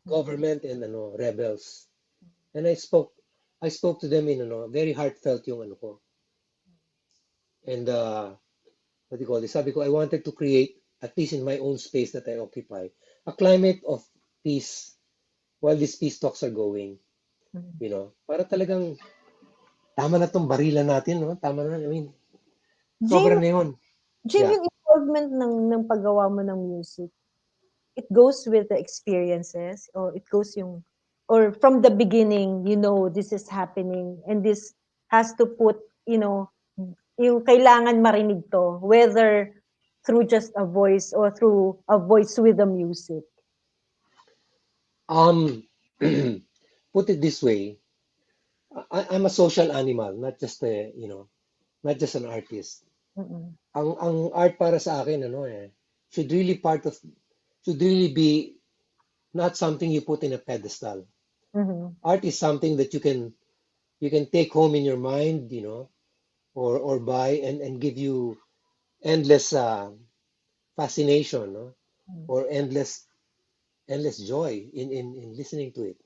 Government and rebels. And I spoke to them in very heartfelt yung ko. And what do you call this? Sabi ko, I wanted to create, at least in my own space that I occupy, a climate of peace while these peace talks are going. Para talagang tama na tong barilan natin, no? Tama na, sobra Jim, na yun. Jim, Yeah. yung involvement ng paggawa mo ng music, it goes with the experiences, or it goes or from the beginning, this is happening, and this has to put, yung kailangan marinig to, whether through just a voice or through a voice with the music. Put it this way, I'm a social animal, not just not just an artist. Ang art para sa akin, should really be not something you put in a pedestal. Art is something that you can take home in your mind, or buy and give you endless fascination, no? Or endless joy in listening to it.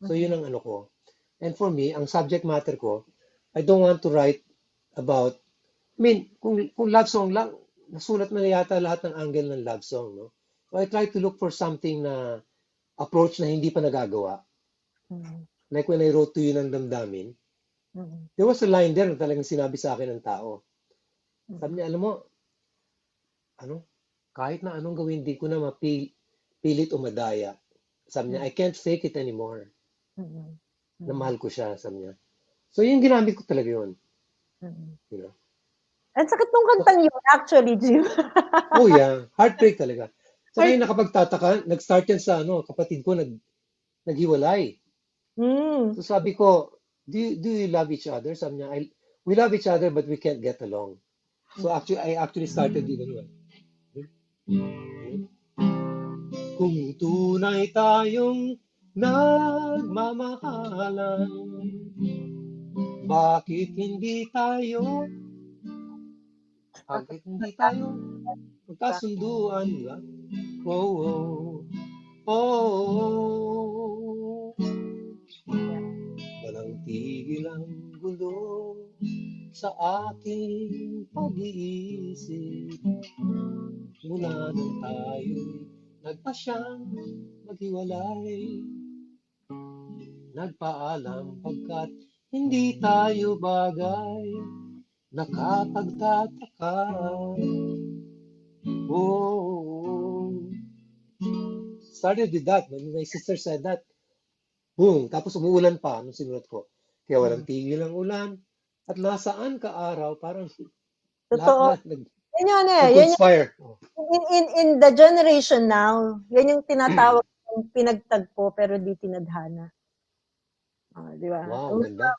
So yun ang ko. And for me, ang subject matter ko, I don't want to write about, kung love song lang, nasulat na yata lahat ng angle ng love song, no? So I try to look for something na approach na hindi pa nagagawa. Like when I wrote to you ng damdamin, there was a line there na talagang sinabi sa akin ng tao. Sabi niya, alam mo, kahit na anong gawin, di ko na mapilit o madaya. Sabi niya, I can't fake it anymore. Na mahal ko siya, sabi niya. So yung ginamit ko talaga yun. Ang sakit nung kantang yun, actually, Jim. Oh yeah, heartbreak talaga. Saka yung nakapagtataka, nag-start yan sa kapatid ko, naghiwalay. So sabi ko, do you love each other? Sabi niya, we love each other but we can't get along. So I actually started with kung tunay tayong nagmamahalan, bakit hindi tayo magkasunduan, di ba? Oh, walang tigil ang gulo sa aking pag-iisip mula nang tayo'y nagpasyang maghiwalay. Nagpaalam pagkat hindi tayo bagay, nakapagtataka. Started with that. When my sister said that, boom, tapos umuulan pa nung sinulat ko. Kaya walang tigil ang ulan. At nasaan ka araw, parang lahat Yan yun nag-conspire. in the generation now, yan yung tinatawag ng pinagtagpo pero di tinadhana. Di ba? Wow, ganda.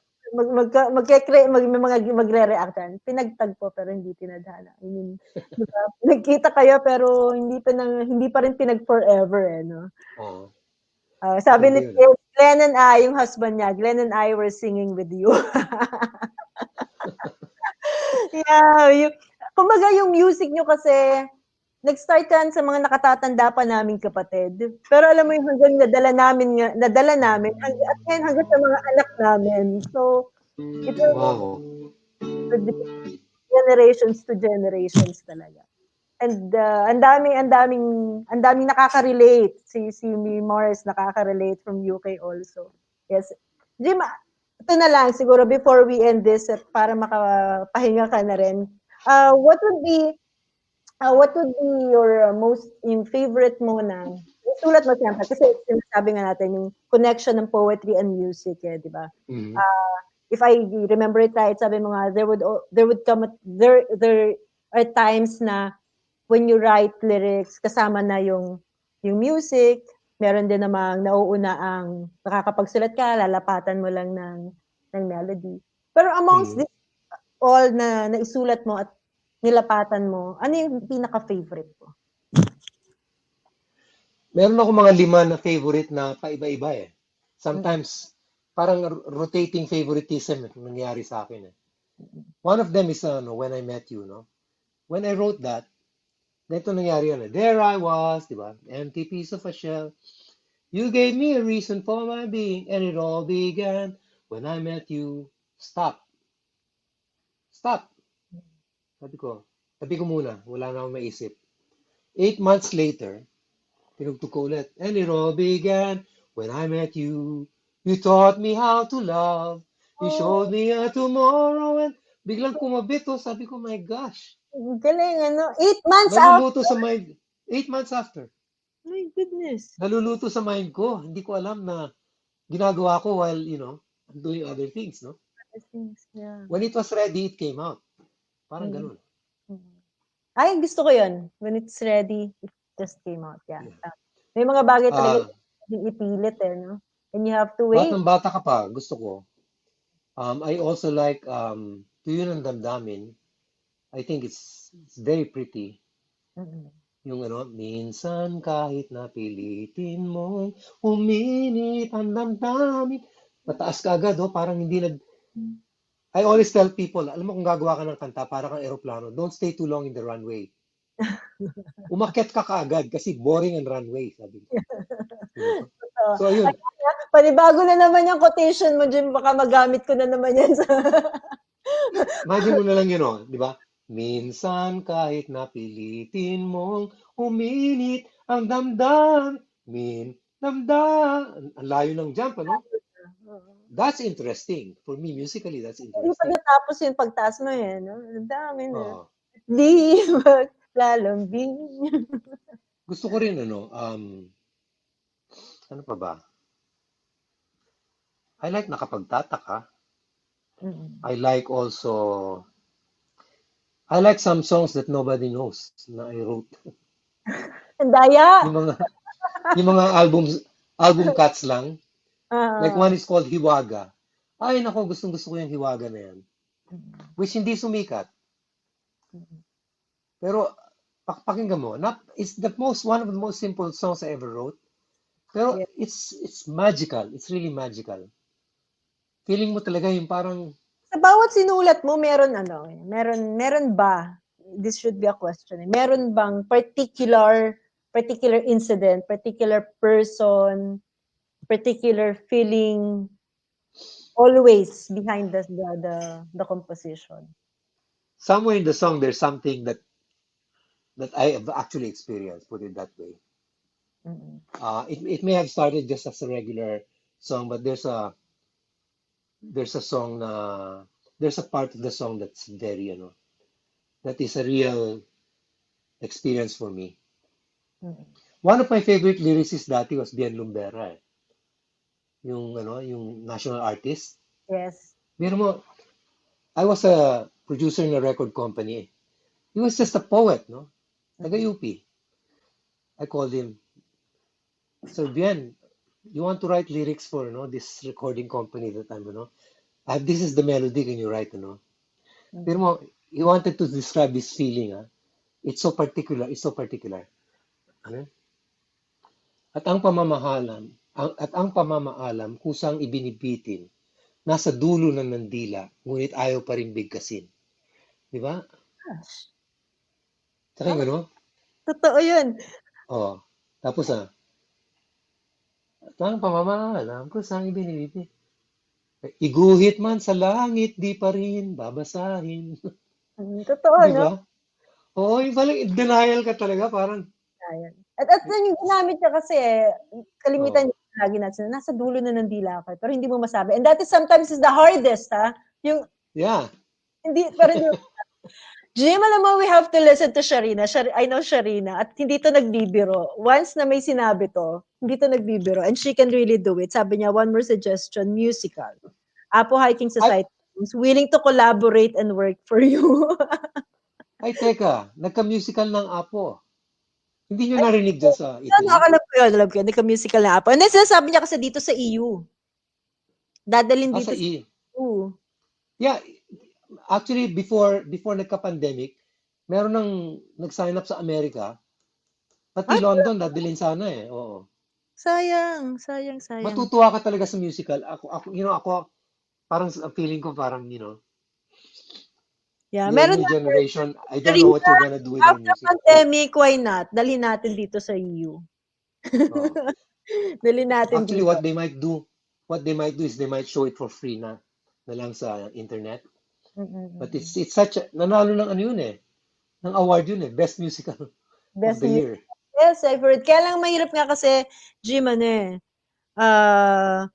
Magre-react yan. Pinagtagpo pero hindi tinadhana. I mean, di ba? Nagkita kayo pero hindi pa rin pinag-forever, no? Sabi ni Glenn and I, yung husband niya, Glenn and I were singing with you. Yeah, kumbaga yung music nyo kasi, nag-start yan sa mga nakatatanda pa naming kapatid. Pero alam mo yung hanggang nadala namin, hanggang sa mga anak namin. So, ito Wow. generations to generations talaga. And ang daming nakaka-relate. Si Morris nakaka-relate from UK also. Yes. Jim, ito na lang siguro before we end this at para makapahinga ka na rin. What would be your yung favorite mo na sulat mo siyempre kasi sinasabi nga natin yung connection ng poetry and music, di ba? if I remember it right, sabi mo nga, there would come, there are times na when you write lyrics, kasama na yung music, meron din namang nauuna ang nakakapagsulat ka, lalapatan mo lang ng melody. Pero amongst this all na naisulat mo at nilapatan mo, ano yung pinaka-favorite mo? Meron ako mga 5 na favorite na paiba-iba eh. Sometimes, parang rotating favoritism nangyari sa akin eh. One of them is When I Met You, no? When I wrote that, ganito nangyari yan eh. There I was, di ba? Empty piece of a shell. You gave me a reason for my being, and it all began when I met you. Stop. Stop. Sabi ko muna, wala na akong maisip. 8 months later, pinugtog ko ulit. And it all began when I met you. You taught me how to love. You showed me a tomorrow. And biglang kumabit oh. Sabi ko, my gosh. Galing, ano? 8 months Naluluto after. sa mind. 8 months after. My goodness. Naluluto sa mind ko. Hindi ko alam na ginagawa ko while, I'm doing other things, no? Yeah. When it was ready, it came out. Parang ganun. Ay, gusto ko yun. When it's ready, it just came out. Yeah. May mga bagay talaga ipilit eh, no? And you have to wait. Batang bata ka pa, gusto ko. I also like Tuyo ng Damdamin. I think it's very pretty. Yung minsan kahit napilitin mong uminit ang damdamin. Mataas ka agad, parang hindi I always tell people, alam mo kung gagawa ka ng kanta, para kang eroplano, don't stay too long in the runway. Umakyat ka kaagad kasi boring ang runway, sabi ko. So, ayun. Panibago na naman yung quotation mo, Jim. Baka magamit ko na naman yan sa... Imagine mo na lang yun, di ba? Minsan kahit napilitin mong uminit ang damdamin, ang layo ng jump, ano? That's interesting. For me, musically, that's Hindi pa interesting. natapos yung pagtaas mo eh, no? Ang dami na. Di maglalambing. Gusto ko rin, ano pa ba? I like Nakapagtataka. I like also, I like some songs that nobody knows na I wrote. Ang daya! Yung mga album cuts lang. Like one is called Hiwaga. Ay, nako, gustong-gusto ko yung Hiwaga na yan. Which hindi sumikat. Pero, pakinggan mo, it's one of the most simple songs I ever wrote. Pero, it's magical. It's really magical. Feeling mo talaga yung parang... Sa bawat sinulat mo, meron ba, this should be a question, meron bang particular incident, particular person, particular feeling always behind the composition? Somewhere in the song, there's something that I have actually experienced, put it that way. It may have started just as a regular song, but there's a song there's a part of the song that's very, that is a real experience for me. One of my favorite lyricists dati was Bien Lumbera. Yung national artist. Yes. Pero mo, I was a producer in a record company. He was just a poet, no? Taga-UP. I called him, Sir Bien, you want to write lyrics for, this recording company that I'm, this is the melody, can you write, Pero mo, he wanted to describe this feeling, It's so particular. Ano? At ang pamamaalam kusang ibinibitin, nasa dulo na ng dila, ngunit ayaw pa rin bigkasin. Di ba? Tsaka yung Totoo yun. Tapos at ang pamamaalam kusang ibinibitin, iguhit man sa langit, di pa rin babasahin. Totoo, diba? Oo, yung palang denial ka talaga, parang. At yung ginamit niya kasi, kalimitan niya lagi natin, nasa dulo na ng dila ka, pero hindi mo masabi. And that is sometimes is the hardest, Yeah. Pero hindi Jim, alam mo, we have to listen to Sharina. I know Sharina, at hindi to nagbibiro. Once na may sinabi to, hindi to nagbibiro, and she can really do it. Sabi niya, one more suggestion, musical. Apo Hiking Ay, Society is willing to collaborate and work for you. ay, teka, nagka-musical ng Apo. Hindi nyo Ay, narinig dyan sa ano, Italy? alam ko yun, nagka-musical na Apo. And then sinasabi niya kasi dito sa EU. Dadalhin Ah, dito sa sa E. EU. Yeah, actually, before nagka-pandemic, meron nang nag-sign up sa Amerika. Pati Ay, London, dadalhin sana eh. Oo. sayang. Matutuwa ka talaga sa musical. Ako, parang ang feeling ko parang, Yeah, your meron new nga, generation, I don't know what Karina, you're gonna do with our after music. pandemic, why not? Dalhin natin dito sa EU. Oo. Dalhin natin Actually, dito. what they might do is they might show it for free na lang sa internet. But Mm-mm. it's such nanalo ng ano yun eh, ng award yun eh, best musical of Best the music. year. Yes, I've heard. Kaya lang mahirap nga kasi, Jim, ano eh, ah,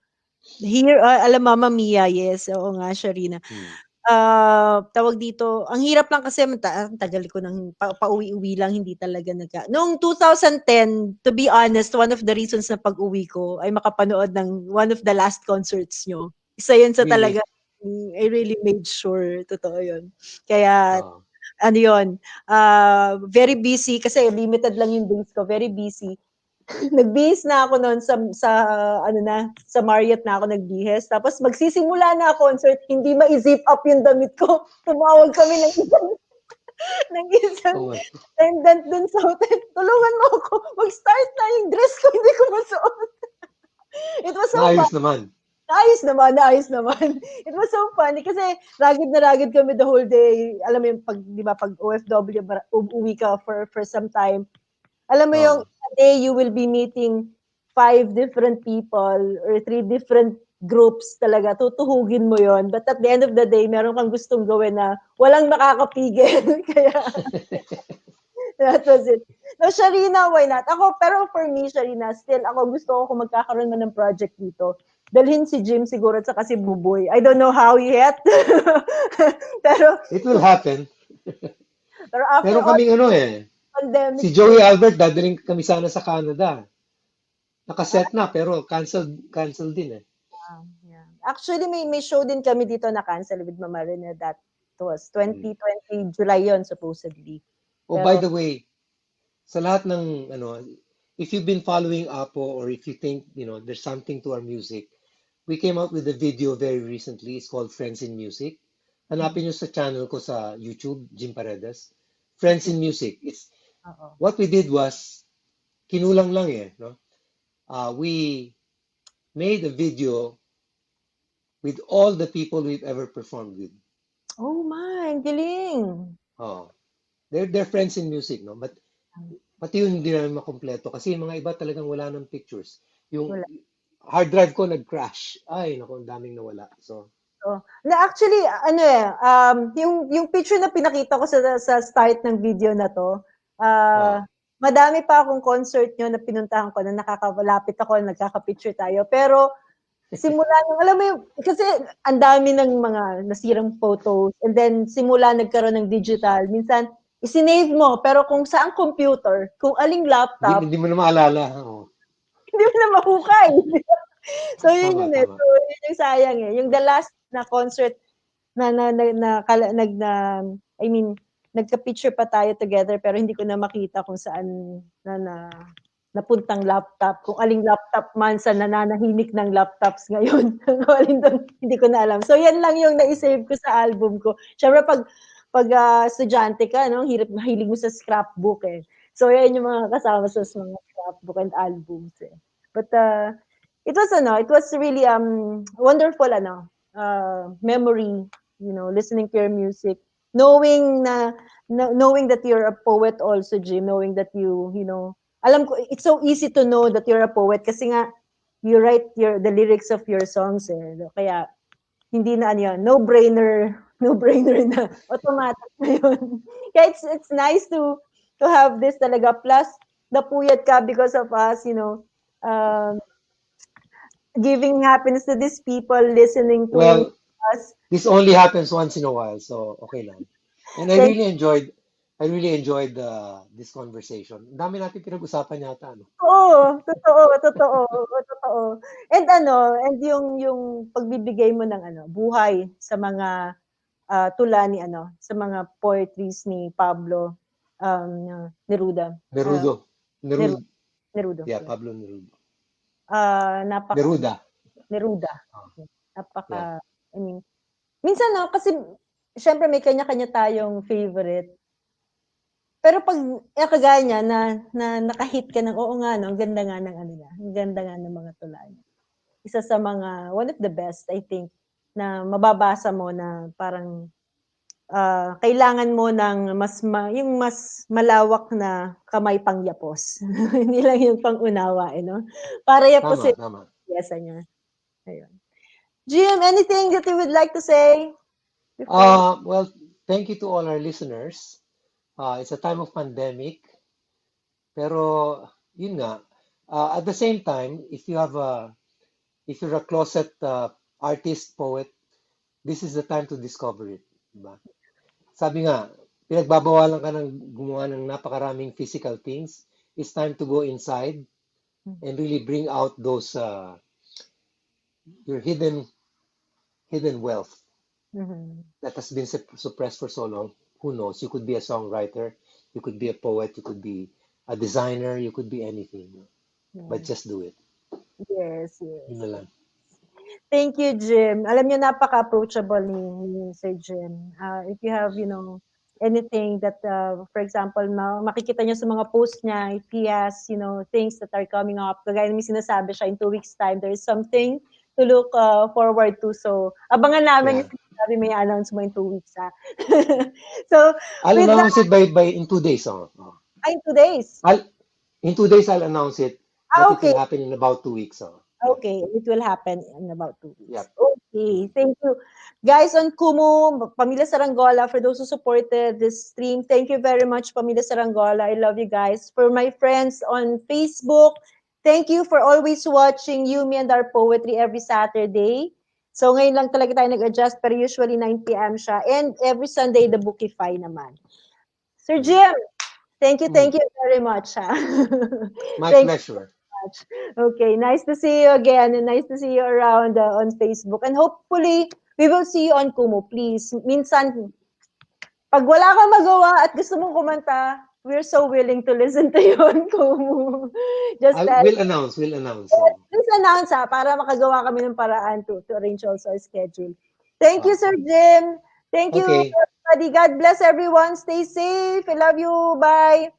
here, alam Mamma Mia, yes, oo nga, Sharina. Hmm. Tawag dito, ang hirap lang kasi ang tagal ko nang pauwi-uwi lang, hindi talaga noong 2010, to be honest, one of the reasons na pag-uwi ko ay makapanood ng one of the last concerts nyo. Isa yun sa talaga, Really? I really made sure, totoo yun. Kaya, Oh. ano yun, very busy kasi limited lang yung days ko, very busy. Nagbihis na ako noon sa Marriott na ako nagbihis. Tapos magsisimula na concert, hindi ma-zip up yung damit ko. Tumawag kami ng isang Oh my. attendant dun sa hotel. Tulungan mo ako. Mag-start na yung dress ko, hindi ko masuot. It was so Naayos fun. naman. Naayos naman. It was so funny kasi ragged na ragged kami the whole day. Alam mo yung di ba, pag OFW, uwi ka for some time. Alam mo yung Oh. a day you will be meeting 5 different people or 3 different groups talaga. Tutuhugin mo yon. But at the end of the day, meron kang gustong gawin na walang makakapigil. Kaya that was it. No, Sharina, why not? Pero for me, Sharina, still ako gusto ko kung magkakaroon man ng project dito. Dalhin si Jim siguro at saka si Buboy. I don't know how yet. pero It will happen. pero after Meron all kaming ano eh, pandemic si Joey Albert, dadaling kami sana sa Canada. Nakaset na, pero cancel din eh. yeah. Actually, may show din kami dito na cancel with Mama Rene that was Hmm. 2020 July yon supposedly. Oh, by Pero the way, sa lahat ng if you've been following Apo or if you think, there's something to our music, we came out with a video very recently. It's called Friends in Music. Hanapin nyo sa channel ko sa YouTube, Jim Paredes. Friends in Music. oo. What we did was, kinulang lang eh, no? We made a video with all the people we've ever performed with. Oh my, ang galing. Oh, they're friends in music, no? But pati yun hindi namin makompleto kasi yung mga iba talagang wala ng pictures. Yung Wala. hard drive ko nag-crash. Ay, naku, ang daming nawala. So, Oh. Na actually ano eh yung picture na pinakita ko sa start ng video na to, oh, madami pa akong concert nyo na pinuntahan ko na nakakalapit ako, nagkaka-picture tayo. Pero simula nung alam mo yung kasi ang dami ng mga nasirang photos and then simula nagkaroon ng digital, minsan isinave mo pero kung saang computer, kung aling hindi, laptop, hindi mo na maalala. Oh, hindi mo na mahukay. So yun tama, yun eh. tama. So yun yung sayang eh. Yung the last na concert I mean, nagka-picture pa tayo together pero hindi ko na makita kung saan napuntang laptop. Kung aling laptop man sa nananahimik ng laptops ngayon. Kung alin doon, hindi ko na alam. So yan lang yung na-save ko sa album ko. Syempre pag estudyante ka, no, mahilig mo sa scrapbook eh. So yan yung mga kasama sa mga scrapbook and albums eh. But it was really wonderful memory, listening to your music, knowing knowing that you're a poet also, Jim, knowing that alam ko it's so easy to know that you're a poet kasi nga you write the lyrics of your songs eh. Kaya hindi na ano yan, no brainer na automatic na yun. Kaya it's nice to have this talaga, plus napuyat ka because of us, um, giving happiness to these people listening to Well, us. this only happens once in a while, so okay lang. And I Thank really enjoyed I really enjoyed this conversation. Ang dami natin pinag-usapan yata, ano? Oo, totoo, totoo. And yung pagbibigay mo ng buhay sa mga tula ni sa mga poetries ni Pablo Neruda. Nerudo. Neruda, Nerudo. Nerudo. Yeah, Yeah. Pablo Nerudo. Napaka Neruda. Neruda. Oh, yeah. Napaka I mean, minsan kasi syempre may kanya-kanya tayong favorite. Pero pag kagaya niya na nakahit ka ng oo nga no, ang ganda nga ng niya, ang ganda nga ng mga tula niya. Isa sa mga one of the best I think na mababasa mo na parang kailangan mo ng yung mas malawak na kamay pangyapos. Hindi lang yung pangunawa, no? Para yaposin Tama. yung piyesa niya. Ayun. Jim, anything that you would like to say before? Well, thank you to all our listeners. It's a time of pandemic, pero yun nga. At the same time, if you're a closet artist, poet, this is the time to discover it, diba? Sabi nga, pinagbabawalan ka ng gumawa ng napakaraming physical things. It's time to go inside and really bring out those your hidden wealth Mhm. that has been suppressed for so long. Who knows? You could be a songwriter, you could be a poet, you could be a designer, you could be anything. But just do it. Yes, Yun yes. na lang. Thank you, Jim. Alam niyo, napaka-approachable ni Sir Jim. If you have, anything that, for example, makikita niyo sa mga post niya, if he has, things that are coming up, kagaya may sinasabi siya in 2 weeks' time, there is something to look forward to. So, abangan namin Yeah. yung sinasabi may announce mo in 2 weeks, ha? So, I'll with that, announce it by in 2 days. ay, 2 days. In 2 days I'll announce it, but it will Okay. happen in about 2 weeks. Yeah. Okay, it will happen in about 2 weeks. Yep. Okay, thank you. Guys on Kumu, Pamilya Saranggola, for those who supported this stream, thank you very much, Pamilya Saranggola. I love you guys. For my friends on Facebook, thank you for always watching Yumi and our poetry every Saturday. So ngayon lang talaga tayo nag-adjust, pero usually 9 p.m. siya. And every Sunday, the Bookify naman. Sir Jim, thank you very much. Ha? My Thank you pleasure. much. Okay, nice to see you again and nice to see you around on Facebook. And hopefully, we will see you on Kumu, please. Minsan, pag wala kang magawa at gusto mong kumanta, we're so willing to listen to you on Kumu. Just I tell, will announce. Will announce. please announce para makagawa kami ng paraan to arrange also our schedule. Thank you, Uh, Sir Jim. Thank you, okay. everybody. God bless everyone. Stay safe. I love you. Bye.